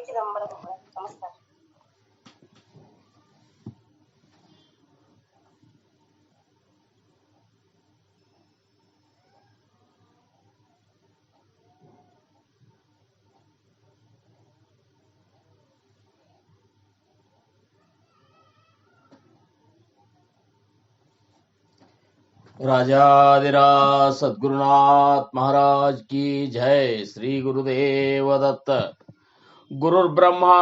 ಚಿದಂಬರ ನಮಸ್ಕಾರ. राजाधिराज सद्गुरुनाथ महाराज की जय. श्री गुरुदेव दत्त. गुरुर्ब्रह्मा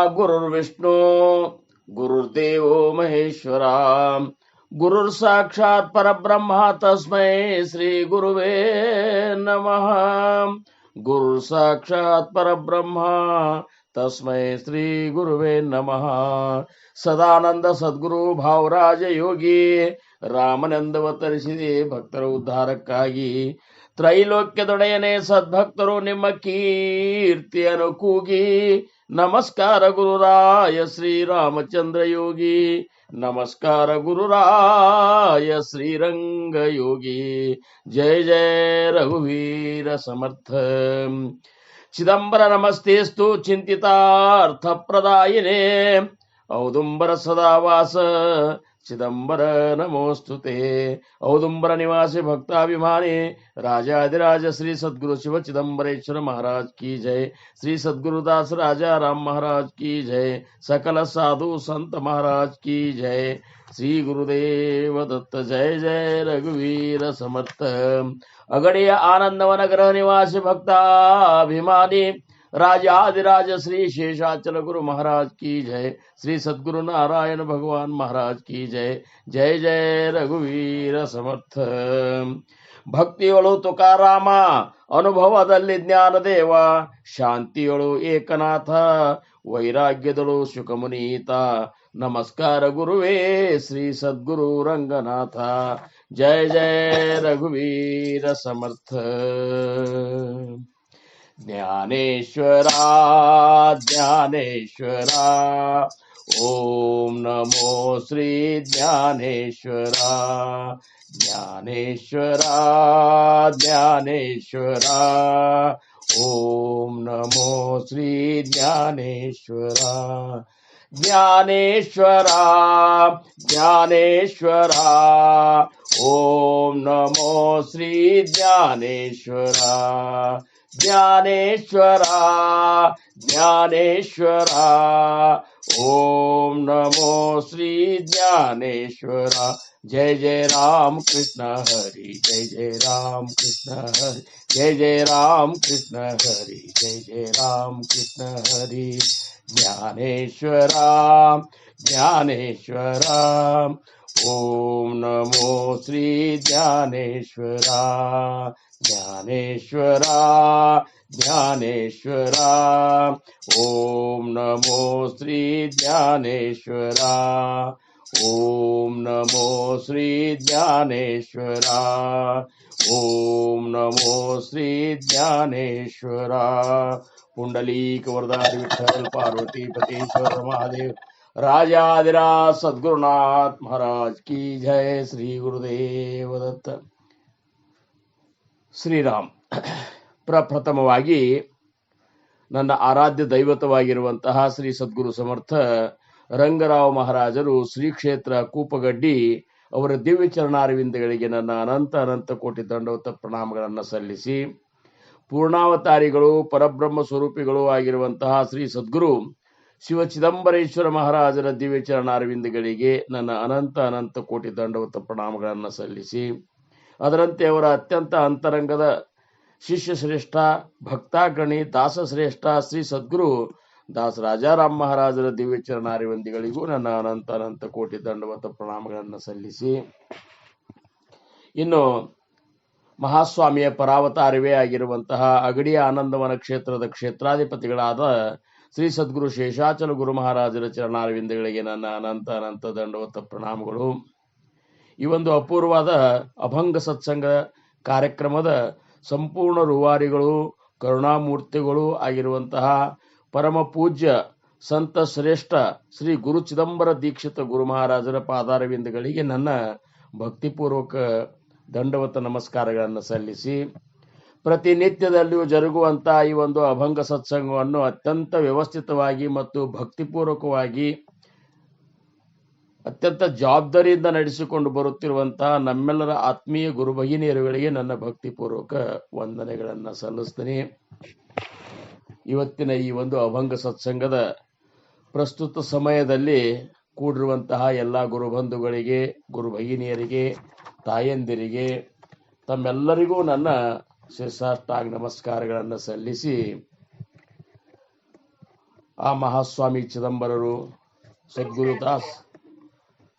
गुरुर्विष्णु गुरुर्देव महेश्वरा. गुरुर्साक्षात् परब्रह्म तस्मै श्री गुरुवे नमः. गुरुर्साक्षात् परब्रह्म तस्मै श्री गुरुवे नमः. ಸದಾನಂದ ಸದ್ಗುರು ಭಾವರಾಜ ಯೋಗಿ ರಾಮನೆಂದವತರಿಸಿದೆ ಭಕ್ತರ ಉದ್ಧಾರಕ್ಕಾಗಿ. ತ್ರೈಲೋಕ್ಯದೊಡೆಯನೇ ಸದ್ಭಕ್ತರು ನಿಮ್ಮ ಕೀರ್ತಿಯನ್ನು ಕೂಗಿ. ನಮಸ್ಕಾರ ಗುರುರಾಯ ಶ್ರೀರಾಮಚಂದ್ರ ಯೋಗಿ. ನಮಸ್ಕಾರ ಗುರುರಾಯ ಶ್ರೀರಂಗ ಯೋಗಿ. ಜಯ ಜಯ ರಘುವೀರ ಸಮರ್ಥ. ಚಿದಂಬರ ನಮಸ್ತೆಸ್ತು ಚಿಂತಿತಾರ್ಥ ಪ್ರದಾಯಿನೇ. ಔದುಂಬರ ಸದಾವಾಸ ಚಿದಂಬರ ನಮೋಸ್ತುತೆ. ಔದುಂಬರ ನಿವಾಸಿ ಭಕ್ತಾಭಿಮಾನಿ राजाधिराज श्री सद्गुरु शिव चिदंबरेश्वर महाराज की जय. श्री सद्गुरुदास राजा राम महाराज की जय. सकल साधु संत महाराज की जय. श्री गुरुदेव दत्त. जय जय रघुवीर समर्थ. अगड़िय आनंदवन ग्रह निवासी भक्ताभिमानी राजाधिराज श्री शेषाचल गुरु महाराज की जय. श्री सद्गुरु नारायण भगवान महाराज की जय. जय जय रघुवीर समर्थ. ಭಕ್ತಿಯೊಳು ತುಕಾರಾಮ, ಅನುಭವದಲ್ಲಿ ಜ್ಞಾನದೇವ, ಶಾಂತಿಯೊಳು ಏಕನಾಥ, ವೈರಾಗ್ಯದಳು ಶುಕಮುನೀತ. ನಮಸ್ಕಾರ ಗುರುವೇ ಶ್ರೀ ಸದ್ಗುರು ರಂಗನಾಥ. ಜಯ ಜಯ ರಘುವೀರ ಸಮರ್ಥ. ಜ್ಞಾನೇಶ್ವರ ಜ್ಞಾನೇಶ್ವರ ಓಂ ನಮೋ ಶ್ರೀ ಜ್ಞಾನೇಶ್ವರ. ಜ್ಞಾನೇಶ್ವರ ಜ್ಞಾನೇಶ್ವರ ಓಂ ನಮೋ ಶ್ರೀ ಜ್ಞಾನೇಶ್ವರ. ಜ್ಞಾನೇಶ್ವರ ಜ್ಞಾನೇಶ್ವರ ಓಂ ನಮೋ ಶ್ರೀ ಜ್ಞಾನೇಶ್ವರ. ಜ್ಞಾನೇಶ್ವರ ಜ್ಞಾನೇಶ್ವರ ಓಂ ನಮೋ ಶ್ರೀ ಜ್ಞಾನೇಶ್ವರ. जय जय राम कृष्ण हरि. जय जय राम कृष्ण हरि. जय जय राम कृष्ण हरि. जय जय राम कृष्ण हरि. ज्ञानेश्वर ज्ञानेश्वर ओम नमो श्री ज्ञानेश्वर. ज्ञानेश्वर ज्ञानेश्वर ओम नमो श्री ज्ञानेश्वर. ओम नमो श्री ज्ञानेश्वर. ओम नमो श्री ज्ञानेश्वर. पुंडलीक वरदारी विठ्ठल पार्वती पतीश्वर महादेव राजाधिराज सद्गुरुनाथ महाराज की जय. श्री गुरुदेव दत्त. ಶ್ರೀರಾಮ್. ಪ್ರಪ್ರಥಮವಾಗಿ ನನ್ನ ಆರಾಧ್ಯ ದೈವತವಾಗಿರುವಂತಹ ಶ್ರೀ ಸದ್ಗುರು ಸಮರ್ಥ ರಂಗರಾವ್ ಮಹಾರಾಜರು ಶ್ರೀ ಕ್ಷೇತ್ರ ಕೂಪಗಡ್ಡಿ ಅವರ ದಿವ್ಯ ಚರಣಾರವಿಂದಗಳಿಗೆ ನನ್ನ ಅನಂತ ಅನಂತ ಕೋಟಿ ದಂಡವತ ಪ್ರಣಾಮಗಳನ್ನು ಸಲ್ಲಿಸಿ, ಪೂರ್ಣಾವತಾರಿಗಳು ಪರಬ್ರಹ್ಮ ಸ್ವರೂಪಿಗಳು ಆಗಿರುವಂತಹ ಶ್ರೀ ಸದ್ಗುರು ಶಿವ ಚಿದಂಬರೇಶ್ವರ ಮಹಾರಾಜರ ದಿವ್ಯ ಚರಣಾರವಿಂದಗಳಿಗೆ ನನ್ನ ಅನಂತ ಅನಂತ ಕೋಟಿ ದಂಡವತ ಪ್ರಣಾಮಗಳನ್ನು ಸಲ್ಲಿಸಿ, ಅದರಂತೆ ಅವರ ಅತ್ಯಂತ ಅಂತರಂಗದ ಶಿಷ್ಯ ಶ್ರೇಷ್ಠ ಭಕ್ತಾಗ್ರಣಿ ದಾಸಶ್ರೇಷ್ಠ ಶ್ರೀ ಸದ್ಗುರು ದಾಸ ರಾಜಾರಾಮ್ ಮಹಾರಾಜರ ದಿವ್ಯ ಚರಣಾರವಿಂದಗಳಿಗೂ ನನ್ನ ಅನಂತ ಅನಂತ ಕೋಟಿ ದಂಡವತ ಪ್ರಣಾಮಗಳನ್ನು ಸಲ್ಲಿಸಿ, ಇನ್ನು ಮಹಾಸ್ವಾಮಿಯ ಪರಾವತಾರವೇ ಆಗಿರುವಂತಹ ಅಗಡಿಯ ಆನಂದವನ ಕ್ಷೇತ್ರದ ಕ್ಷೇತ್ರಾಧಿಪತಿಗಳಾದ ಶ್ರೀ ಸದ್ಗುರು ಶೇಷಾಚಲ ಗುರು ಮಹಾರಾಜರ ಚರಣಾರವಿಂದಗಳಿಗೆ ನನ್ನ ಅನಂತ ಅನಂತ ದಂಡವತ ಪ್ರಣಾಮಗಳು. ಈ ಒಂದು ಅಪೂರ್ವವಾದ ಅಭಂಗ ಸತ್ಸಂಗ ಕಾರ್ಯಕ್ರಮದ ಸಂಪೂರ್ಣ ರೂವಾರಿಗಳು ಕರುಣಾಮೂರ್ತಿಗಳು ಆಗಿರುವಂತಹ ಪರಮ ಪೂಜ್ಯ ಸಂತ ಶ್ರೇಷ್ಠ ಶ್ರೀ ಗುರು ಚಿದಂಬರ ದೀಕ್ಷಿತ ಗುರು ಮಹಾರಾಜರ ಪಾದಾರವಿಂದಗಳಿಗೆ ನನ್ನ ಭಕ್ತಿಪೂರ್ವಕ ದಂಡವತ ನಮಸ್ಕಾರಗಳನ್ನು ಸಲ್ಲಿಸಿ, ಪ್ರತಿನಿತ್ಯದಲ್ಲಿಯೂ ಜರುಗುವಂತಹ ಈ ಒಂದು ಅಭಂಗ ಸತ್ಸಂಗವನ್ನು ಅತ್ಯಂತ ವ್ಯವಸ್ಥಿತವಾಗಿ ಮತ್ತು ಭಕ್ತಿಪೂರ್ವಕವಾಗಿ ಅತ್ಯಂತ ಜವಾಬ್ದಾರಿಯಿಂದ ನಡೆಸಿಕೊಂಡು ಬರುತ್ತಿರುವಂತಹ ನಮ್ಮೆಲ್ಲರ ಆತ್ಮೀಯ ಗುರು ಭಗಿನಿಯರುಗಳಿಗೆ ನನ್ನ ಭಕ್ತಿಪೂರ್ವಕ ವಂದನೆಗಳನ್ನು ಸಲ್ಲಿಸ್ತೀನಿ. ಇವತ್ತಿನ ಈ ಒಂದು ಅಭಂಗ ಸತ್ಸಂಗದ ಪ್ರಸ್ತುತ ಸಮಯದಲ್ಲಿ ಕೂಡಿರುವಂತಹ ಎಲ್ಲ ಗುರುಬಂಧುಗಳಿಗೆ, ಗುರು ಭಗಿನಿಯರಿಗೆ, ತಾಯಂದಿರಿಗೆ ತಮ್ಮೆಲ್ಲರಿಗೂ ನನ್ನ ಶಿರಸಾಷ್ಟಾಂಗ ನಮಸ್ಕಾರಗಳನ್ನು ಸಲ್ಲಿಸಿ, ಆ ಮಹಾಸ್ವಾಮಿ ಚಿದಂಬರರು,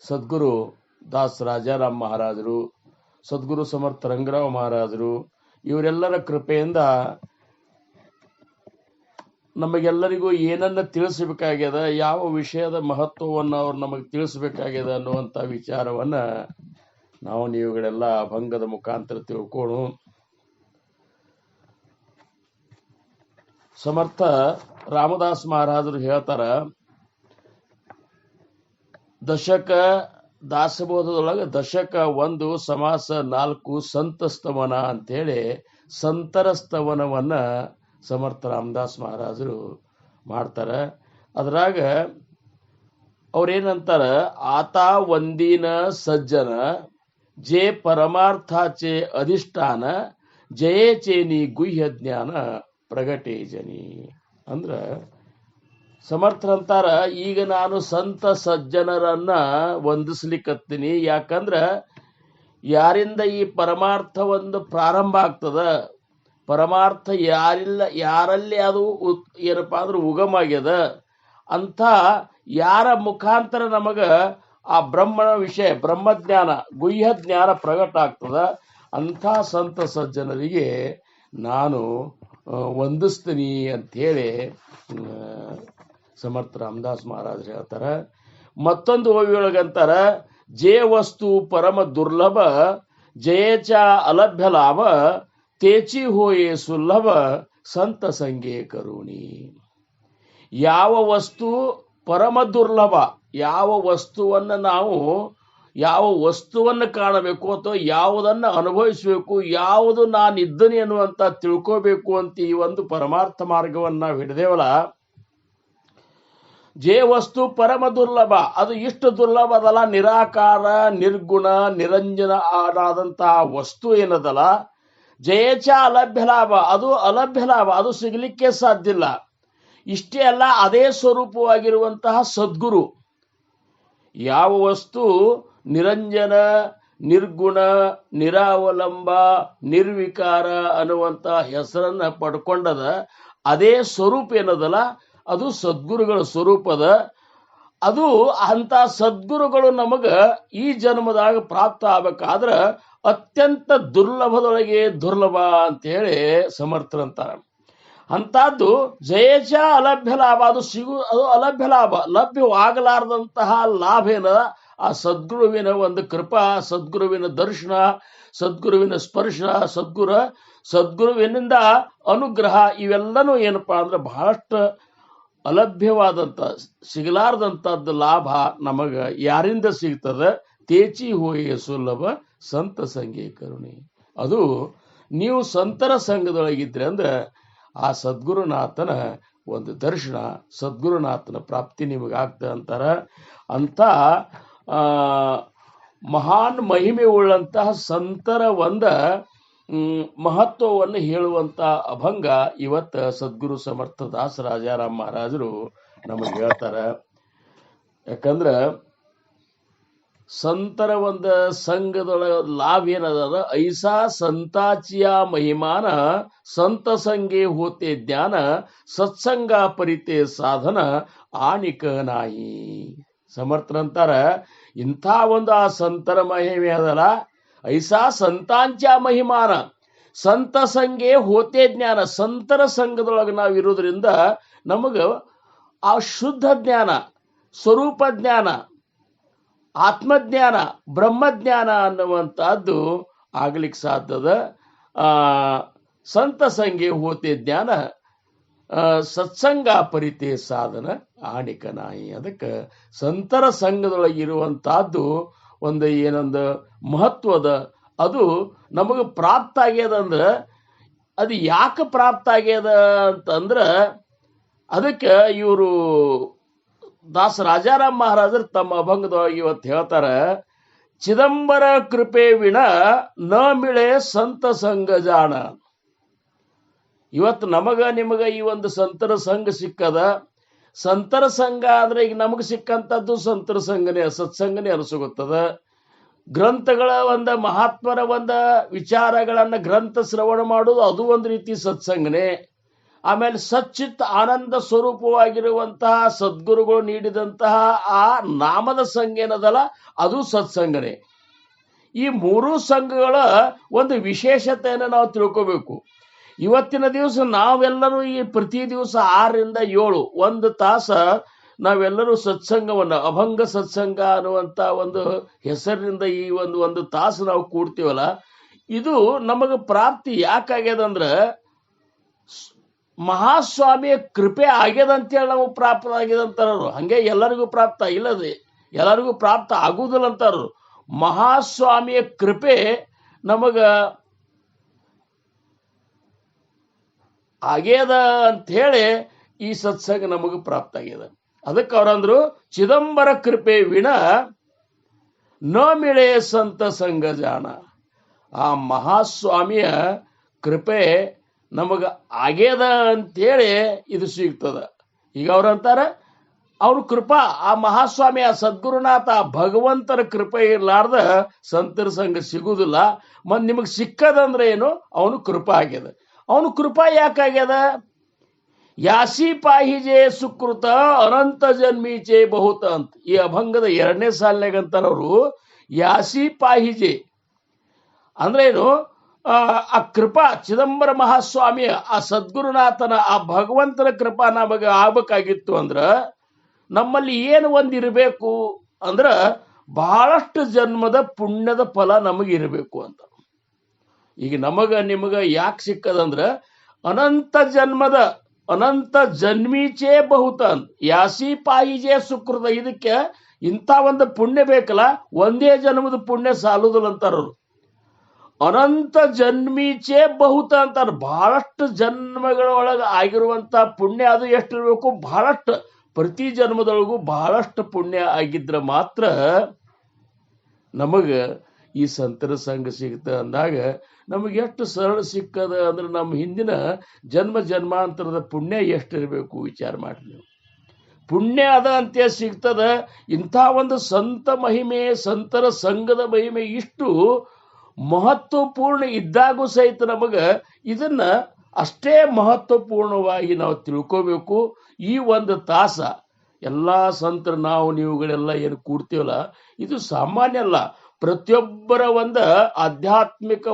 ಸದ್ಗುರು ದಾಸ್ ರಾಜಾರಾಮ್ ಮಹಾರಾಜರು, ಸದ್ಗುರು ಸಮರ್ಥ ರಂಗರಾವ್ ಮಹಾರಾಜರು ಇವರೆಲ್ಲರ ಕೃಪೆಯಿಂದ ನಮಗೆಲ್ಲರಿಗೂ ಏನನ್ನ ತಿಳಿಸಬೇಕಾಗ್ಯದ, ಯಾವ ವಿಷಯದ ಮಹತ್ವವನ್ನು ಅವ್ರು ನಮಗೆ ತಿಳಿಸಬೇಕಾಗ್ಯದ ಅನ್ನುವಂಥ ವಿಚಾರವನ್ನ ನಾವು ನೀವುಗಳೆಲ್ಲ ಅಭಂಗದ ಮುಖಾಂತರ ತಿಳ್ಕೊಳ್ಳು. ಸಮರ್ಥ ರಾಮದಾಸ್ ಮಹಾರಾಜರು ಹೇಳ್ತಾರ, ದಶಕ ದಾಸಬೋಧದೊಳಗೆ ದಶಕ 1 ಸಮಾಸ 4 ಸಂತಸ್ತವನ ಅಂತೇಳಿ ಸಂತರ ಸ್ತವನವನ್ನ ಸಮರ್ಥ ರಾಮದಾಸ್ ಮಹಾರಾಜರು ಮಾಡ್ತಾರ. ಅದ್ರಾಗ ಅವ್ರೇನಂತಾರ, ಆತ ಒಂದಿನ ಸಜ್ಜನ ಜೇ ಪರಮಾರ್ಥಾಚೆ ಅಧಿಷ್ಠಾನ ಜಯೇಚೇನಿ ಗುಹ್ಯ ಜ್ಞಾನ ಪ್ರಗಟೇಜನಿ. ಅಂದ್ರ ಸಮರ್ಥರಂತಾರ, ಈಗ ನಾನು ಸಂತ ಸಜ್ಜನರನ್ನ ವಂದಿಸ್ಲಿಕ್ಕತ್ತೀನಿ. ಯಾಕಂದ್ರ ಯಾರಿಂದ ಈ ಪರಮಾರ್ಥ ಒಂದು ಪ್ರಾರಂಭ ಆಗ್ತದ, ಪರಮಾರ್ಥ ಯಾರಲ್ಲಿ ಅದು ಏನಪ್ಪಾ ಅಂದ್ರೆ ಉಗಮ ಆಗ್ಯದ ಅಂತ ಯಾರ ಮುಖಾಂತರ ನಮಗ ಆ ಬ್ರಹ್ಮನ ವಿಷಯ, ಬ್ರಹ್ಮಜ್ಞಾನ, ಗುಹ್ಯ ಜ್ಞಾನ ಪ್ರಗಟ ಆಗ್ತದ ಅಂಥ ಸಂತ ಸಜ್ಜನರಿಗೆ ನಾನು ವಂದಿಸ್ತೀನಿ ಅಂಥೇಳಿ ಸಮರ್ಥ ರಾಮದಾಸ್ ಮಹಾರಾಜರು ಹೇಳ್ತಾರ. ಮತ್ತೊಂದು ಓವಿಯೊಳಗಂತಾರ, ಜೇ ವಸ್ತು ಪರಮ ದುರ್ಲಭ ಜಯೇಚ ಅಲಭ್ಯ ಲಾಭ ತೇಚಿ ಹೋಯೆ ಸುಲಭ ಸಂತ ಸಂಗೇ ಕರುಣಿ. ಯಾವ ವಸ್ತು ಪರಮ ದುರ್ಲಭ, ಯಾವ ವಸ್ತುವನ್ನು ಕಾಣಬೇಕು ಅಥವಾ ಯಾವುದನ್ನು ಅನುಭವಿಸಬೇಕು, ಯಾವುದು ನಾನಿದ್ದನಿ ಅನ್ನುವಂತ ತಿಳ್ಕೋಬೇಕು ಅಂತ ಈ ಒಂದು ಪರಮಾರ್ಥ ಮಾರ್ಗವನ್ನು ನಾವು ಹಿಡಿದೇವಲ್ಲ, ಜೇ ವಸ್ತು ಪರಮ ದುರ್ಲಭ, ಅದು ಇಷ್ಟು ದುರ್ಲಭ ಅದಲ್ಲ. ನಿರಾಕಾರ, ನಿರ್ಗುಣ, ನಿರಂಜನ ಆದಂತಹ ವಸ್ತು ಏನದಲ್ಲ, ಜಯೇಚ ಅಲಭ್ಯ ಲಾಭ, ಅದು ಅಲಭ್ಯ ಲಾಭ, ಅದು ಸಿಗಲಿಕ್ಕೆ ಸಾಧ್ಯ ಇಲ್ಲ. ಇಷ್ಟೇ ಅಲ್ಲ, ಅದೇ ಸ್ವರೂಪವಾಗಿರುವಂತಹ ಸದ್ಗುರು. ಯಾವ ವಸ್ತು ನಿರಂಜನ, ನಿರ್ಗುಣ, ನಿರಾವಲಂಬ, ನಿರ್ವಿಕಾರ ಅನ್ನುವಂತಹ ಹೆಸರನ್ನ ಪಡ್ಕೊಂಡದ ಅದೇ ಸ್ವರೂಪ ಏನದಲ್ಲ, ಅದು ಸದ್ಗುರುಗಳ ಸ್ವರೂಪದ. ಅದು ಅಂತ ಸದ್ಗುರುಗಳು ನಮಗ ಈ ಜನ್ಮದಾಗ ಪ್ರಾಪ್ತ ಆಗ್ಬೇಕಾದ್ರ ಅತ್ಯಂತ ದುರ್ಲಭದೊಳಗೆ ದುರ್ಲಭ ಅಂತ ಹೇಳಿ ಸಮರ್ಥರಂತಾರ. ಅಂತದ್ದು ಜಯೇಚ ಅಲಭ್ಯ ಲಾಭ, ಅದು ಅಲಭ್ಯ ಲಾಭ, ಲಭ್ಯವಾಗಲಾರದಂತಹ ಲಾಭ ಏನದ ಆ ಸದ್ಗುರುವಿನ ಒಂದು ಕೃಪಾ, ಸದ್ಗುರುವಿನ ದರ್ಶನ, ಸದ್ಗುರುವಿನ ಸ್ಪರ್ಶ, ಸದ್ಗುರುವಿನಿಂದ ಅನುಗ್ರಹ, ಇವೆಲ್ಲನೂ ಏನಪ್ಪಾ ಅಂದ್ರೆ ಬಹಳಷ್ಟು ಅಲಭ್ಯವಾದಂಥ, ಸಿಗಲಾರದಂಥದ್ದು ಲಾಭ ನಮಗ ಯಾರಿಂದ ಸಿಗ್ತದ, ತೇಚಿ ಹೋಯೆ ಸುಲಭ ಸಂತ ಸಂಗೇ ಕರುಣೆ. ಅದು ನೀವು ಸಂತರ ಸಂಘದೊಳಗಿದ್ರೆ ಅಂದ್ರೆ ಆ ಸದ್ಗುರುನಾಥನ ಒಂದು ದರ್ಶನ, ಸದ್ಗುರುನಾಥನ ಪ್ರಾಪ್ತಿ ನಿಮಗಾಗ್ತದೆ ಅಂತಾರ. ಅಂತ ಮಹಾನ್ ಮಹಿಮೆ ಉಳ್ಳಂತಹ ಸಂತರ ಒಂದ ಮಹತ್ವವನ್ನು ಹೇಳುವಂತ ಅಭಂಗ ಇವತ್ತು ಸದ್ಗುರು ಸಮರ್ಥ ದಾಸ ರಾಜಾರಾಮ್ ಮಹಾರಾಜರು ನಮಗೆ ಹೇಳ್ತಾರ. ಯಾಕಂದ್ರ ಸಂತರ ಒಂದ ಸಂಘದೊಳಗ ಲಾಭ ಏನದ, ಐಸಾ ಸಂತಾಚಿಯ ಮಹಿಮಾನ ಸಂತ ಸಂಘೆ ಹೋತೆ ಜ್ಞಾನ ಸತ್ಸಂಗ ಪರಿತೆ ಸಾಧನ ಆಣಿಕ ನಾಯಿ. ಸಮರ್ಥರಂತಾರ, ಇಂಥ ಒಂದು ಆ ಸಂತರ ಮಹಿಮೆ ಅದಲ್ಲ, ಐಸಾ ಸಂತಾಂಚ ಮಹಿಮಾನ ಸಂತ ಸಂಘೆ ಹೋತೆ ಜ್ಞಾನ. ಸಂತರ ಸಂಘದೊಳಗೆ ನಾವು ಇರೋದ್ರಿಂದ ನಮಗ ಆ ಶುದ್ಧ ಜ್ಞಾನ, ಸ್ವರೂಪ ಜ್ಞಾನ, ಆತ್ಮಜ್ಞಾನ, ಬ್ರಹ್ಮಜ್ಞಾನ ಅನ್ನುವಂಥದ್ದು ಆಗ್ಲಿಕ್ಕೆ ಸಾಧ್ಯದ. ಸಂತ ಸಂಘೆ ಹೋತೆ ಜ್ಞಾನ ಸತ್ಸಂಗ ಪರಿತೆ ಸಾಧನ ಆಣಿಕ ನಾಯಿ. ಅದಕ್ಕೆ ಸಂತರ ಸಂಘದೊಳಗಿರುವಂತಹದ್ದು ಒಂದು ಏನೊಂದು ಮಹತ್ವದ, ಅದು ನಮಗೆ ಪ್ರಾಪ್ತ ಆಗ್ಯದಂದ್ರೆ ಅದು ಯಾಕೆ ಪ್ರಾಪ್ತ ಆಗ್ಯದ ಅಂತಂದ್ರ ಅದಕ್ಕೆ ಇವರು ದಾಸ ರಾಜಾರಾಮ್ ಮಹಾರಾಜರು ತಮ್ಮ ಅಭಂಗದೊಳಗೆ ಇವತ್ತು ಹೇಳ್ತಾರ, ಚಿದಂಬರ ಕೃಪೆ ವಿಣ ನ ಮಿಳೆ ಸಂತ ಸಂಘ ಜಾಣ. ಇವತ್ತು ನಮಗ ನಿಮಗ ಈ ಒಂದು ಸಂತರ ಸಂಘ ಸಿಕ್ಕದ. ಸಂತರ ಸಂಘ ಅಂದ್ರೆ ಈಗ ನಮಗ್ ಸಿಕ್ಕಂತದ್ದು ಸಂತರ ಸಂಘನೇ, ಸತ್ಸಂಗನೇ ಅನಿಸುತ್ತದೆ. ಗ್ರಂಥಗಳ ಮಹಾತ್ಮರ ವಿಚಾರಗಳನ್ನ ಗ್ರಂಥ ಶ್ರವಣ ಮಾಡುವುದು ಅದು ಒಂದು ರೀತಿ ಸತ್ಸಂಗನೇ. ಆಮೇಲೆ ಸಚ್ಚಿತ್ ಆನಂದ ಸ್ವರೂಪವಾಗಿರುವಂತಹ ಸದ್ಗುರುಗಳು ನೀಡಿದಂತಹ ಆ ನಾಮದ ಸಂಘ ಏನದಲ್ಲ ಅದು ಸತ್ಸಂಗನೇ. ಈ ಮೂರೂ ಸಂಘಗಳ ಒಂದು ವಿಶೇಷತೆಯನ್ನು ನಾವು ತಿಳ್ಕೋಬೇಕು. ಇವತ್ತಿನ ದಿವಸ ನಾವೆಲ್ಲರೂ ಈ ಪ್ರತಿ ದಿವಸ 6 ರಿಂದ 7 1 ತಾಸ ನಾವೆಲ್ಲರೂ ಸತ್ಸಂಗವನ್ನು ಅಭಂಗ ಸತ್ಸಂಗ ಅನ್ನುವಂತ ಒಂದು ಹೆಸರಿನಿಂದ ಈ ಒಂದು ತಾಸು ನಾವು ಕೂಡ್ತೀವಲ್ಲ, ಇದು ನಮಗೆ ಪ್ರಾಪ್ತಿ ಯಾಕಾಗ್ಯದಂದ್ರ ಮಹಾಸ್ವಾಮಿಯ ಕೃಪೆ ಆಗ್ಯದ ಅಂತೇಳಿ ನಮಗೆ ಪ್ರಾಪ್ತ ಆಗ್ಯದ ಅಂತಾರರು. ಹಂಗೆ ಎಲ್ಲರಿಗೂ ಪ್ರಾಪ್ತ ಇಲ್ಲದೆ ಎಲ್ಲರಿಗೂ ಪ್ರಾಪ್ತ ಆಗುವುದಿಲ್ಲ ಅಂತಾರರು. ಮಹಾಸ್ವಾಮಿಯ ಕೃಪೆ ನಮಗ ಆಗ್ಯದ ಅಂತ ಹೇಳಿ ಈ ಸತ್ಸಂಗ ನಮಗೆ ಪ್ರಾಪ್ತ ಆಗ್ಯದ. ಅದಕ್ಕೆ ಅವ್ರಂದ್ರು, ಚಿದಂಬರ ಕೃಪೆ ವಿಣ ನ ಮಿಳೆ ಸಂತ ಸಂಘ ಜಾಣ. ಆ ಮಹಾಸ್ವಾಮಿಯ ಕೃಪೆ ನಮಗ ಆಗ್ಯದ ಅಂತೇಳಿ ಇದು ಸಿಗ್ತದ. ಈಗ ಅವ್ರಂತಾರ ಅವ್ರ ಕೃಪಾ, ಆ ಮಹಾಸ್ವಾಮಿ, ಆ ಸದ್ಗುರುನಾಥ, ಆ ಭಗವಂತರ ಕೃಪೆ ಇರ್ಲಾರ್ದ ಸಂತರ ಸಂಘ ಸಿಗುದಿಲ್ಲ. ಮತ್ ನಿಮಗ್ ಸಿಕ್ಕದಂದ್ರೆ ಏನು, ಅವನು ಕೃಪಾ ಆಗ್ಯದ. ಅವನು ಕೃಪಾ ಯಾಕಾಗ್ಯದ? ಯಾಸಿ ಪಾಹಿಜೆ ಸುಕೃತ ಅನಂತ ಜನ್ಮೀಚೆ ಬಹುತ ಅಂತ ಈ ಅಭಂಗದ 2ನೇ ಸಾಲಿನಾಗಂತಾರವರು. ಯಾಸಿ ಪಾಹಿಜೆ ಅಂದ್ರೆ ಏನು? ಆ ಕೃಪಾ, ಚಿದಂಬರ ಮಹಾಸ್ವಾಮಿಯ, ಆ ಸದ್ಗುರುನಾಥನ, ಆ ಭಗವಂತನ ಕೃಪಾ ನಮಗೆ ಆಗ್ಬೇಕಾಗಿತ್ತು ಅಂದ್ರ ನಮ್ಮಲ್ಲಿ ಏನು ಒಂದಿರಬೇಕು ಅಂದ್ರ ಬಹಳಷ್ಟು ಜನ್ಮದ ಪುಣ್ಯದ ಫಲ ನಮಗಿರಬೇಕು ಅಂತ. ಈಗ ನಮಗ ನಿಮಗ ಯಾಕೆ ಸಿಕ್ಕದಂದ್ರ ಅನಂತ ಜನ್ಮೀಚೆ ಬಹುತ ಅಂತ ಯಾಸಿ ಪಾಯಿಜೆ ಸುಕೃತ. ಇದಕ್ಕೆ ಇಂಥ ಒಂದು ಪುಣ್ಯ ಬೇಕಲ್ಲ, ಒಂದೇ ಜನ್ಮದ ಪುಣ್ಯ ಸಾಲುದಿಲ್ಲ ಅಂತಾರವ್ರು. ಅನಂತ ಜನ್ಮೀಚೆ ಬಹುತ ಅಂತಾರ. ಬಹಳಷ್ಟು ಜನ್ಮಗಳೊಳಗೆ ಆಗಿರುವಂತ ಪುಣ್ಯ ಅದು ಎಷ್ಟಿರ್ಬೇಕು? ಬಹಳಷ್ಟು. ಪ್ರತಿ ಜನ್ಮದೊಳಗೂ ಬಹಳಷ್ಟು ಪುಣ್ಯ ಆಗಿದ್ರೆ ಮಾತ್ರ ನಮಗ ಈ ಸಂತರ ಸಂಘ ಸಿಗ್ತ ಅಂದಾಗ ನಮಗೆ ಎಷ್ಟು ಸರಳ ಸಿಕ್ಕದ ಅಂದ್ರೆ ನಮ್ಮ ಹಿಂದಿನ ಜನ್ಮಾಂತರದ ಪುಣ್ಯ ಎಷ್ಟಿರಬೇಕು ವಿಚಾರ ಮಾಡಿ ನೀವು. ಪುಣ್ಯ ಅದ ಅಂತ ಸಿಗ್ತದ. ಇಂಥ ಒಂದು ಸಂತ ಮಹಿಮೆ, ಸಂತರ ಸಂಘದ ಮಹಿಮೆ ಇಷ್ಟು ಮಹತ್ವಪೂರ್ಣ ಇದ್ದಾಗೂ ಸಹಿತ ನಮಗ ಇದನ್ನ ಅಷ್ಟೇ ಮಹತ್ವಪೂರ್ಣವಾಗಿ ನಾವು ತಿಳ್ಕೋಬೇಕು. ಈ ಒಂದು ತಾಸ ಎಲ್ಲಾ ಸಂತರ ನಾವು ನೀವುಗಳೆಲ್ಲ ಏನು ಕೂಡ್ತೀವಲ್ಲ, ಇದು ಸಾಮಾನ್ಯ ಅಲ್ಲ. ಪ್ರತಿಯೊಬ್ಬರ ಆಧ್ಯಾತ್ಮಿಕ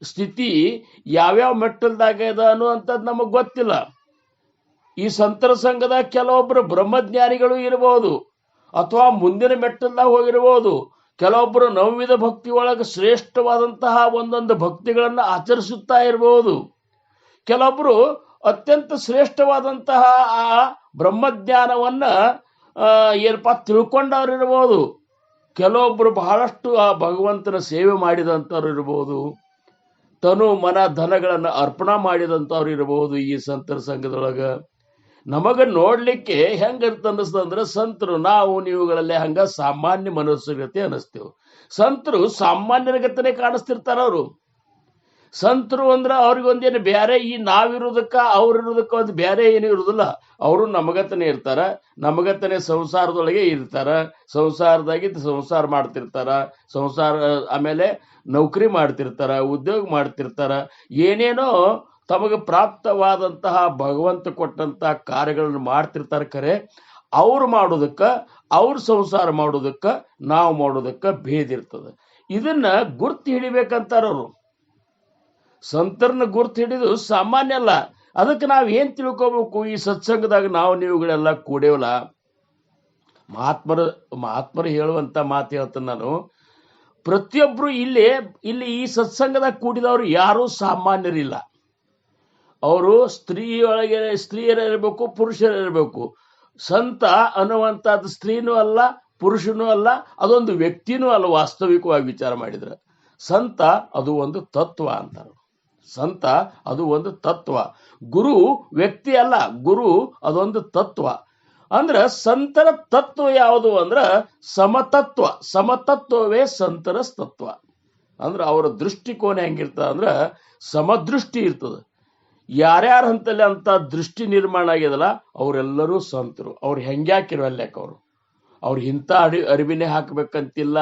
ಸ್ಥಿತಿ ಯಾವ್ಯಾವ ಮೆಟ್ಟಲ್ದಾಗ ಇದೆ ಅನ್ನುವಂಥದ್ದು ನಮಗ್ ಗೊತ್ತಿಲ್ಲ. ಈ ಸಂತರ ಸಂಘದ ಕೆಲವೊಬ್ಬರು ಬ್ರಹ್ಮಜ್ಞಾನಿಗಳು ಇರಬಹುದು, ಅಥವಾ ಮುಂದಿನ ಮೆಟ್ಟಲ್ದಾಗ ಹೋಗಿರಬಹುದು. ಕೆಲವೊಬ್ಬರು ನವವಿಧ ಭಕ್ತಿ ಒಳಗೆ ಶ್ರೇಷ್ಠವಾದಂತಹ ಒಂದೊಂದು ಭಕ್ತಿಗಳನ್ನ ಆಚರಿಸುತ್ತಾ ಇರಬಹುದು. ಕೆಲವೊಬ್ರು ಅತ್ಯಂತ ಶ್ರೇಷ್ಠವಾದಂತಹ ಆ ಬ್ರಹ್ಮಜ್ಞಾನವನ್ನ ಏನಪ್ಪಾ ತಿಳ್ಕೊಂಡವ್ರು ಇರಬಹುದು. ಕೆಲವೊಬ್ರು ಬಹಳಷ್ಟು ಆ ಭಗವಂತನ ಸೇವೆ ಮಾಡಿದಂಥವ್ರು ಇರಬಹುದು, ತನು ಮನ ಧನಗಳನ್ನು ಅರ್ಪಣಾ ಮಾಡಿದಂಥವ್ರು ಇರಬಹುದು. ಈ ಸಂತರ ಸಂಘದೊಳಗ ನಮಗ ನೋಡ್ಲಿಕ್ಕೆ ಹೆಂಗಂತ ಅನ್ನಿಸ್ತಂದ್ರೆ ಸಂತರು ನಾವು ನೀವುಗಳಲ್ಲೇ ಹಂಗ ಸಾಮಾನ್ಯ ಮನಸ್ಸುಗತೆ ಅನಿಸ್ತೇವೆ. ಸಂತರು ಸಾಮಾನ್ಯರ ಗತನೆ ಕಾಣಿಸ್ತಿರ್ತಾರ. ಅವರು ಸಂತರು ಅಂದ್ರ ಅವ್ರಿಗೊಂದೇನು ಬೇರೆ ಈ ನಾವಿರೋದಕ್ಕ ಅವ್ರಿರೋದಕ್ಕ ಒಂದು ಬೇರೆ ಏನು ಇರುದಿಲ್ಲ. ಅವರು ನಮಗತನೇ ಇರ್ತಾರ, ನಮಗತನೇ ಸಂಸಾರದೊಳಗೆ ಇರ್ತಾರ, ಸಂಸಾರದಾಗಿದ್ದು ಸಂಸಾರ ಮಾಡ್ತಿರ್ತಾರ, ಆಮೇಲೆ ನೌಕರಿ ಮಾಡ್ತಿರ್ತಾರ, ಉದ್ಯೋಗ ಮಾಡ್ತಿರ್ತಾರ, ಏನೇನೋ ತಮಗೆ ಪ್ರಾಪ್ತವಾದಂತಹ ಭಗವಂತ ಕೊಟ್ಟಂತಹ ಕಾರ್ಯಗಳನ್ನು ಮಾಡ್ತಿರ್ತಾರೆ. ಖರೆ ಅವ್ರು ಮಾಡೋದಕ್ಕ, ಅವ್ರ ಸಂಸಾರ ಮಾಡೋದಕ್ಕ, ನಾವು ಮಾಡೋದಕ್ಕ ಭೇದ ಇರ್ತದೆ. ಇದನ್ನ ಗುರ್ತು ಹಿಡಿಬೇಕಂತಾರವ್ರು. ಸಂತರನ್ನ ಗುರ್ತು ಹಿಡಿದು ಸಾಮಾನ್ಯ ಅಲ್ಲ. ಅದಕ್ಕೆ ನಾವು ಏನ್ ತಿಳ್ಕೋಬೇಕು? ಈ ಸತ್ಸಂಗದಾಗ ನಾವು ನೀವುಗಳೆಲ್ಲ ಕೂಡೇವಲ್ಲ, ಮಹಾತ್ಮರು ಹೇಳುವಂತ ಮಾತು ಹೇಳ್ತೇನೆ ನಾನು. ಪ್ರತಿಯೊಬ್ರು ಇಲ್ಲಿ ಈ ಸತ್ಸಂಗದಾಗ ಕೂಡಿದವರು ಯಾರೂ ಸಾಮಾನ್ಯರಿಲ್ಲ. ಅವರು ಸ್ತ್ರೀಯರಿರಬೇಕು, ಪುರುಷರಿರಬೇಕು. ಸಂತ ಅನ್ನುವಂಥದ್ದು ಸ್ತ್ರೀನೂ ಅಲ್ಲ, ಪುರುಷನೂ ಅಲ್ಲ, ಅದೊಂದು ವ್ಯಕ್ತಿನೂ ಅಲ್ಲ. ವಾಸ್ತವಿಕವಾಗಿ ವಿಚಾರ ಮಾಡಿದ್ರೆ ಸಂತ ಅದು ಒಂದು ತತ್ವ ಅಂತಾರೆ. ಸಂತ ಅದು ಒಂದು ತತ್ವ. ಗುರು ವ್ಯಕ್ತಿ ಅಲ್ಲ, ಗುರು ಅದೊಂದು ತತ್ವ. ಅಂದ್ರ ಸಂತರ ತತ್ವ ಯಾವುದು ಅಂದ್ರ ಸಮತತ್ವ. ಸಮತತ್ವವೇ ಸಂತರ ತತ್ವ. ಅಂದ್ರ ಅವರ ದೃಷ್ಟಿಕೋನ ಹೆಂಗಿರ್ತದ ಅಂದ್ರ ಸಮದೃಷ್ಟಿ ಇರ್ತದ. ಯಾರ್ಯಾರ ಹಂತಲ್ಲಿ ಅಂತ ದೃಷ್ಟಿ ನಿರ್ಮಾಣ ಆಗ್ಯದಲ್ಲ ಅವರೆಲ್ಲರೂ ಸಂತರು. ಅವ್ರು ಹೆಂಗ್ಯಾಕಿರಲ್ಯಾಕ ಅವ್ರು ಇಂಥ ಅರಿವಿನೇ ಹಾಕ್ಬೇಕಂತಿಲ್ಲ,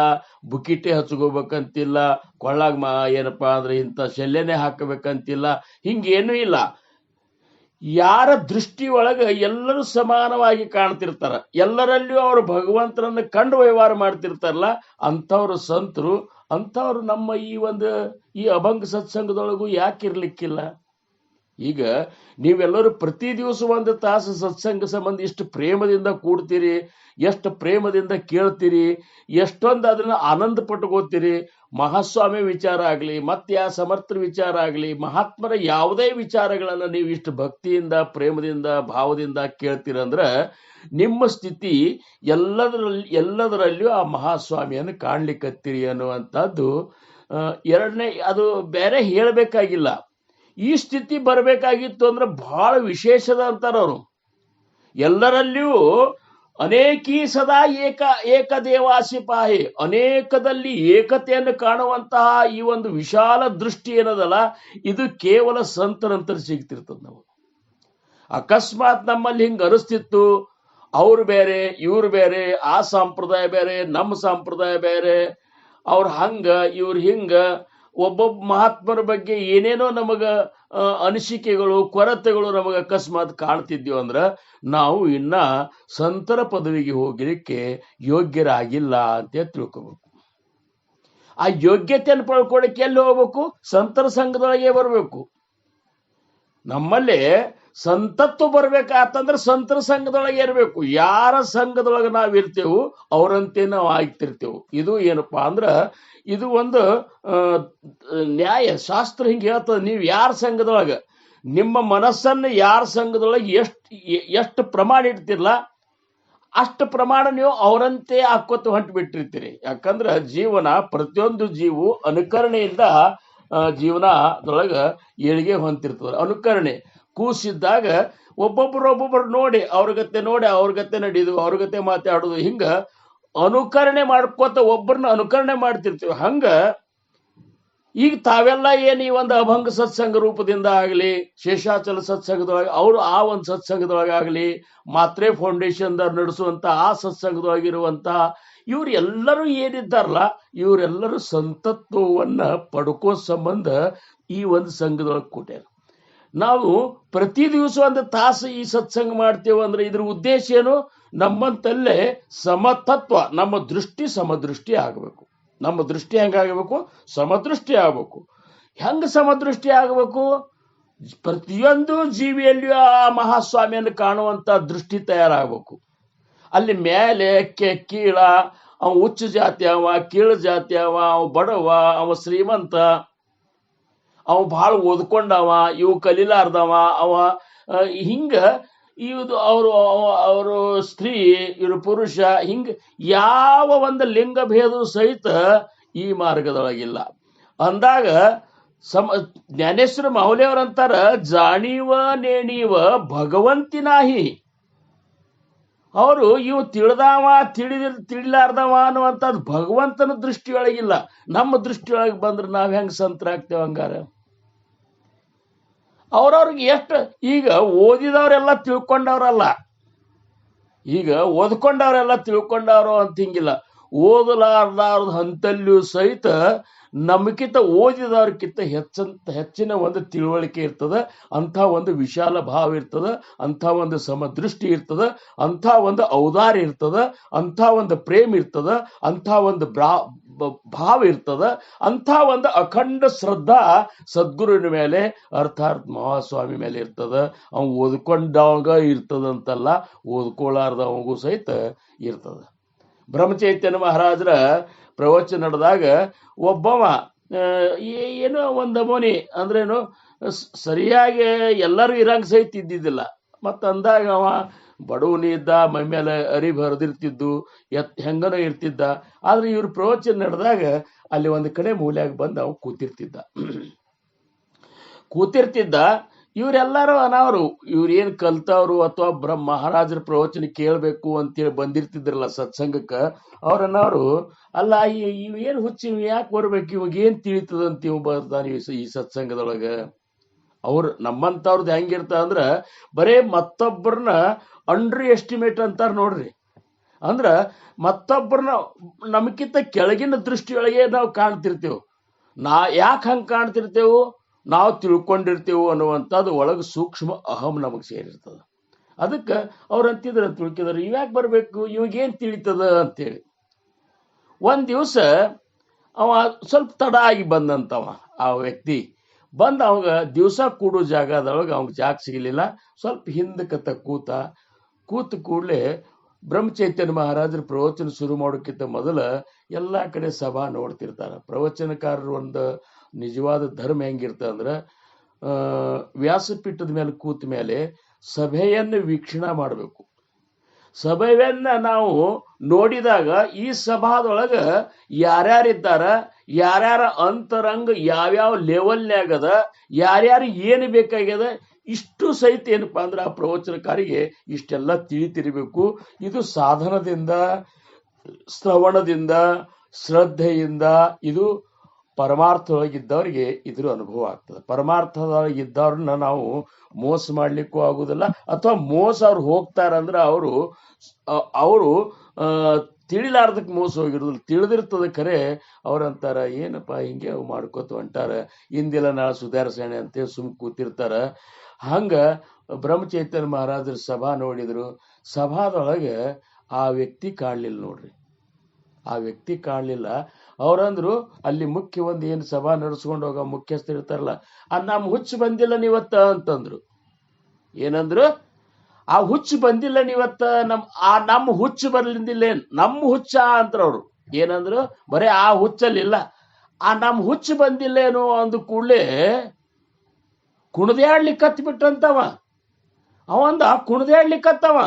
ಬುಕಿಟೆ ಹಚ್ಕೋಬೇಕಂತಿಲ್ಲ, ಕೊಳ್ಳಾಗ ಏನಪ್ಪಾ ಅಂದ್ರೆ ಇಂಥ ಶಲ್ಯನೇ ಹಾಕಬೇಕಂತಿಲ್ಲ, ಹಿಂಗೇನೂ ಇಲ್ಲ. ಯಾರ ದೃಷ್ಟಿ ಒಳಗ ಎಲ್ಲರೂ ಸಮಾನವಾಗಿ ಕಾಣ್ತಿರ್ತಾರ, ಎಲ್ಲರಲ್ಲಿಯೂ ಅವರು ಭಗವಂತನನ್ನ ಕಂಡು ವ್ಯವಹಾರ ಮಾಡ್ತಿರ್ತಾರಲ್ಲ ಅಂಥವ್ರು ಸಂತರು. ಅಂಥವ್ರು ನಮ್ಮ ಈ ಅಭಂಗ ಸತ್ಸಂಗದೊಳಗೂ ಯಾಕಿರ್ಲಿಕ್ಕಿಲ್ಲ? ಈಗ ನೀವೆಲ್ಲರೂ ಪ್ರತಿ ದಿವಸ ಒಂದು ತಾಸು ಸತ್ಸಂಗ ಸಂಬಂಧ ಇಷ್ಟು ಪ್ರೇಮದಿಂದ ಕೂಡ್ತೀರಿ, ಎಷ್ಟು ಪ್ರೇಮದಿಂದ ಕೇಳ್ತೀರಿ, ಎಷ್ಟೊಂದು ಅದನ್ನ ಆನಂದ ಪಟ್ಕೋತೀರಿ. ಮಹಾಸ್ವಾಮಿ ವಿಚಾರ ಆಗ್ಲಿ, ಮತ್ತೆ ಯಾ ಸಮರ್ಥರ ವಿಚಾರ ಆಗ್ಲಿ, ಮಹಾತ್ಮರ ಯಾವುದೇ ವಿಚಾರಗಳನ್ನ ನೀವು ಇಷ್ಟು ಭಕ್ತಿಯಿಂದ ಪ್ರೇಮದಿಂದ ಭಾವದಿಂದ ಕೇಳ್ತೀರಂದ್ರ ನಿಮ್ಮ ಸ್ಥಿತಿ ಎಲ್ಲದರಲ್ಲಿಯೂ ಆ ಮಹಾಸ್ವಾಮಿಯನ್ನು ಕಾಣ್ಲಿಕ್ಕತ್ತೀರಿ ಅನ್ನುವಂಥದ್ದು ಎರಡನೇ. ಅದು ಬೇರೆ ಹೇಳಬೇಕಾಗಿಲ್ಲ. ಈ ಸ್ಥಿತಿ ಬರಬೇಕಾಗಿತ್ತು ಅಂದ್ರೆ ಬಹಳ ವಿಶೇಷದ ಅಂತಾರ ಅವರು. ಎಲ್ಲರಲ್ಲಿಯೂ ಅನೇಕಿ ಸದಾ ಏಕದೇವಾಸಿ ಪಾಹಿ, ಅನೇಕದಲ್ಲಿ ಏಕತೆಯನ್ನು ಕಾಣುವಂತಹ ಈ ಒಂದು ವಿಶಾಲ ದೃಷ್ಟಿ ಏನದಲ್ಲ ಇದು ಕೇವಲ ಸಂತರಂತರ ಸಿಗ್ತಿರ್ತದ. ನಾವು ಅಕಸ್ಮಾತ್ ನಮ್ಮಲ್ಲಿ ಹಿಂಗ ಅನಿಸ್ತಿತ್ತು, ಅವ್ರು ಬೇರೆ ಇವ್ರು ಬೇರೆ, ಆ ಸಂಪ್ರದಾಯ ಬೇರೆ ನಮ್ಮ ಸಂಪ್ರದಾಯ ಬೇರೆ, ಅವ್ರ ಹಂಗ ಇವ್ರು ಹಿಂಗ, ಒಬ್ಬೊಬ್ಬ ಮಹಾತ್ಮರ ಬಗ್ಗೆ ಏನೇನೋ ನಮಗ ಅನಿಸಿಕೆಗಳು ಕೊರತೆಗಳು ನಮಗ ಅಕಸ್ಮಾತ್ ಕಾಣ್ತಿದ್ವಿ ಅಂದ್ರ ನಾವು ಇನ್ನ ಸಂತರ ಪದವಿಗೆ ಹೋಗ್ಲಿಕ್ಕೆ ಯೋಗ್ಯರಾಗಿಲ್ಲ ಅಂತ ತಿಳ್ಕೋಬೇಕು. ಆ ಯೋಗ್ಯತೆಯನ್ನು ಪಡ್ಕೊಳ್ಳಿಕ್ಕೆ ಎಲ್ಲಿ ಹೋಗ್ಬೇಕು? ಸಂತರ ಸಂಘದೊಳಗೆ ಬರಬೇಕು. ನಮ್ಮಲ್ಲಿ ಸಂತತ್ವ ಬರ್ಬೇಕಾತಂದ್ರೆ ಸಂತರ ಸಂಘದೊಳಗೆ ಇರಬೇಕು. ಯಾರ ಸಂಘದೊಳಗೆ ನಾವು ಇರ್ತೇವು ಅವರಂತೆ ನಾವು ಆಗ್ತಿರ್ತೇವು. ಇದು ಏನಪ್ಪಾ ಅಂದ್ರ ಇದು ಒಂದು ನ್ಯಾಯ ಶಾಸ್ತ್ರ ಹಿಂಗೆ ಹೇಳ್ತದೆ. ನೀವು ಯಾರ ಸಂಘದೊಳಗ ನಿಮ್ಮ ಮನಸ್ಸನ್ನು ಯಾರ ಸಂಘದೊಳಗೆ ಎಷ್ಟು ಪ್ರಮಾಣ ಇಡ್ತಿರ್ಲ ಅಷ್ಟು ಪ್ರಮಾಣ ನೀವು ಅವರಂತೆ ಹಾಕೋತ ಹೊಂಟು ಬಿಟ್ಟಿರ್ತೀರಿ. ಯಾಕಂದ್ರೆ ಜೀವನ ಪ್ರತಿಯೊಂದು ಜೀವು ಅನುಕರಣೆಯಿಂದ ಜೀವನದೊಳಗ ಏಳಿಗೆ ಹೊಂತಿರ್ತದೆ. ಅನುಕರಣೆ ಕೂಸಿದ್ದಾಗ ಒಬ್ಬೊಬ್ಬರು ನೋಡಿ ಅವ್ರ ಗತೆ ನಡೀದು, ಅವ್ರ ಗತೆ ಮಾತಾಡೋದು, ಹಿಂಗ ಅನುಕರಣೆ ಮಾಡ್ಕೋತ ಒಬ್ಬರನ್ನ ಅನುಕರಣೆ ಮಾಡ್ತಿರ್ತೀವಿ. ಹಂಗ ಈಗ ತಾವೆಲ್ಲ ಏನು ಈ ಒಂದು ಅಭಂಗ ಸತ್ಸಂಗ ರೂಪದಿಂದ ಆಗಲಿ, ಶೇಷಾಚಲ ಸತ್ಸಂಗದೊಳಗೆ ಅವರು ಆ ಒಂದು ಸತ್ಸಂಗದೊಳಗಾಗಲಿ, ಮಾತ್ರೆ ಫೌಂಡೇಶನ್ ನಡೆಸುವಂತ ಆ ಸತ್ಸಂಗದೊಳಗಿರುವಂತ ಇವ್ರು ಎಲ್ಲರೂ ಏನಿದ್ದಾರಲ್ಲ ಇವರೆಲ್ಲರೂ ಸಂತತ್ವವನ್ನ ಪಡ್ಕೋ ಸಂಬಂಧ ಈ ಒಂದು ಸಂಘದೊಳಗೆ ಕೂಟ್ಯಾರ. ನಾವು ಪ್ರತಿ ದಿವಸ ಒಂದು ತಾಸು ಈ ಸತ್ಸಂಗ ಮಾಡ್ತೇವೆ ಅಂದ್ರೆ ಇದ್ರ ಉದ್ದೇಶ ಏನು? ನಮ್ಮಂತಲ್ಲೇ ಸಮತತ್ವ, ನಮ್ಮ ದೃಷ್ಟಿ ಸಮದೃಷ್ಟಿ ಆಗಬೇಕು. ನಮ್ಮ ದೃಷ್ಟಿ ಹೆಂಗಾಗಬೇಕು? ಸಮದೃಷ್ಟಿ ಆಗಬೇಕು. ಹೆಂಗ ಸಮದೃಷ್ಟಿ ಆಗಬೇಕು? ಪ್ರತಿಯೊಂದು ಜೀವಿಯಲ್ಲಿಯೂ ಆ ಮಹಾಸ್ವಾಮಿಯನ್ನು ಕಾಣುವಂತ ದೃಷ್ಟಿ ತಯಾರಾಗಬೇಕು. ಅಲ್ಲಿ ಮೇಲೆ ಕೀಳ, ಅವ ಉಚ್ಚ ಜಾತಿ, ಅವ ಕೀಳು ಜಾತಿ, ಅವ ಬಡವ, ಅವ ಶ್ರೀಮಂತ, ಅವ ಭಾಳ ಓದ್ಕೊಂಡವ, ಇವು ಕಲೀಲಾರ್ದವ, ಅವ ಹಿಂಗ ಇವ್ದು ಅವರು ಸ್ತ್ರೀ, ಇವರು ಪುರುಷ, ಹಿಂಗ ಯಾವ ಒಂದು ಲಿಂಗ ಭೇದ ಸಹಿತ ಈ ಮಾರ್ಗದೊಳಗಿಲ್ಲ ಅಂದಾಗ ಜ್ಞಾನೇಶ್ವರ ಮಾಹುಲಿಯವರಂತಾರ, ಜಾಣೀವ ನೇಣೀವ ಭಗವಂತಿನಾಹಿ. ಅವರು ಇವು ತಿಳಿದಾವ ತಿಳಿಲಾರ್ದವ ಅನ್ನುವಂಥದ್ದು ಭಗವಂತನ ದೃಷ್ಟಿಯೊಳಗಿಲ್ಲ. ನಮ್ಮ ದೃಷ್ಟಿಯೊಳಗೆ ಬಂದ್ರೆ ನಾವ್ ಹೆಂಗ್ ಸಂತರಾಗ್ತೇವೆ? ಹಂಗಾರ ಅವ್ರವ್ರಿಗೆ ಎಷ್ಟು ಈಗ ಓದಿದವರೆಲ್ಲ ತಿಳ್ಕೊಂಡವ್ರಲ್ಲ, ಈಗ ಓದ್ಕೊಂಡವ್ರೆಲ್ಲ ತಿಳ್ಕೊಂಡವ್ರು ಅಂತ ಹಿಂಗಿಲ್ಲ. ಓದಲಾರ್ದಾರ್ದ ಹಂತಲ್ಲಿಯೂ ಸಹಿತ ನಮಗಿಂತ ಓದಿದವ್ರಕ್ಕಿಂತ ಹೆಚ್ಚಿನ ಒಂದು ತಿಳುವಳಿಕೆ ಇರ್ತದ, ಅಂಥ ಒಂದು ವಿಶಾಲ ಭಾವ ಇರ್ತದ, ಅಂಥ ಒಂದು ಸಮದೃಷ್ಟಿ ಇರ್ತದ, ಅಂಥ ಒಂದು ಔದಾರ್ಯ ಇರ್ತದ, ಅಂಥ ಒಂದು ಪ್ರೇಮ ಇರ್ತದ, ಅಂಥ ಒಂದು ಭಾವ ಇರ್ತದ, ಅಂಥ ಒಂದು ಅಖಂಡ ಶ್ರದ್ಧಾ ಸದ್ಗುರುವಿನ ಮೇಲೆ ಅರ್ಥಾತ್ ಮಹಾಸ್ವಾಮಿ ಮೇಲೆ ಇರ್ತದ. ಅವ್ನು ಓದ್ಕೊಂಡವಾಗ ಇರ್ತದಂತಲ್ಲ, ಓದ್ಕೊಳ್ಳಾರ್ದವಗೂ ಸಹಿತ ಇರ್ತದ. ಬ್ರಹ್ಮಚೈತನ್ಯ ಮಹಾರಾಜರ ಪ್ರವಚನ ನಡೆದಾಗ ಒಬ್ಬವ ಏನೋ ಒಂದು ಮೋನಿ ಅಂದ್ರೇನು ಸರಿಯಾಗಿ ಎಲ್ಲರೂ ಇರಂಗ್ ಸಹಿತ ಇದ್ದಿದ್ದಿಲ್ಲ. ಮತ್ತ ಅಂದಾಗ ಅವ ಬಡವನಿ ಇದ್ದ, ಮೈ ಮೇಲೆ ಅರಿವು ಹರಿದಿರ್ತಿದ್ದು, ಹೆಂಗನೋ ಇರ್ತಿದ್ದ. ಆದ್ರೆ ಇವ್ರ ಪ್ರವಚನ ನಡೆದಾಗ ಅಲ್ಲಿ ಒಂದು ಕಡೆ ಮೂಲೆಯಾಗ ಬಂದು ಅವ ಕೂತಿರ್ತಿದ್ದ. ಕೂತಿರ್ತಿದ್ದ. ಇವರೆಲ್ಲರೂ ಅನಾವರು, ಇವ್ರೇನ್ ಕಲ್ತವ್ರು ಅಥವಾ ಮಹಾರಾಜರ ಪ್ರವಚನ ಕೇಳಬೇಕು ಅಂತೇಳಿ ಬಂದಿರ್ತಿದ್ರಲ್ಲ ಸತ್ಸಂಗಕ್ಕ, ಅವ್ರನ್ನವರು ಅಲ್ಲ ಇವ್ ಏನ್ ಹುಚ್ಚಿ, ಇವ್ ಯಾಕೆ ಬರ್ಬೇಕು, ಇವಾಗ ಏನ್ ತಿಳಿತದಂತ ಇವ್ ಬರ್ತಾನೆ ಈ ಸತ್ಸಂಗದೊಳಗ. ಅವ್ರು ನಮ್ಮಂತವ್ರದ್ದು ಹೆಂಗಿರ್ತ ಅಂದ್ರ ಬರೇ ಮತ್ತೊಬ್ಬರನ್ನ ಅಂಡರ್ ಎಸ್ಟಿಮೇಟ್ ಅಂತಾರ ನೋಡ್ರಿ. ಅಂದ್ರ ಮತ್ತೊಬ್ಬರನ್ನ ನಮಗಿಂತ ಕೆಳಗಿನ ದೃಷ್ಟಿಯೊಳಗೆ ನಾವು ಕಾಣ್ತಿರ್ತೇವೆ. ಯಾಕೆ ಹಂಗೆ ಕಾಣ್ತಿರ್ತೇವು, ನಾವು ತಿಳ್ಕೊಂಡಿರ್ತೇವೆ ಅನ್ನುವಂಥದ್ದು ಒಳಗೆ ಸೂಕ್ಷ್ಮ ಅಹಂ ನಮಗೆ ಸೇರಿರ್ತದ. ಅದಕ್ಕೆ ಅವ್ರು ಅಂತಿದ್ರ ತಿಳ್ಕಿದ್ರು, ಇವ್ಯಾಕೆ ಬರ್ಬೇಕು, ಇವಾಗೇನ್ ತಿಳಿತದ ಅಂತೇಳಿ. ಒಂದ್ ದಿವಸ ಅವ ಸ್ವಲ್ಪ ತಡ ಆಗಿ ಬಂದಂತವ, ಆ ವ್ಯಕ್ತಿ ಬಂದ, ಅವಾಗ ದಿವಸ ಕೂಡೋ ಜಾಗದೊಳಗೆ ಅವಾಗ ಜಾಗ ಸಿಗಲಿಲ್ಲ. ಸ್ವಲ್ಪ ಹಿಂದಕ್ಕೆ ಕೂತ ಕೂಡಲೇ ಬ್ರಹ್ಮಚೈತನ್ಯ ಮಹಾರಾಜರ ಪ್ರವಚನ ಶುರು ಮಾಡೋಕ್ಕಿಂತ ಮೊದಲ ಎಲ್ಲಾ ಕಡೆ ಸಭಾ ನೋಡ್ತಿರ್ತಾರ. ಪ್ರವಚನಕಾರರು ಒಂದು ನಿಜವಾದ ಧರ್ಮ ಹೆಂಗಿರ್ತದೆ ಅಂದ್ರೆ, ವ್ಯಾಸಪೀಠದ ಮೇಲೆ ಕೂತ ಮೇಲೆ ಸಭೆಯನ್ನು ವೀಕ್ಷಣೆ ಮಾಡಬೇಕು. ಸಭೆಯನ್ನ ನಾವು ನೋಡಿದಾಗ ಈ ಸಭಾದೊಳಗ ಯಾರ್ಯಾರಿದ್ದಾರ, ಯಾರ್ಯಾರ ಅಂತರಂಗ ಯಾವ್ಯಾವ ಲೆವೆಲ್ನ್ಯಾಗದ, ಯಾರ್ಯಾರು ಏನು ಬೇಕಾಗ್ಯದ, ಇಷ್ಟು ಸಹಿತ ಏನಪ್ಪಾ ಅಂದ್ರೆ ಆ ಪ್ರವಚನಕಾರಿಗೆ ಇಷ್ಟೆಲ್ಲ ತಿಳಿತಿರ್ಬೇಕು. ಇದು ಸಾಧನದಿಂದ, ಶ್ರವಣದಿಂದ, ಶ್ರದ್ಧೆಯಿಂದ, ಇದು ಪರಮಾರ್ಥದೊಳಗಿದ್ದವರಿಗೆ ಇದ್ರ ಅನುಭವ ಆಗ್ತದೆ. ಪರಮಾರ್ಥದೊಳಗಿದ್ದವ್ರನ್ನ ನಾವು ಮೋಸ ಮಾಡ್ಲಿಕ್ಕೂ ಆಗುದಿಲ್ಲ, ಅಥವಾ ಮೋಸ ಅವ್ರು ಹೋಗ್ತಾರಂದ್ರೆ ಅವರು ತಿಳಿಲಾರ್ದಕ್ಕೆ ಮೋಸ ಹೋಗಿರೋದಿಲ್ಲ, ತಿಳಿದಿರ್ತದ. ಖರೆ ಅವ್ರಂತಾರ ಏನಪ್ಪ ಹಿಂಗೆ ಮಾಡ್ಕೋತ ಹೊಂಟಾರ, ಇಂದಿಲ್ಲ ನಾಳೆ ಸುಧಾರಿಸೋಣ ಅಂತೇಳಿ ಸುಮ್ ಕೂತಿರ್ತಾರ. ಹಂಗ ಬ್ರಹ್ಮಚೈತನ್ಯ ಮಹಾರಾಜರ ಸಭಾ ನೋಡಿದ್ರು. ಸಭಾದೊಳಗೆ ಆ ವ್ಯಕ್ತಿ ಕಾಣಲಿಲ್ಲ ನೋಡ್ರಿ. ಆ ವ್ಯಕ್ತಿ ಕಾಣಲಿಲ್ಲ. ಅವ್ರಂದ್ರು ಅಲ್ಲಿ ಮುಖ್ಯ ಒಂದು ಏನು ಸಭಾ ನಡೆಸ್ಕೊಂಡು ಹೋಗೋ ಮುಖ್ಯಸ್ಥರು ಇರ್ತಾರಲ್ಲ, ನಮ್ಮ ಹುಚ್ಚು ಬಂದಿಲ್ಲ ನೀವತ್ತ ಅಂತಂದ್ರು. ಏನಂದ್ರು, ಆ ಹುಚ್ಚು ಬಂದಿಲ್ಲ ನೀವತ್ತ, ನಮ್ಮ ಹುಚ್ಚು ಬರ್ಲಿಂದಿಲ್ಲ, ನಮ್ಮ ಹುಚ್ಚ ಅಂತ್ರ ಅವ್ರು. ಏನಂದ್ರು, ಬರೇ ಆ ಹುಚ್ಚಲ್ಲಿಲ್ಲ, ನಮ್ಮ ಹುಚ್ಚು ಬಂದಿಲ್ಲೇನು ಅಂದ ಕೂಡಲೇ ಕುಣದ್ಯಾಡ್ಲಿಕ್ಕೆ ಹತ್ಬಿಟ್ಟಂತವ. ಅವಂದ ಕುಣದ್ಯಾಡ್ಲಿಕ್ಕತ್ತವ,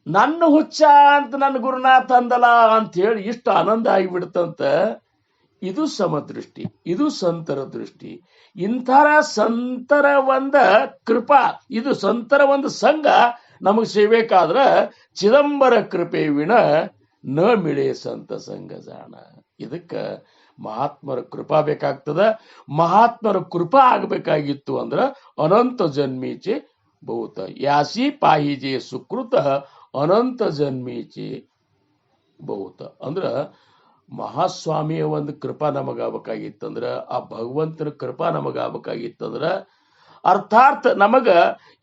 ನನ್ನ ಹುಚ್ಚ ಅಂತ ನನ್ನ ಗುರುನಾಥ ಅಂದಲ್ಲ ಅಂತ ಹೇಳಿ ಇಷ್ಟು ಆನಂದ ಆಗಿಬಿಡ್ತಂತ. ಇದು ಸಮದೃಷ್ಟಿ, ಇದು ಸಂತರ ದೃಷ್ಟಿ. ಇಂಥರ ಸಂತರ ಒಂದ ಕೃಪಾ, ಇದು ಸಂತರ ಒಂದು ಸಂಘ ನಮಗ್ ಸಿಗಬೇಕಾದ್ರ ಚಿದಂಬರ ಕೃಪೆ ವಿಣ ನ ಮಿಳೆ ಸಂತ ಸಂಘ ಜಾಣ. ಇದಕ್ಕ ಮಹಾತ್ಮರ ಕೃಪಾ ಬೇಕಾಗ್ತದ. ಮಹಾತ್ಮರ ಕೃಪಾ ಆಗ್ಬೇಕಾಗಿತ್ತು ಅಂದ್ರ ಅನಂತ ಜನ್ಮೀಚೆ ಬಹುತ ಯಾಸಿ ಪಾಹಿಜೆ ಸುಕೃತ ಅನಂತ ಜನ್ಮೀಚೆ ಬಹುತ. ಅಂದ್ರ ಮಹಾಸ್ವಾಮಿಯ ಒಂದು ಕೃಪಾ ನಮಗಾಗಬೇಕಾಗಿತ್ತಂದ್ರ, ಆ ಭಗವಂತನ ಕೃಪಾ ನಮಗಾಗಬೇಕಾಗಿತ್ತಂದ್ರ, ಅರ್ಥಾತ್ ನಮಗ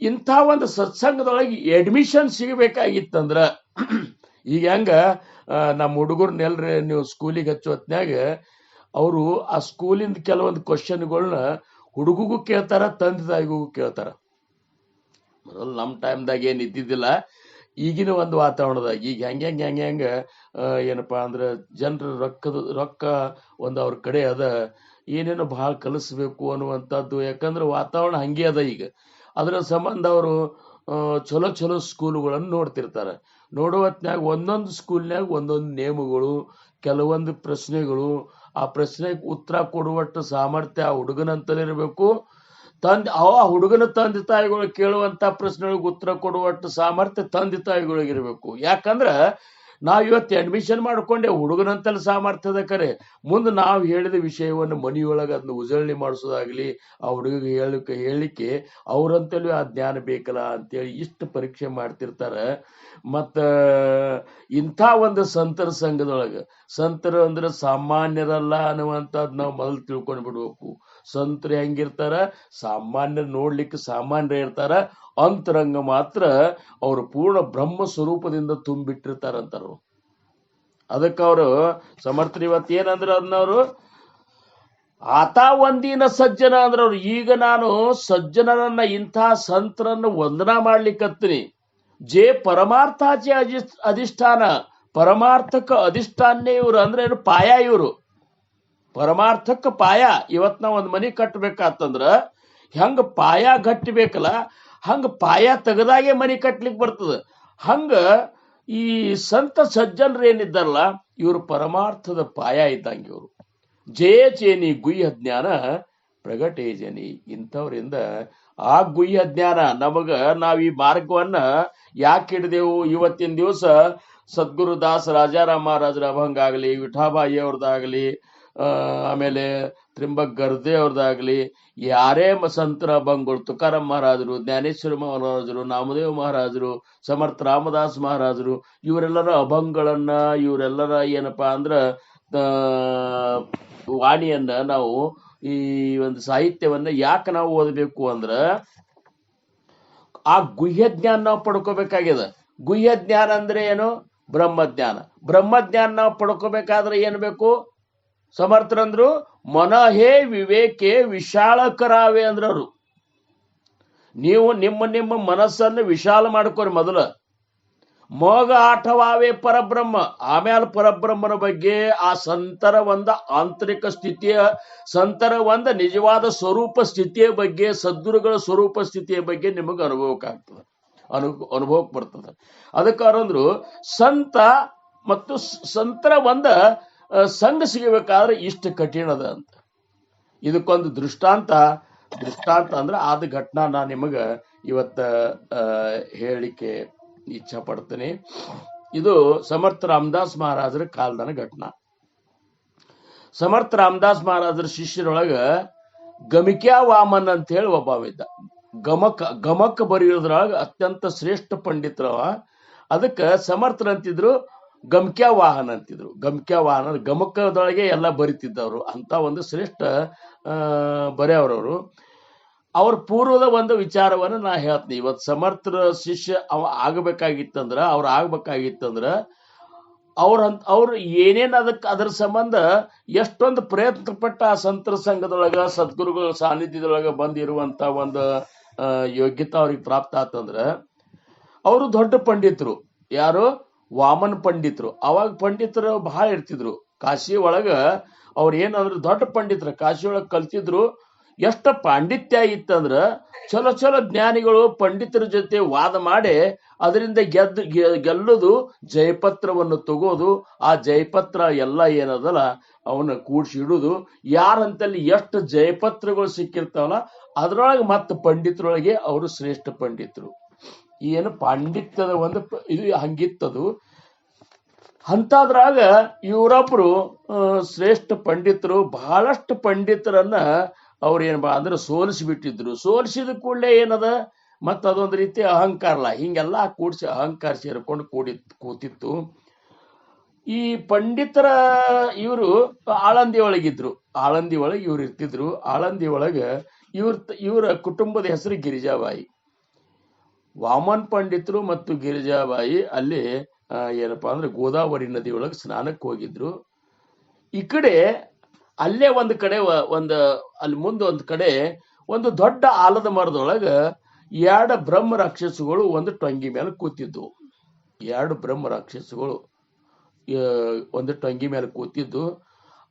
ಇಂಥ ಒಂದು ಸತ್ಸಂಗದೊಳಗೆ ಅಡ್ಮಿಷನ್ ಸಿಗಬೇಕಾಗಿತ್ತಂದ್ರ, ಈಗ ಹೆಂಗ ನಮ್ಮ ಹುಡುಗರ್ನೆಲ್ರಿ ನೀವು ಸ್ಕೂಲಿಗೆ ಹಚ್ಚೋ ಹೊತ್ನ್ಯಾಗ ಅವರು ಆ ಸ್ಕೂಲಿಂದ ಕೆಲವೊಂದು ಕ್ವಶನ್ಗಳನ್ನ ಹುಡುಗಗೂ ಕೇಳ್ತಾರ, ತಂದೆ ತಾಯಿಗೂ ಕೇಳ್ತಾರ. ಮೊದಲು ನಮ್ಮ ಟೈಮ್ದಾಗ ಏನು ಇದ್ದಿದ್ದಿಲ್ಲ. ಈಗಿನ ಒಂದು ವಾತಾವರಣದಾಗ ಈಗ ಹೆಂಗ ಏನಪ್ಪಾ ಅಂದ್ರೆ ಜನರ ರೊಕ್ಕ ಒಂದು ಅವ್ರ ಕಡೆ ಅದ, ಏನೇನೋ ಭಾಳ ಕಲಿಸ್ಬೇಕು ಅನ್ನುವಂಥದ್ದು. ಯಾಕಂದ್ರೆ ವಾತಾವರಣ ಹಂಗೆ ಅದ ಈಗ. ಅದರ ಸಂಬಂಧ ಅವರು ಚಲೋ ಚಲೋ ಸ್ಕೂಲ್ಗಳನ್ನು ನೋಡ್ತಿರ್ತಾರೆ. ನೋಡುವತ್ನಾಗ ಒಂದೊಂದು ಸ್ಕೂಲ್ನಾಗ ಒಂದೊಂದು ನೇಮಗಳು, ಕೆಲವೊಂದು ಪ್ರಶ್ನೆಗಳು, ಆ ಪ್ರಶ್ನೆಗೆ ಉತ್ತರ ಕೊಡುವಷ್ಟು ಸಾಮರ್ಥ್ಯ ಆ ಹುಡುಗನಂತಲಿರಬೇಕು. ಆ ಹುಡುಗನ ತಂದೆ ತಾಯಿಗಳು ಕೇಳುವಂತ ಪ್ರಶ್ನೆಗಳಿಗೆ ಉತ್ತರ ಕೊಡುವಷ್ಟು ಸಾಮರ್ಥ್ಯ ತಂದೆ ತಾಯಿಗಳಿಗಿರ್ಬೇಕು. ಯಾಕಂದ್ರ ನಾವ್ ಇವತ್ತು ಅಡ್ಮಿಷನ್ ಮಾಡ್ಕೊಂಡೆ ಹುಡುಗನಂತಲ್ಲಿ ಸಾಮರ್ಥ್ಯದ ಕರೆ, ಮುಂದೆ ನಾವು ಹೇಳಿದ ವಿಷಯವನ್ನು ಮನೆಯೊಳಗೆ ಅದನ್ನ ಉಜಳಣೆ ಮಾಡಿಸೋದಾಗ್ಲಿ, ಆ ಹುಡುಗಿಗೆ ಹೇಳಿಕ್ಕೆ ಅವ್ರಂತಲೂ ಆ ಜ್ಞಾನ ಬೇಕಲ್ಲ ಅಂತೇಳಿ ಇಷ್ಟು ಪರೀಕ್ಷೆ ಮಾಡ್ತಿರ್ತಾರ. ಮತ್ತ ಇಂಥ ಒಂದು ಸಂತರ ಸಂಘದೊಳಗ, ಸಂತರು ಅಂದ್ರೆ ಸಾಮಾನ್ಯರಲ್ಲ ಅನ್ನುವಂಥದ್ದು ನಾವು ಮೊದಲು ತಿಳ್ಕೊಂಡು ಬಿಡ್ಬೇಕು. ಸಂತರು ಹೆಂಗಿರ್ತಾರ, ಸಾಮಾನ್ಯ ನೋಡ್ಲಿಕ್ಕೆ ಸಾಮಾನ್ಯ ಇರ್ತಾರ, ಅಂತರಂಗ ಮಾತ್ರ ಅವರು ಪೂರ್ಣ ಬ್ರಹ್ಮ ಸ್ವರೂಪದಿಂದ ತುಂಬಿಟ್ಟಿರ್ತಾರಂತಾರ. ಅದಕ್ಕೆ ಅವರು ಸಮರ್ಥರು ಇವತ್ತು ಏನಂದ್ರ ಅದನ್ನವರು ಆತ ಒಂದಿನ ಸಜ್ಜನ ಅಂದ್ರವ್ರು. ಈಗ ನಾನು ಸಜ್ಜನರನ್ನ ಇಂಥ ಸಂತರನ್ನ ವಂದನಾ ಮಾಡ್ಲಿಕ್ಕತ್ತೀನಿ. ಜೇ ಪರಮಾರ್ಥಾಚೆ ಅಧಿಷ್ಠಾನ, ಪರಮಾರ್ಥಕ ಅಧಿಷ್ಠಾನೇ ಇವ್ರು. ಅಂದ್ರೆ ಏನು, ಪಾಯ ಇವರು, ಪರಮಾರ್ಥಕ್ಕ ಪಾಯ. ಇವತ್ ನಾವ್ ಒಂದ್ ಮನಿ ಕಟ್ಟಬೇಕಾತಂದ್ರ ಹೆಂಗ ಪಾಯ ಗಟ್ಟಿಬೇಕಲ್ಲ, ಹಂಗ ಪಾಯ ತೆಗದಾಗೆ ಮನಿ ಕಟ್ಲಿಕ್ಕೆ ಬರ್ತದ. ಹಂಗ ಈ ಸಂತ ಸಜ್ಜನರು ಏನಿದ್ದಾರಲ್ಲ, ಇವರು ಪರಮಾರ್ಥದ ಪಾಯ ಇದ್ದಂಗೆ. ಇವರು ಜಯ ಚೇನಿ ಗುಹ್ಯ ಜ್ಞಾನ ಪ್ರಗಟೇಜನಿ. ಇಂಥವ್ರಿಂದ ಆ ಗುಹ್ಯ ಜ್ಞಾನ ನಮಗ ನಾವ್ ಈ ಮಾರ್ಗವನ್ನ ಯಾಕೆ ಹಿಡಿದೆವು? ಇವತ್ತಿನ ದಿವಸ ಸದ್ಗುರು ದಾಸ್ ರಾಜಾರಾಮ್ ಮಹಾರಾಜರ ಅಭಂಗ ಆಗಲಿ, ವಿಠಾಬಾಯಿ ಅವ್ರದ್ದಾಗಲಿ, ಆಮೇಲೆ ತ್ರಿಂಬಕ್ ಗರ್ದೆ ಅವ್ರದ್ದಾಗಲಿ, ಯಾರೇ ಸಂತರ ಅಭಂಗಗಳು, ತುಕಾರಾಮ್ ಮಹಾರಾಜರು, ಜ್ಞಾನೇಶ್ವರ ಮಹಾರಾಜರು, ನಾಮದೇವ್ ಮಹಾರಾಜರು, ಸಮರ್ಥ ರಾಮದಾಸ್ ಮಹಾರಾಜರು, ಇವರೆಲ್ಲರ ಅಭಂಗಗಳನ್ನ, ಇವರೆಲ್ಲರ ಏನಪ್ಪಾ ಅಂದ್ರ ವಾಣಿಯನ್ನ ನಾವು, ಈ ಒಂದು ಸಾಹಿತ್ಯವನ್ನ ಯಾಕೆ ನಾವು ಓದಬೇಕು ಅಂದ್ರ ಆ ಗುಹ್ಯ ಜ್ಞಾನ ನಾವು ಪಡ್ಕೋಬೇಕಾಗ್ಯದ. ಗುಹ್ಯ ಜ್ಞಾನ ಅಂದ್ರೆ ಏನು? ಬ್ರಹ್ಮಜ್ಞಾನ. ಬ್ರಹ್ಮಜ್ಞಾನ ನಾವು ಪಡ್ಕೋಬೇಕಾದ್ರೆ ಏನ್ ಬೇಕು? ಸಮರ್ಥರಂದ್ರು ಮನಹೇ ವಿವೇಕೆ ವಿಶಾಲಕರಾವೆ ಅಂದ್ರವ್ರು. ನೀವು ನಿಮ್ಮ ಮನಸ್ಸನ್ನು ವಿಶಾಲ ಮಾಡ್ಕೋರಿ ಮೊದಲ. ಮೋಗ ಆಟವಾವೆ ಪರಬ್ರಹ್ಮ. ಆಮೇಲೆ ಪರಬ್ರಹ್ಮನ ಬಗ್ಗೆ, ಆ ಸಂತರ ಒಂದು ಆಂತರಿಕ ಸ್ಥಿತಿಯ, ಸಂತರ ಒಂದು ನಿಜವಾದ ಸ್ವರೂಪ ಸ್ಥಿತಿಯ ಬಗ್ಗೆ, ಸದ್ಗುರುಗಳ ಸ್ವರೂಪ ಸ್ಥಿತಿಯ ಬಗ್ಗೆ ನಿಮಗೆ ಅನುಭವಕ್ಕಾಗ್ತದೆ, ಅನುಭವಕ್ಕೆ ಬರ್ತದೆ. ಅದಕ್ಕಂದ್ರು ಸಂತ ಮತ್ತು ಸಂತರ ಒಂದ ಸಂಘ ಸಿಗಬೇಕಾದ್ರೆ ಇಷ್ಟು ಕಠಿಣದ ಅಂತ. ಇದಕ್ಕೊಂದು ದೃಷ್ಟಾಂತ ಅಂದ್ರೆ ಆದ ಘಟನಾ ನಾ ನಿಮಗ ಇವತ್ತ ಹೇಳಿಕೆ ಇಚ್ಛಾ ಪಡ್ತೇನೆ. ಇದು ಸಮರ್ಥ ರಾಮದಾಸ್ ಮಹಾರಾಜರ ಕಾಲದನ ಘಟನಾ. ಸಮರ್ಥ ರಾಮದಾಸ್ ಮಹಾರಾಜರ ಶಿಷ್ಯರೊಳಗ ಗಮಿಕ್ಯಾ ವಾಮನ್ ಅಂತ ಹೇಳಿ ಒಬ್ಬವಿದ್ದ. ಗಮಕ ಬರೆಯೋದ್ರೊಳಗ ಅತ್ಯಂತ ಶ್ರೇಷ್ಠ ಪಂಡಿತರವ. ಅದಕ್ಕೆ ಸಮರ್ಥರಂತಿದ್ರು ಗಮ್ಕ್ಯಾ ವಾಹನ ಅಂತಿದ್ರು. ಗಮ್ಕ್ಯಾ ವಾಹನ ಗಮಕದೊಳಗೆ ಎಲ್ಲ ಬರಿತಿದ್ದವರು. ಅಂತ ಒಂದು ಶ್ರೇಷ್ಠ ಬರೆಯವ್ರವರು. ಅವ್ರ ಪೂರ್ವದ ಒಂದು ವಿಚಾರವನ್ನು ನಾ ಹೇಳ್ತೀನಿ. ಇವತ್ತು ಸಮರ್ಥರ ಶಿಷ್ಯ ಆಗ್ಬೇಕಾಗಿತ್ತಂದ್ರ ಅವ್ರು ಏನೇನ್ ಅದ್ರ ಸಂಬಂಧ ಎಷ್ಟೊಂದು ಪ್ರಯತ್ನ ಪಟ್ಟ ಆ ಸಂತರ ಸಂಘದೊಳಗ, ಸದ್ಗುರುಗಳ ಸಾನ್ನಿಧ್ಯದೊಳಗ ಬಂದಿರುವಂತ ಒಂದು ಯೋಗ್ಯತೆ ಅವ್ರಿಗೆ ಪ್ರಾಪ್ತ ಆತಂದ್ರ ಅವರು ದೊಡ್ಡ ಪಂಡಿತರು. ಯಾರು? ವಾಮನ್ ಪಂಡಿತರು. ಅವಾಗ ಪಂಡಿತರು ಬಹಳ ಇರ್ತಿದ್ರು ಕಾಶಿ ಒಳಗ. ಅವ್ರ ಏನಂದ್ರ ದೊಡ್ಡ ಪಂಡಿತರು, ಕಾಶಿ ಒಳಗ ಕಲ್ತಿದ್ರು. ಎಷ್ಟ ಪಾಂಡಿತ್ಯ ಇತ್ತಂದ್ರ ಚಲೋ ಜ್ಞಾನಿಗಳು ಪಂಡಿತರ ಜೊತೆ ವಾದ ಮಾಡಿ ಅದರಿಂದ ಗೆಲ್ಲುದು, ಜಯಪತ್ರವನ್ನು ತಗೋದು, ಆ ಜಯಪತ್ರ ಎಲ್ಲ ಏನದಲ್ಲ ಅವನ್ನ ಕೂಡ್ಸಿ ಇಡುದು. ಯಾರಂತಲ್ಲಿ ಎಷ್ಟು ಜಯಪತ್ರಗಳು ಸಿಕ್ಕಿರ್ತಾವಲ್ಲ ಅದ್ರೊಳಗೆ ಮತ್ತೆ ಪಂಡಿತರೊಳಗೆ ಅವರು ಶ್ರೇಷ್ಠ ಪಂಡಿತರು. ಏನು ಪಾಂಡಿತ್ಯದ ಒಂದು ಇದು ಹಂಗಿತ್ತದು. ಅಂತದ್ರಾಗ ಇವರೊಬ್ರು ಶ್ರೇಷ್ಠ ಪಂಡಿತರು ಬಹಳಷ್ಟು ಪಂಡಿತರನ್ನ ಅವ್ರು ಏನಪ್ಪಾ ಅಂದ್ರೆ ಸೋಲಿಸಿಬಿಟ್ಟಿದ್ರು. ಸೋಲಿಸಿದ ಕೂಡಲೇ ಏನದ ಮತ್ತ ಅದೊಂದು ರೀತಿ ಅಹಂಕಾರಲ್ಲ, ಹಿಂಗೆಲ್ಲ ಕೂಡಿಸಿ ಅಹಂಕಾರ ಸೇರ್ಕೊಂಡು ಕೂತಿತ್ತು. ಈ ಪಂಡಿತರ ಇವರು ಆಳಂದಿ ಒಳಗಿದ್ರು. ಆಳಂದಿ ಒಳಗೆ ಇವ್ರು ಇರ್ತಿದ್ರು. ಆಳಂದಿ ಒಳಗ ಇವರ ಕುಟುಂಬದ ಹೆಸರು ಗಿರಿಜಾಬಾಯಿ. ವಾಮನ್ ಪಂಡಿತರು ಮತ್ತು ಗಿರಿಜಾಬಾಯಿ ಅಲ್ಲಿ ಏನಪ್ಪಾ ಅಂದ್ರೆ ಗೋದಾವರಿ ನದಿ ಒಳಗೆ ಸ್ನಾನಕ್ಕೆ ಹೋಗಿದ್ರು. ಈ ಕಡೆ ಅಲ್ಲೇ ಒಂದು ಕಡೆ ಅಲ್ಲಿ ಮುಂದೆ ಒಂದು ಕಡೆ ಒಂದು ದೊಡ್ಡ ಆಲದ ಮರದೊಳಗ ಎರಡು ಬ್ರಹ್ಮ ರಾಕ್ಷಸಗಳು ಒಂದು ಟೊಂಗಿ ಮೇಲೆ ಕೂತಿದ್ವು. ಎರಡು ಬ್ರಹ್ಮ ರಾಕ್ಷಸಗಳು ಒಂದು ಟೊಂಗಿ ಮೇಲೆ ಕೂತಿದ್ದು.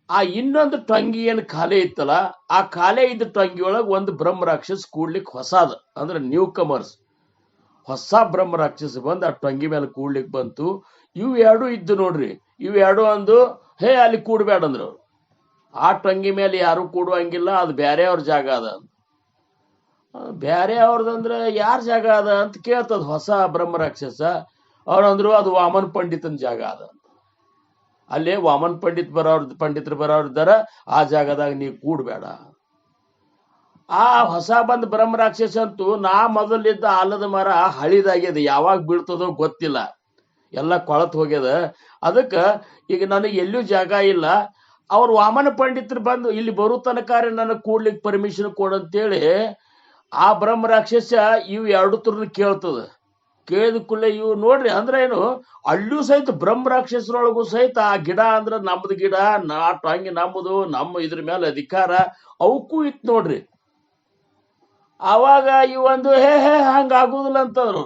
ಆ ಇನ್ನೊಂದು ಟೊಂಗಿ ಏನು ಖಾಲಿ ಇತ್ತಲ್ಲ, ಆ ಖಾಲಿ ಇದ್ದ ಟೊಂಗಿ ಒಳಗೆ ಒಂದು ಬ್ರಹ್ಮ ರಾಕ್ಷಸ ಕೂಡ್ಲಿಕ್ಕೆ ಹೊಸಾದ ಅಂದ್ರೆ ನ್ಯೂ ಕಮರ್ಸ್, ಹೊಸ ಬ್ರಹ್ಮ ರಾಕ್ಷಸ ಬಂದು ಆ ಟೊಂಗಿ ಮೇಲೆ ಕೂಡ್ಲಿಕ್ಕೆ ಬಂತು. ಇವು ಎರಡು ಇದ್ದು ನೋಡ್ರಿ. ಇವು ಎರಡು ಅಂದು ಹೇ ಅಲ್ಲಿ ಕೂಡ್ಬೇಡ ಅಂದ್ರು ಅವ್ರು. ಆ ಟೊಂಗಿ ಮೇಲೆ ಯಾರು ಕೂಡುವಂಗಿಲ್ಲ, ಅದು ಬ್ಯಾರೆ ಅವ್ರ ಜಾಗ ಅದ. ಬ್ಯಾರೆ ಅವ್ರದಂದ್ರ ಯಾರ ಜಾಗ ಅದ ಅಂತ ಕೇಳ್ತದ ಹೊಸ ಬ್ರಹ್ಮ ರಾಕ್ಷಸ. ಅವ್ರಂದ್ರು ಅದು ವಾಮನ್ ಪಂಡಿತನ ಜಾಗ ಅದ. ಅಲ್ಲೇ ವಾಮನ್ ಪಂಡಿತರು ಬರೋರಿದ್ದಾರ, ಆ ಜಾಗದಾಗ ನೀ ಕೂಡ್ಬೇಡ. ಆ ಹೊಸ ಬಂದ್ ಬ್ರಹ್ಮ ರಾಕ್ಷಸ ಅಂತೂ ನಾ ಮೊದಲಿದ್ದ ಆಲದ ಮರ ಹಳಿದಾಗ್ಯದ, ಯಾವಾಗ ಬೀಳ್ತದೋ ಗೊತ್ತಿಲ್ಲ, ಎಲ್ಲ ಕೊಳತ್ ಹೋಗ್ಯದ. ಅದಕ್ಕ ಈಗ ನನಗೆ ಎಲ್ಲೂ ಜಾಗ ಇಲ್ಲ. ಅವ್ರು ವಾಮನ ಪಂಡಿತರು ಬಂದು ಇಲ್ಲಿ ಬರೋ ತನಕ ನನಗೆ ಕೂಡ್ಲಿಕ್ಕೆ ಪರ್ಮಿಷನ್ ಕೊಡಂತೇಳಿ ಆ ಬ್ರಹ್ಮ ರಾಕ್ಷಸ ಇವು ಎರಡು ತುರ್ನ ಕೇಳ್ತದ. ಕೇಳಿದ ಕೂಡಲೇ ಇವು ನೋಡ್ರಿ ಅಂದ್ರೆ ಏನು, ಅಲ್ಲೂ ಸಹಿತ ಬ್ರಹ್ಮ ರಾಕ್ಷಸರೊಳಗೂ ಸಹಿತ ಆ ಗಿಡ ಅಂದ್ರ ನಮ್ದು ಗಿಡ, ಟೊಂಗಿ ನಮ್ಮದು, ನಮ್ಮ ಇದ್ರ ಮೇಲೆ ಅಧಿಕಾರ ಅವಕ್ಕೂ ಇತ್ತು ನೋಡ್ರಿ. ಆವಾಗ ಇವೊಂದು ಹೇ ಹಂಗಾಗುದಿಲ್ಲ ಅಂತಂದ್ರು.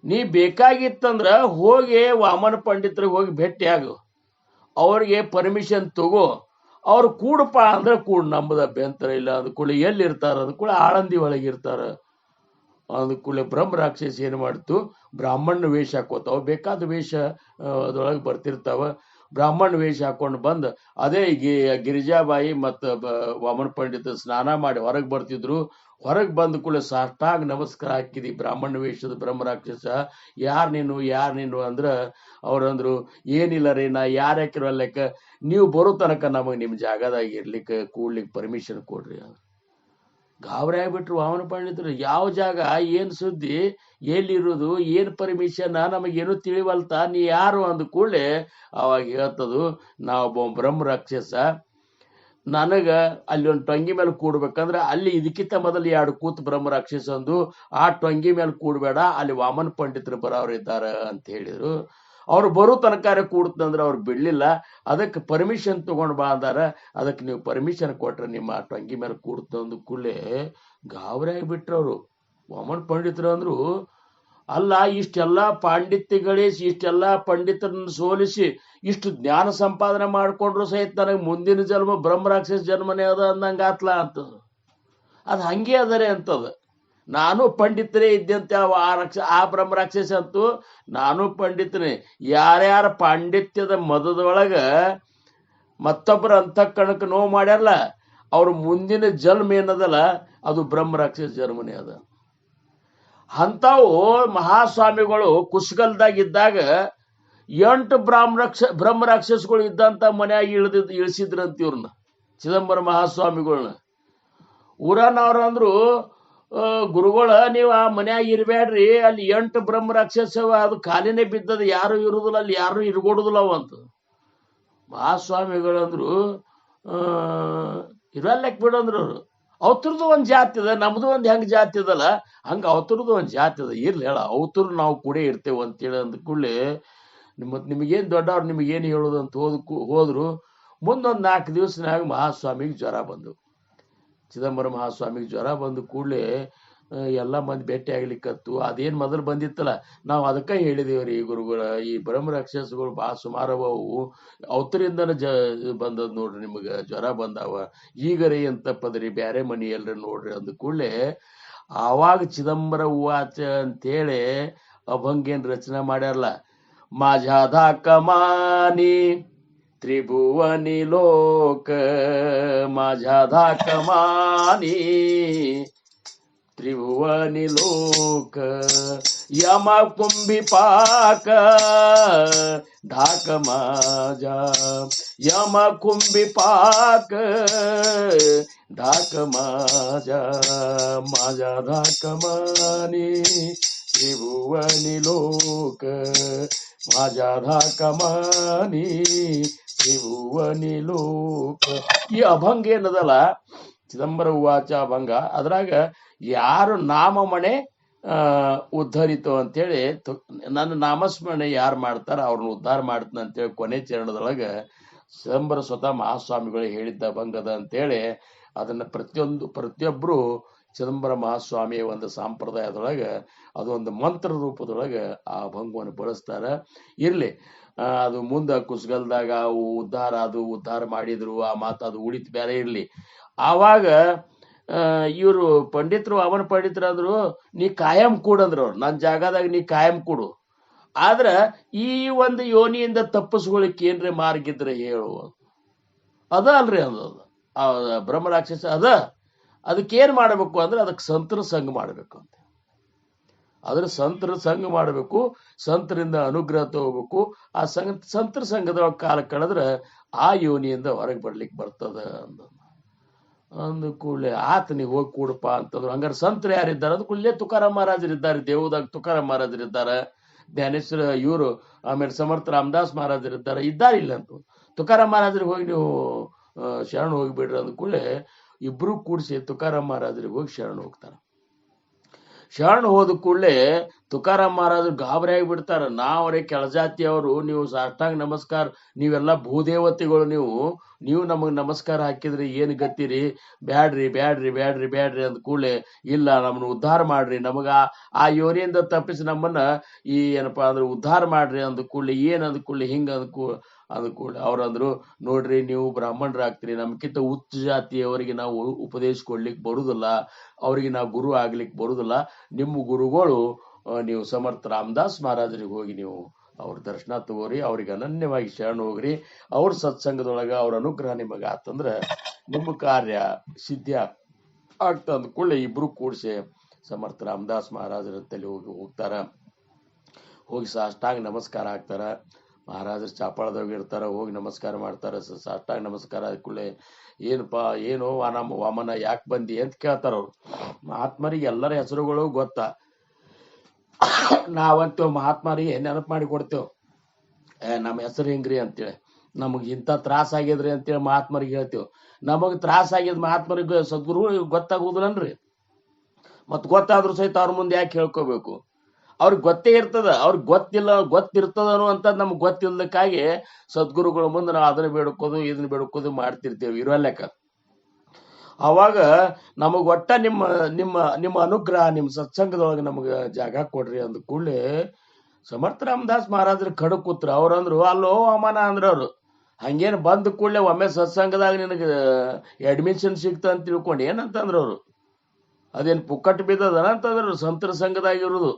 ನೀ ಬೇಕಾಗಿತ್ತಂದ್ರ ಹೋಗಿ ವಾಮನ ಪಂಡಿತರಿಗೆ ಹೋಗಿ ಭೇಟಿ ಆಗು, ಅವ್ರಿಗೆ ಪರ್ಮಿಷನ್ ತಗೋ, ಅವ್ರು ಕೂಡಪ್ಪ ಅಂದ್ರೆ ಕೂಡ, ನಮ್ಮದ ಅಭ್ಯಂತರ ಇಲ್ಲ. ಅಂದ್ಕೂಳೆ ಎಲ್ಲಿ ಇರ್ತಾರ? ಅಂದ್ಕೂಳೆ ಆಳಂದಿ ಒಳಗಿರ್ತಾರ. ಅಂದ್ಕೂಳೆ ಬ್ರಹ್ಮ ರಾಕ್ಷಸ ಏನು ಮಾಡ್ತು, ಬ್ರಾಹ್ಮಣ ವೇಷ ಹಾಕೋತಾವ, ಬೇಕಾದ ವೇಷ ಅದ್ರೊಳಗೆ ಬರ್ತಿರ್ತಾವ. ಬ್ರಾಹ್ಮಣ ವೇಷ ಹಾಕೊಂಡು ಬಂದು ಅದೇ ಗಿರಿಜಾಬಾಯಿ ಮತ್ತು ವಾಮನ ಪಂಡಿತ ಸ್ನಾನ ಮಾಡಿ ಹೊರಗೆ ಬರ್ತಿದ್ರು. ಹೊರಗೆ ಬಂದ ಕೂಡಲೇ ಸಾಷ್ಟಾಂಗ ನಮಸ್ಕಾರ ಹಾಕಿದಿ ಬ್ರಾಹ್ಮಣ ವೇಷದ ಬ್ರಹ್ಮರಾಕ್ಷಸ, ಯಾರು ನೀನು ಅಂದ್ರ ಅವ್ರಂದ್ರು, ಏನಿಲ್ಲ ರೀ, ನಾ ಯಾರು ಹಾಕಿರಲ್ಲಕ್ಕ, ನೀವು ಬರೋ ತನಕ ನಮಗೆ ನಿಮ್ಮ ಜಾಗದಾಗ ಇರ್ಲಿಕ್ಕೆ ಕೂಡ್ಲಿಕ್ಕೆ ಪರ್ಮಿಷನ್ ಕೊಡ್ರಿ. ಗಾಬರಿ ಆಗ್ಬಿಟ್ರು ವಾಮನ ಪಂಡಿತರು. ಯಾವ ಜಾಗ, ಏನ್ ಸುದ್ದಿ, ಎಲ್ಲಿರುವುದು, ಏನ್ ಪರ್ಮಿಷನ್, ನಮಗೇನು ತಿಳಿವಲ್ತ, ನೀ ಯಾರು ಅಂದ ಕೂಡಲೇ ಅವಾಗ ಹೇಳ್ತದು, ನಾವೊಬ್ಬ ಬ್ರಹ್ಮ ರಾಕ್ಷಸ, ನನಗ ಅಲ್ಲಿ ಒಂದು ಟೊಂಗಿ ಮೇಲೆ ಕೂಡ್ಬೇಕಂದ್ರೆ ಅಲ್ಲಿ ಇದಕ್ಕಿಂತ ಮೊದಲು 2 ಕೂತ್ ಬ್ರಹ್ಮ ರಾಕ್ಷಸ ಅಂದು, ಆ ಟೊಂಗಿ ಮೇಲೆ ಕೂಡ್ಬೇಡ, ಅಲ್ಲಿ ವಾಮನ ಪಂಡಿತರು ಬರೋರು ಇದ್ದಾರ ಅಂತ ಹೇಳಿದ್ರು. ಅವ್ರು ಬರೋ ತನಕ ಕೂಡ್ತಂದ್ರೆ ಅವ್ರು ಬಿಡ್ಲಿಲ್ಲ. ಅದಕ್ಕೆ ಪರ್ಮಿಷನ್ ತಗೊಂಡ್ ಬಾ ಅಂದಾರ. ಅದಕ್ಕೆ ನೀವು ಪರ್ಮಿಷನ್ ಕೊಟ್ರೆ ನಿಮ್ಮ ಟೊಂಗಿ ಮೇಲೆ ಕೂಡ್ತಂದು ಕೂಡಲೇ ಗಾಬರಿ ಆಗಿಬಿಟ್ರು ಅವರು. ವಾಮನ ಪಂಡಿತರು ಅಂದ್ರು, ಅಲ್ಲ, ಇಷ್ಟೆಲ್ಲಾ ಪಾಂಡಿತ್ಯಗಳಿಸಿ ಇಷ್ಟೆಲ್ಲಾ ಪಂಡಿತರನ್ನು ಸೋಲಿಸಿ ಇಷ್ಟು ಜ್ಞಾನ ಸಂಪಾದನೆ ಮಾಡ್ಕೊಂಡ್ರು ಸಹಿತ ನನಗೆ ಮುಂದಿನ ಜನ್ಮ ಬ್ರಹ್ಮರಾಕ್ಷಸ ಜನ್ಮನೇ ಅದ ಅಂದಂಗ ಆತ್ಲ ಅಂತದ. ಅದು ಹಂಗೆ ಅದರೇ ಅಂತದ. ನಾನು ಪಂಡಿತರೇ ಇದ್ದಂತೆ ಆ ಬ್ರಹ್ಮರಾಕ್ಷಸ ಅಂತೂ ನಾನು ಪಂಡಿತನೇ. ಯಾರ್ಯಾರ ಪಾಂಡಿತ್ಯದ ಮದದೊಳಗ ಮತ್ತೊಬ್ಬರ ಅಂತಃಕರಣಕ್ಕೆ ನೋವು ಮಾಡ್ಯಾರಲ್ಲ, ಅವ್ರ ಮುಂದಿನ ಜನ್ಮ ಏನದಲ್ಲ ಅದು ಬ್ರಹ್ಮರಾಕ್ಷಸ ಜನ್ಮನೇ ಅದ. ಅಂಥವು ಮಹಾಸ್ವಾಮಿಗಳು ಕುಸ್ಗಲ್ದಾಗಿದ್ದಾಗ 8 ಬ್ರಹ್ಮರಾಕ್ಷಸಗಳು ಇದ್ದಂತ ಮನ್ಯಾಗ ಇಳಿಸಿದ್ರಂತ ಇವ್ರನ್ನ, ಚಿದಂಬರ ಮಹಾಸ್ವಾಮಿಗಳನ್ನ. ಊರನವ್ರಂದ್ರು, ಗುರುಗಳ ನೀವು ಆ ಮನ್ಯಾಗ ಇರಬೇಡ್ರಿ, ಅಲ್ಲಿ 8 ಬ್ರಹ್ಮರಾಕ್ಷಸ ಅದು ಖಾಲಿನೇ ಬಿದ್ದದ, ಯಾರು ಇರುದಿಲ್ಲ, ಅಲ್ಲಿ ಯಾರು ಇರ್ಗೊಡುದಿಲ್ಲ ಅಂತ. ಮಹಾಸ್ವಾಮಿಗಳಂದ್ರು, ಇರಲ್ಲಕ್ ಬಿಡಂದ್ರು ಅವ್ರು. ಅವತರದ್ದು ಒಂದು ಜಾತಿ ಅದ, ನಮ್ದು ಒಂದು ಹೆಂಗ್ ಜಾತಿ ಅದಲ್ಲ ಹಂಗ ಅವತರದ್ದು ಒಂದು ಜಾತಿ ಅದ, ಇರ್ಲಿ ಹೇಳ, ಅವತರು ನಾವು ಕೂಡ ಇರ್ತೇವೆ ಅಂತೇಳಿ ಅಂದ ಕೂಡಲೇ ನಿಮಗೇನು ದೊಡ್ಡವ್ರು ನಿಮಗೇನು ಹೇಳೋದು ಅಂತ ಹೋದ್ರು. ಮುಂದೊಂದು 4 ದಿವಸನಾಗ ಮಹಾಸ್ವಾಮಿಗೆ ಜ್ವರ ಬಂದು, ಚಿದಂಬರ ಮಹಾಸ್ವಾಮಿಗೆ ಜ್ವರ ಬಂದು ಕೂಡಲೇ ಎಲ್ಲ ಮಂದಿ ಭೇಟಿ ಆಗ್ಲಿಕ್ಕತ್ತು. ಅದೇನು ಮೊದಲು ಬಂದಿತ್ತಲ್ಲ, ನಾವು ಅದಕ್ಕೆ ಹೇಳಿದೇವ್ರಿ ಗುರುಗಳ, ಈ ಬ್ರಹ್ಮರಾಕ್ಷಸಗಳು ಭಾಳ ಸುಮಾರು ಅವು, ಅವತರಿಂದನ ಬಂದದ್ ನೋಡ್ರಿ, ನಿಮಗೆ ಜ್ವರ ಬಂದಾವ, ಈಗರೇ ಏನ್ ತಪ್ಪದ್ರಿ, ಬ್ಯಾರೆ ಮನಿ ಎಲ್ರಿ ನೋಡ್ರಿ ಅಂದ ಕೂಡಲೇ ಆವಾಗ ಚಿದಂಬರ ಉವಾಚ ಅಂತೇಳಿ ಅಭಂಗೇನ್ ರಚನೆ ಮಾಡ್ಯಾರಲ್ಲ, माझ्या धाकमानी त्रिभुवनी लोक, माझ्या धाकमानी त्रिभुवनी लोक, यम कुंभी पाक ढाक माझ्या, यम कुंभी पाक ढाक माझ्या, माझ्या धाकमानी त्रिभुवनी लोक, माझ्या धाकमानी त्रिभುವನಿ ಲೋಕ. ಈ ಅಭಂಗ ಏನದಲ್ಲ, ಚಿದಂಬರ ಉವಾಚ ಅಭಂಗ, ಅದ್ರಾಗ ಯಾರು ನಾಮಮಣೆ ಉದ್ಧರಿತು ಅಂತೇಳಿ, ನನ್ನ ನಾಮಸ್ಮರಣೆ ಯಾರು ಮಾಡ್ತಾರ ಅವ್ರನ್ನ ಉದ್ಧಾರ ಮಾಡ್ತಾನ ಅಂತೇಳಿ ಕೊನೆ ಚರಣದೊಳಗ ಚಿದಂಬರ ಸ್ವತಃ ಮಹಾಸ್ವಾಮಿಗಳು ಹೇಳಿದ್ದ ಅಭಂಗದ ಅಂತೇಳಿ, ಅದನ್ನ ಪ್ರತಿಯೊಬ್ರು ಚಿದಂಬರ ಮಹಾಸ್ವಾಮಿಯ ಒಂದು ಸಂಪ್ರದಾಯದೊಳಗ ಅದೊಂದು ಮಂತ್ರ ರೂಪದೊಳಗ ಆ ಅಭಂಗವನ್ನು ಬಳಸ್ತಾರ. ಇರ್ಲಿ, ಅದು ಮುಂದೆ ಕುಸ್ಗಲ್ದಾಗ ಅವು ಉದ್ಧಾರ ಮಾಡಿದ್ರು, ಆ ಮಾತು ಅದು ಉಳಿತು ಬೇರೆ ಇರ್ಲಿ. ಆವಾಗ ಇವರು ಪಂಡಿತರು, ಅವನ ಪಂಡಿತರು ಅಂದ್ರು, ನೀ ಕಾಯಂ ಕೂಡಂದ್ರು ಅವ್ರು, ನನ್ನ ಜಾಗದಾಗ ನೀ ಕಾಯಂ ಕೂಡು, ಆದ್ರ ಈ ಒಂದು ಯೋನಿಯಿಂದ ತಪ್ಪಿಸ್ಕೊಳಿಕ್ ಏನ್ರಿ ಮಾರ್ಗ ಇದ್ರೆ ಹೇಳು. ಅದ ಅಲ್ರಿ ಅದು ಬ್ರಹ್ಮರಾಕ್ಷಸ ಅದ. ಅದಕ್ಕೇನ್ ಮಾಡ್ಬೇಕು ಅಂದ್ರೆ ಅದಕ್ಕೆ ಸಂತರ ಸಂಘ ಮಾಡ್ಬೇಕು ಅಂತ. ಅದ್ರ ಸಂತರ ಸಂಘ ಮಾಡಬೇಕು, ಸಂತರಿಂದ ಅನುಗ್ರಹ ತಗೋಬೇಕು. ಆ ಸಂತರ ಸಂಘದ ಕಾಲ ಕಳೆದ್ರೆ ಆ ಯೋನಿಯಿಂದ ಹೊರಗೆ ಬರ್ಲಿಕ್ಕೆ ಬರ್ತದ ಅಂದ ಕೂಡಲೇ ಆತ ನೀವು ಹೋಗಿ ಕೂಡಪ್ಪ ಅಂತಂದ್ರು. ಹಂಗಾರೆ ಸಂತರು ಯಾರಿದ್ದಾರೆ ಅಂದ ಕೂಡಲೇ ತುಕಾರಾಮ್ ಮಹಾರಾಜರಿದ್ದಾರೆ, ದೇವದಾಗ ತುಕಾರಾಮ್ ಮಹಾರಾಜರಿದ್ದಾರೆ, ಜ್ಞಾನೇಶ್ವರ ಇವರು, ಆಮೇಲೆ ಸಮರ್ಥ ರಾಮದಾಸ್ ಮಹಾರಾಜರಿದ್ದಾರೆ, ಇದ್ದಾರಿಲ್ಲ ಅಂತ. ತುಕಾರಾಮ್ ಮಹಾರಾಜರಿಗೆ ಹೋಗಿ ನೀವು ಶರಣ ಹೋಗಿಬಿಡ್ರಿ ಅಂದ ಕೂಡಲೇ ಇಬ್ರು ಕೂಡಿಸಿ ತುಕಾರಾಮ್ ಮಹಾರಾಜರಿಗೆ ಹೋಗಿ ಶರಣ ಹೋಗ್ತಾರ. ಶರಣ ಹೋದ ಕೂಡಲೇ ತುಕಾರಾಮ್ ಮಹಾರಾಜರು ಗಾಬರಿ ಆಗಿಬಿಡ್ತಾರ. ನಾವರೇ ಕೆಳಜಾತಿಯವರು, ನೀವು ಸಾಷ್ಟಾಂಗ ನಮಸ್ಕಾರ, ನೀವೆಲ್ಲ ಭೂದೇವತೆಗಳು, ನೀವು ನಮಗ್ ನಮಸ್ಕಾರ ಹಾಕಿದ್ರಿ ಏನ್ ಗತಿರಿ, ಬ್ಯಾಡ್ರಿ ಬ್ಯಾಡ್ರಿ ಬ್ಯಾಡ್ರಿ ಬ್ಯಾಡ್ರಿ ಅಂದ ಕೂಡಲೇ, ಇಲ್ಲ ನಮ್ಮನ್ನ ಉದ್ಧಾರ ಮಾಡ್ರಿ, ನಮಗ ಆ ಯೋನಿಯಿಂದ ತಪ್ಪಿಸಿ ನಮ್ಮನ್ನ ಈ ಏನಪ್ಪಾ ಅಂದ್ರೆ ಉದ್ಧಾರ ಮಾಡ್ರಿ ಅಂದ ಕೂಡಲೇ, ಏನ್ ಅಂದ ಕೂಡಲೇ ಹಿಂಗ ಅಂದ ಕೂಡಲೇ ಅವ್ರಂದ್ರು, ನೋಡ್ರಿ ನೀವು ಬ್ರಾಹ್ಮಣರಾಗ್ತೀರಿ, ನಮ್ಗಿಂತ ಉಚ್ಚ ಜಾತಿಯವರಿಗೆ ನಾವು ಉಪದೇಶ ಕೊಡ್ಲಿಕ್ಕೆ ಬರುದಿಲ್ಲ, ಅವ್ರಿಗೆ ನಾವು ಗುರು ಆಗ್ಲಿಕ್ಕೆ ಬರುದಿಲ್ಲ. ನಿಮ್ಮ ಗುರುಗಳು ನೀವು ಸಮರ್ಥ ರಾಮದಾಸ್ ಮಹಾರಾಜರಿಗೆ ಹೋಗಿ ನೀವು ಅವ್ರ ದರ್ಶನ ತಗೋರಿ, ಅವ್ರಿಗೆ ಅನನ್ಯವಾಗಿ ಶರಣ ಹೋಗ್ರಿ. ಅವ್ರ ಸತ್ಸಂಗದೊಳಗ ಅವ್ರ ಅನುಗ್ರಹ ನಿಮಗೆ ಆತಂದ್ರ ನಿಮ್ಮ ಕಾರ್ಯ ಸಿದ್ಧಿ ಆಗ್ತ ಅಂದ್ಕೊಳ್ಳಿ. ಇಬ್ರು ಕೂಡ್ಸಿ ಸಮರ್ಥ ರಾಮದಾಸ್ ಮಹಾರಾಜರ ತಲೆ ಹೋಗ್ತಾರ. ಹೋಗಿ ಸಾಷ್ಟಾಂಗ ನಮಸ್ಕಾರ ಹಾಕ್ತಾರ. ಮಹಾರಾಜರು ಚಾಪಾಳದಾಗ ಇರ್ತಾರ, ಹೋಗಿ ನಮಸ್ಕಾರ ಮಾಡ್ತಾರ. ಸಾಷ್ಟಾಂಗ ನಮಸ್ಕಾರ ಆದ್ಕೂಡ್ಲೆ ಏನಪ್ಪಾ ಏನೋ ವಾಮನ ಯಾಕೆ ಬಂದಿ ಅಂತ ಕೇಳ್ತಾರ ಅವ್ರು. ಮಹಾತ್ಮರಿಗೆ ಎಲ್ಲರ ಹೆಸರುಗಳು ಗೊತ್ತಾ, ನಾವಂತೇವ್ ಮಹಾತ್ಮರಿಗೆ ನೆನಪು ಮಾಡಿ ಕೊಡ್ತೇವ್. ನಮ್ಮ ಹೆಸರು ಹಿಂಗ್ರಿ ಅಂತೇಳಿ, ನಮಗ್ ಇಂಥ ತ್ರಾಸ ಆಗ್ಯದ್ರಿ ಅಂತೇಳಿ ಮಹಾತ್ಮರಿಗೆ ಹೇಳ್ತೇವ್. ನಮಗ್ ತ್ರಾಸ ಆಗ್ಯದ ಮಹಾತ್ಮರಿಗೆ ಸದ್ಗುರು ಗೊತ್ತಾಗುದಿಲ್ಲನ್ರಿ. ಮತ್ ಗೊತ್ತಾದ್ರೂ ಸಹಿತ ಅವ್ರ ಮುಂದೆ ಯಾಕೆ ಹೇಳ್ಕೋಬೇಕು? ಅವ್ರಿಗೆ ಗೊತ್ತೇ ಇರ್ತದ. ಅವ್ರಿಗೆ ಗೊತ್ತಿರ್ತದ ಅನ್ನುವಂಥದ್ದು ನಮ್ಗೆ ಗೊತ್ತಿಲ್ಲದಕ್ಕಾಗಿ ಸದ್ಗುರುಗಳ ಮುಂದೆ ನಾವು ಅದನ್ನ ಬೇಡ್ಕೋದು ಇದನ್ನ ಬೇಡ್ಕೋದು ಮಾಡ್ತಿರ್ತೇವೆ ಇರೋ ಲೆಕ್ಕ. ಅವಾಗ ನಮಗ್ ಒಟ್ಟ ನಿಮ್ಮ ನಿಮ್ಮ ನಿಮ್ಮ ಅನುಗ್ರಹ, ನಿಮ್ಮ ಸತ್ಸಂಗದೊಳಗೆ ನಮಗ ಜಾಗ ಕೊಡ್ರಿ ಅಂದ ಕೂಡಲೇ ಸಮರ್ಥ ರಾಮದಾಸ್ ಮಹಾರಾಜರು ಖಡಕ್ ಕೂತ್ರ. ಅವ್ರಂದ್ರು ಅಲ್ಲೋ ಅಮಾನ ಅಂದ್ರ ಅವ್ರು. ಹಂಗೇನು ಬಂದ ಕೂಡಲೇ ಒಮ್ಮೆ ಸತ್ಸಂಗದಾಗ ನಿನಗೆ ಅಡ್ಮಿಷನ್ ಸಿಗ್ತ ಅಂತ ತಿಳ್ಕೊಂಡು ಏನಂತಂದ್ರ ಅವ್ರು. ಅದೇನು ಪುಕ್ಕಟ್ಟು ಬಿದ್ದದನ ಅಂತಂದ್ರು. ಸಂತರ ಸಂಘದಾಗಿರೋದು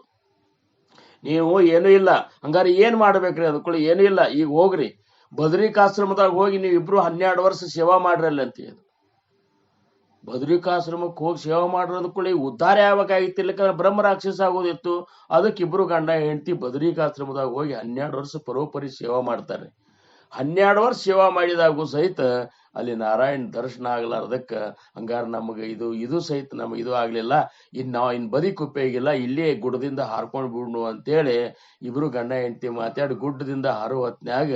ನೀವು ಏನೂ ಇಲ್ಲ, ಹಂಗಾರೆ ಏನ್ ಮಾಡ್ಬೇಕ್ರಿ ಅಂದ್ಕೊಳ್ಳಿ. ಏನೂ ಇಲ್ಲ, ಈಗ ಹೋಗ್ರಿ ಬದ್ರಿಕಾಶ್ರಮದಾಗ ಹೋಗಿ ನೀವು ಇಬ್ರು 12 ವರ್ಷ ಸೇವಾ ಮಾಡ್ರಲ್ಲ ಅಂತ ಹೇಳಿದ್ರು. ಬದ್ರಿಕಾಶ್ರಮಕ್ಕೆ ಹೋಗಿ ಸೇವಾ ಮಾಡ್ರಿ ಅಂದ್ಕೊಳ್ಳಿ. ಉದ್ಧಾರ ಯಾವಾಗಾಗಿತ್ತಿರ್ಲಿಕ್ಕ ಬ್ರಹ್ಮ ರಾಕ್ಷಸ ಆಗೋದಿತ್ತು. ಅದಕ್ಕೆ ಇಬ್ರು ಗಂಡ ಹೆಂಡತಿ ಬದ್ರಿಕಾಶ್ರಮದಾಗ ಹೋಗಿ 12 ವರ್ಷ ಪರೋಪರಿ ಸೇವಾ ಮಾಡ್ತಾರೆ. 12 ವರ್ಷ ಸೇವಾ ಮಾಡಿದಾಗೂ ಸಹಿತ ಅಲ್ಲಿ ನಾರಾಯಣ ದರ್ಶನ ಆಗ್ಲಾರ್ದಕ್ಕ ಹಂಗಾರ ನಮಗೆ ಇದು ಸಹಿತ ನಮಗೆ ಇದು ಆಗ್ಲಿಲ್ಲ. ನಾವು ಬದಿಕ್ ಉಪಯೋಗಿಲ್ಲ, ಇಲ್ಲೇ ಗುಡ್ಡದಿಂದ ಹಾರ್ಕೊಂಡ್ ಬಿಡ್ನು ಅಂತೇಳಿ ಇಬ್ರು ಗಂಡ ಹೆಂಡತಿ ಮಾತಾಡಿ ಗುಡ್ಡದಿಂದ ಹಾರೋ ಹೊತ್ನ್ಯಾಗ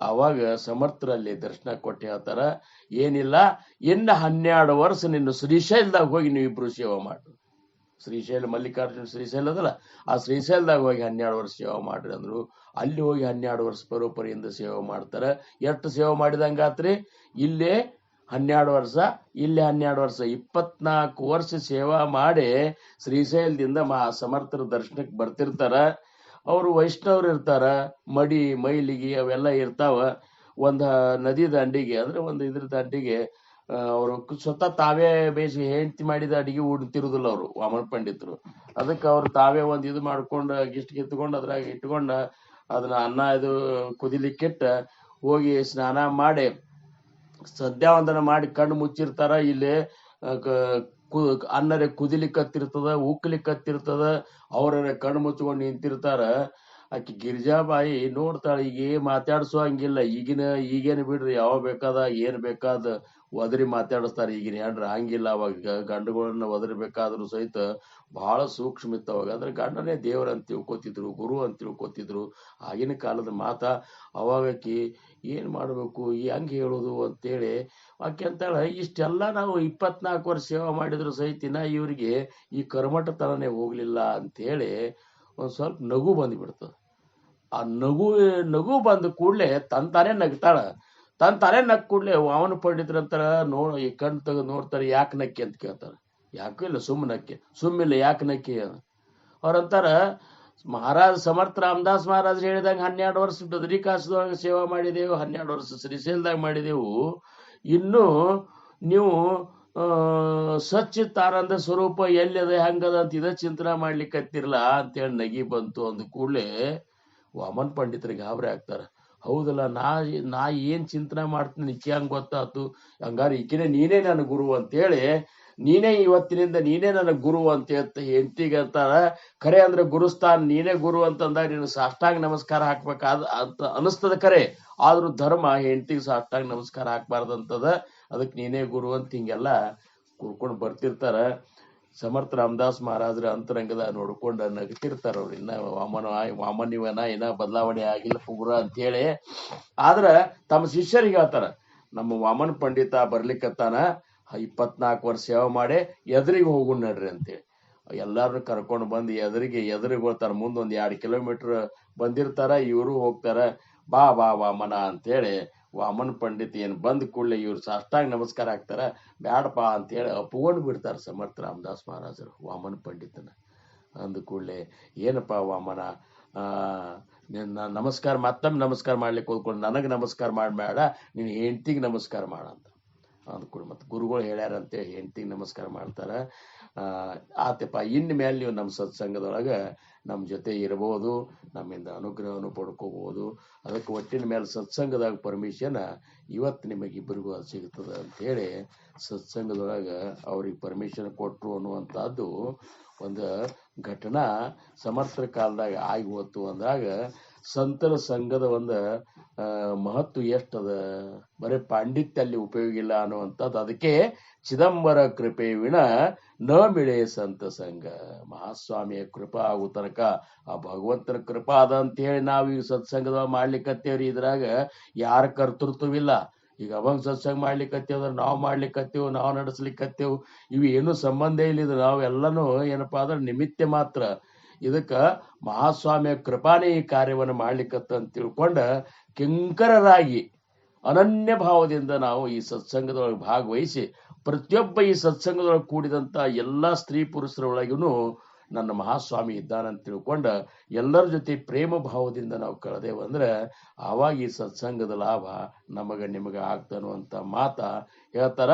ಅವಾಗ ಸಮರ್ಥರಲ್ಲಿ ದರ್ಶನ ಕೊಟ್ಟು ಹೇಳ್ತಾರ, ಏನಿಲ್ಲ ಇನ್ನು 12 ವರ್ಷ ನಿನ್ನ ಶ್ರೀಶೈಲದಾಗ ಹೋಗಿ ನೀವು ಇಬ್ರು ಸೇವಾ ಮಾಡ್ರಿ. ಶ್ರೀಶೈಲ ಮಲ್ಲಿಕಾರ್ಜುನ ಶ್ರೀಶೈಲ ಅದಲ್ಲ, ಆ ಶ್ರೀಶೈಲದಾಗ ಹೋಗಿ 12 ವರ್ಷ ಸೇವಾ ಮಾಡ್ರಿ ಅಂದ್ರು. ಅಲ್ಲಿ ಹೋಗಿ 12 ವರ್ಷ ಪರೋಪರಿಯಿಂದ ಸೇವೆ ಮಾಡ್ತಾರ. ಎಷ್ಟು ಸೇವೆ ಮಾಡಿದಂಗಾತ್ರಿ? ಇಲ್ಲೇ 12 ವರ್ಷ, ಇಲ್ಲೇ 12 ವರ್ಷ, 24 ವರ್ಷ ಸೇವಾ ಮಾಡಿ ಶ್ರೀಶೈಲದಿಂದ ಸಮರ್ಥರ ದರ್ಶನಕ್ಕೆ ಬರ್ತಿರ್ತಾರ. ಅವರು ವೈಷ್ಣವ್ರು ಇರ್ತಾರ, ಮಡಿ ಮೈಲಿಗೆ ಅವೆಲ್ಲ ಇರ್ತಾವ. ಒಂದ ನದಿ ದಂಡಿಗೆ ಅಂದ್ರೆ ಒಂದು ಇದ್ರ ದಂಡಿಗೆ ಅವರು ಸ್ವತಃ ತಾವೇ ಬೇಸಿ ಹೆಂಡತಿ ಮಾಡಿದ ಅಡಿಗೆ ಉಣ್ತಿರುದಿಲ್ಲ ಅವರು ವಾಮನ ಪಂಡಿತರು. ಅದಕ್ಕೆ ಅವ್ರು ತಾವೇ ಒಂದು ಇದು ಮಾಡ್ಕೊಂಡು ಗಿಸ್ಟ್ ಕಿತ್ಕೊಂಡು ಅದ್ರಾಗ ಇಟ್ಕೊಂಡ ಅದನ್ನ ಅನ್ನ ಇದು ಕುದಿಲಿಕ್ಕಿಟ್ಟ ಹೋಗಿ ಸ್ನಾನ ಮಾಡಿ ಸಂಧ್ಯಾವಂದನ ಮಾಡಿ ಕಣ್ಣು ಮುಚ್ಚಿರ್ತಾರ. ಇಲ್ಲಿ ಅನ್ನರೇ ಕುದಿಲಿಕ್ಕತ್ತಿರ್ತದ, ಉಕ್ಕಲಿಕ್ಕತ್ತಿರ್ತದ. ಅವ್ರೇ ಕಣ್ಣು ಮುಚ್ಕೊಂಡು ನಿಂತಿರ್ತಾರ. ಆಕಿ ಗಿರಿಜಾಬಾಯಿ ನೋಡ್ತಾಳೆ, ಈಗ ಮಾತಾಡ್ಸೋ ಹಂಗಿಲ್ಲ. ಈಗೇನು ಬಿಡ್ರಿ, ಯಾವ ಬೇಕಾದ ಏನ್ ಬೇಕಾದ ಒದರಿ ಮಾತಾಡಿಸ್ತಾರ ಈಗಿನ ಹೆಂಡ್ರ. ಹಂಗಿಲ್ಲ, ಅವಾಗ ಗಂಡುಗಳನ್ನ ಒದರ್ಬೇಕಾದ್ರು ಸಹಿತ ಬಹಳ ಸೂಕ್ಷ್ಮ ಇತ್ತು ಅವಾಗ. ಅಂದ್ರೆ ಗಂಡನೇ ದೇವ್ರ ಅಂತ ತಿಳ್ಕೊತಿದ್ರು, ಗುರು ಅಂತ ತಿಳ್ಕೊತಿದ್ರು ಆಗಿನ ಕಾಲದ ಮಾತ. ಅವಾಗ ಆಕಿ ಏನ್ ಮಾಡ್ಬೇಕು, ಹೆಂಗ್ ಹೇಳೋದು ಅಂತೇಳಿ ಆಕೆ ಅಂತಾಳ, ಇಷ್ಟೆಲ್ಲ ನಾವು 24 ವರ್ಷ ಸೇವಾ ಮಾಡಿದ್ರು ಸಹಿತ ಇವ್ರಿಗೆ ಈ ಕರ್ಮಠತನನೇ ಹೋಗ್ಲಿಲ್ಲ ಅಂತೇಳಿ ಒಂದ್ ಸ್ವಲ್ಪ ನಗು ಬಂದ್ಬಿಡ್ತದ. ಆ ನಗು ಬಂದ ಕೂಡ್ಲೆ ತಾನೇ ನಗ್ತಾಳ. ತಾನೇ ನಗ್ ಕೂಡ್ಲೆ ವಾಮನ ಪಂಡಿತರಂತಾರ, ಈ ಕಣ್ ತೆಗೆದು ನೋಡ್ತಾರೆ, ಯಾಕೆ ನಕ್ಕಿ ಅಂತ ಕೇಳ್ತಾರ. ಯಾಕೂ ಇಲ್ಲ, ನಕ್ಕಿ. ಸುಮ್ಮಿಲ್ಲ, ಯಾಕೆ ನಕ್ಕಿ? ಅವ್ರಂತಾರ, ಮಹಾರಾಜ್ ಸಮರ್ಥ ರಾಮದಾಸ್ ಮಹಾರಾಜ್ ಹೇಳಿದಾಗ 12 ವರ್ಷ ಬದ್ರಿಕಾಶ್ರಮದೊಳಗೆ ಸೇವಾ ಮಾಡಿದೆವು, 12 ವರ್ಷ ಶ್ರೀಶೈಲದಾಗ ಮಾಡಿದೆವು. ಇನ್ನು ನೀವು ಸಚ್ಚಿತ್ತಾನಂದ ಸ್ವರೂಪ ಎಲ್ಲಿದೆ ಹೆಂಗದ ಅಂತ ಇದ ಚಿಂತನೆ ಮಾಡ್ಲಿಕ್ಕೆ ಹತ್ತಿರಲ್ಲ ಅಂತೇಳಿ ನಗಿ ಬಂತು. ಅಂದ ಕೂಡಲೇ ವಾಮನ್ ಪಂಡಿತರಿಗೆ ಗಾಬರಿ ಆಗ್ತಾರ. ಹೌದಲ್ಲ, ನಾ ಏನ್ ಚಿಂತನೆ ಮಾಡ್ತೀನಿ ಈಕೆ ಹಂಗ ಗೊತ್ತಾತು, ಹಂಗಾರ ಈಕಿನೇ ನೀನೇ ನನ್ನ ಗುರು ಅಂತೇಳಿ, ಇವತ್ತಿನಿಂದ ನೀನೇ ನನ್ನ ಗುರು ಅಂತ ಹೆಂಡತಿಗೆ ಅಂತಾರ. ಖರೆ ಅಂದ್ರೆ ಗುರುಸ್ಥಾನ ನೀನೇ ಗುರು ಅಂತಂದಾಗ ನೀನು ಸಾಷ್ಟಾಂಗ ನಮಸ್ಕಾರ ಹಾಕ್ಬೇಕಾದ ಅಂತ ಅನಿಸ್ತದ. ಖರೆ ಆದ್ರೂ ಧರ್ಮ ಹೆಂಡತಿಗೆ ಸಾಷ್ಟಾಂಗ ನಮಸ್ಕಾರ ಹಾಕ್ಬಾರ್ದಂತದ. ಅದಕ್ಕೆ ನೀನೇ ಗುರು ಅಂತ ಹಿಂಗೆಲ್ಲ ಕೂರ್ಕೊಂಡು ಬರ್ತಿರ್ತಾರ. ಸಮರ್ಥ ರಾಮದಾಸ್ ಮಹಾರಾಜರ ಅಂತರಂಗದ ನೋಡ್ಕೊಂಡ ನಗ್ತಿರ್ತಾರ. ಅವ್ರು ಇನ್ನ ವಾಮನಿವನ ಏನ ಬದಲಾವಣೆ ಆಗಿಲ್ಲ ಪುಗುರ ಅಂತ ಹೇಳಿ. ಆದ್ರ ತಮ್ಮ ಶಿಷ್ಯರಿಗೆ ಹೇಳ್ತಾರ, ನಮ್ಮ ವಾಮನ ಪಂಡಿತ ಬರ್ಲಿಕ್ಕತ್ತಾನ, 24 ವರ್ಷ ಸೇವೆ ಮಾಡಿ ಎದುರಿಗೆ ಹೋಗು ನಡ್ರಿ ಅಂತೇಳಿ ಎಲ್ಲಾರನ್ನು ಕರ್ಕೊಂಡು ಬಂದು ಎದುರಿಗೆ ಹೋಗ್ತಾರ. ಮುಂದೊಂದ್ 2 ಕಿಲೋಮೀಟರ್ ಬಂದಿರ್ತಾರ. ಇವರು ಹೋಗ್ತಾರ. ಬಾ ವಾಮನ ಅಂತೇಳಿ ವಾಮನ ಪಂಡಿತ್ ಏನ್ ಬಂದ್ ಕೂಡಲೇ ಇವ್ರು ಸಾಷ್ಟಾಂಗ ನಮಸ್ಕಾರ ಹಾಕ್ತಾರ. ಬ್ಯಾಡಪ್ಪ ಅಂತೇಳಿ ಅಪ್ಕೊಂಡು ಬಿಡ್ತಾರ ಸಮರ್ಥ ರಾಮದಾಸ್ ಮಹಾರಾಜರು ವಾಮನ ಪಂಡಿತನ. ಅಂದ ಕೂಡಲೇ, ಏನಪ್ಪಾ ವಾಮನ, ನಮಸ್ಕಾರ ಮತ್ತೊಮ್ಮೆ ನಮಸ್ಕಾರ ಮಾಡ್ಲಿಕ್ಕೆ ಹೋದ್ಕೊಂಡು ನನಗೆ ನಮಸ್ಕಾರ ಮಾಡಬೇಡ, ನಿನ್ನ ಹೆಂಡತಿಗೆ ನಮಸ್ಕಾರ ಮಾಡಂತ. ಅಂದ್ಕೊಂಡು ಮತ್ತೆ ಗುರುಗಳು ಹೇಳ್ಯಾರಂತೆ ಹೆಂಡತಿಗೆ ನಮಸ್ಕಾರ ಮಾಡ್ತಾರ. ಆತಪ್ಪ ಇನ್ ಮೇಲೆ ನೀವು ನಮ್ಮ ಸತ್ಸಂಗದೊಳಗ ನಮ್ಮ ಜೊತೆ ಇರಬಹುದು, ನಮ್ಮಿಂದ ಅನುಗ್ರಹವನ್ನು ಪಡ್ಕೋಬಹುದು. ಅದಕ್ಕೆ ಒಟ್ಟಿನ ಮೇಲೆ ಸತ್ಸಂಗದಾಗ ಪರ್ಮಿಷನ್ ಇವತ್ತು ನಿಮಗಿಬ್ಬರಿಗೂ ಅದು ಸಿಗ್ತದ ಅಂತ ಹೇಳಿ ಸತ್ಸಂಗದೊಳಗ ಅವ್ರಿಗೆ ಪರ್ಮಿಷನ್ ಕೊಟ್ರು ಅನ್ನುವಂಥದ್ದು ಒಂದು ಘಟನಾ ಸಮರ್ಥರ ಕಾಲದಾಗ ಆಗಿ ಹೋತು ಅಂದಾಗ ಸಂತರ ಸಂಘದ ಒಂದು ಮಹತ್ವ ಎಷ್ಟದ. ಬರೀ ಪಾಂಡಿತ್ಯ ಅಲ್ಲಿ ಉಪಯೋಗ ಇಲ್ಲ ಅನ್ನುವಂಥದ್ದು. ಅದಕ್ಕೆ ಚಿದಂಬರ ಕೃಪೆ ವಿಣ ನ ಮಿಳೆ ಸಂತ ಸಂಘ. ಮಹಾಸ್ವಾಮಿಯ ಕೃಪಾ ಆಗೋ ತನಕ ಆ ಭಗವಂತನ ಕೃಪಾ ಅದ ಅಂತ ಹೇಳಿ ನಾವು ಈಗ ಸತ್ಸಂಗದ ಮಾಡ್ಲಿಕ್ಕತ್ತೇವ್ರಿ. ಇದ್ರಾಗ ಯಾರ ಕರ್ತೃತ್ವವಿಲ್ಲ. ಈಗ ಅವಂಗ ಸತ್ಸಂಗ ಮಾಡ್ಲಿಕ್ಕತ್ತೇವ, ನಾವು ಮಾಡ್ಲಿಕ್ಕತ್ತೇವು, ನಾವು ನಡೆಸ್ಲಿಕ್ಕತ್ತೇವು, ಇವು ಏನು ಸಂಬಂಧ ಇಲ್ಲ. ನಾವು ಎಲ್ಲನೂ ಏನಪ್ಪಾ ಅಂದ್ರೆ ನಿಮಿತ್ತ ಮಾತ್ರ. ಇದಕ್ಕ ಮಹಾಸ್ವಾಮಿಯ ಕೃಪಾನೇ ಈ ಕಾರ್ಯವನ್ನು ಮಾಡ್ಲಿಕ್ಕತ್ತ ಅಂತ ತಿಳ್ಕೊಂಡ ಕಿಂಕರರಾಗಿ ಅನನ್ಯ ಭಾವದಿಂದ ನಾವು ಈ ಸತ್ಸಂಗದೊಳಗೆ ಭಾಗವಹಿಸಿ ಪ್ರತಿಯೊಬ್ಬ ಈ ಸತ್ಸಂಗದೊಳಗೆ ಕೂಡಿದಂತ ಎಲ್ಲಾ ಸ್ತ್ರೀ ಪುರುಷರ ಒಳಗೂ ನನ್ನ ಮಹಾಸ್ವಾಮಿ ಇದ್ದಾನಂತ ತಿಳ್ಕೊಂಡ ಎಲ್ಲರ ಜೊತೆ ಪ್ರೇಮ ಭಾವದಿಂದ ನಾವು ಕಳೆದೇವಂದ್ರೆ ಆವಾಗ ಈ ಸತ್ಸಂಗದ ಲಾಭ ನಿಮಗ ಆಗ್ತಾನುವಂತ ಮಾತ ಹೇಳ್ತಾರ.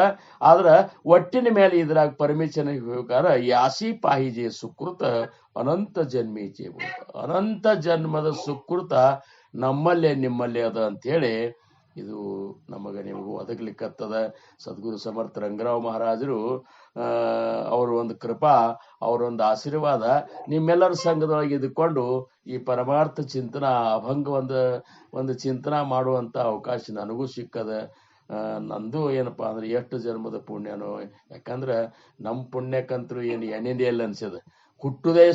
ಆದ್ರ ಒಟ್ಟಿನ ಮೇಲೆ ಇದ್ರಾಗ ಪರಮೇಶ್ವರ ಹೇಳ್ಕಾರ, ಯಾಸಿ ಪಾಹಿಜೆ ಸುಕೃತ ಅನಂತ ಜನ್ಮೀಚೆ. ಅನಂತ ಜನ್ಮದ ಸುಕೃತ ನಮ್ಮಲ್ಲೇ ನಿಮ್ಮಲ್ಲೇ ಅದ ಅಂತ ಹೇಳಿ ಇದು ನಿಮಗೂ ಒದಗ್ಲಿಕ್ಕತ್ತದ. ಸದ್ಗುರು ಸಮರ್ಥ ರಂಗರಾವ್ ಮಹಾರಾಜರು ಅವ್ರ ಒಂದು ಕೃಪಾ, ಅವರೊಂದು ಆಶೀರ್ವಾದ ನಿಮ್ಮೆಲ್ಲರ ಸಂಘದೊಳಗೆ ಇದ್ದುಕೊಂಡು ಈ ಪರಮಾರ್ಥ ಚಿಂತನ ಅಭಂಗ ಒಂದು ಚಿಂತನ ಮಾಡುವಂತ ಅವಕಾಶ ನನಗೂ ಸಿಕ್ಕದ. ನಂದು ಏನಪ್ಪಾ ಅಂದ್ರೆ ಎಷ್ಟು ಜನ್ಮದ ಪುಣ್ಯನೋ. ಯಾಕಂದ್ರ ನಮ್ಮ ಪುಣ್ಯಕ್ಕಂತರೂ ಏನು ಎಣ್ಣಿದೆಯಲ್ಲ ಅನ್ಸದ. ಹುಟ್ಟುದೇ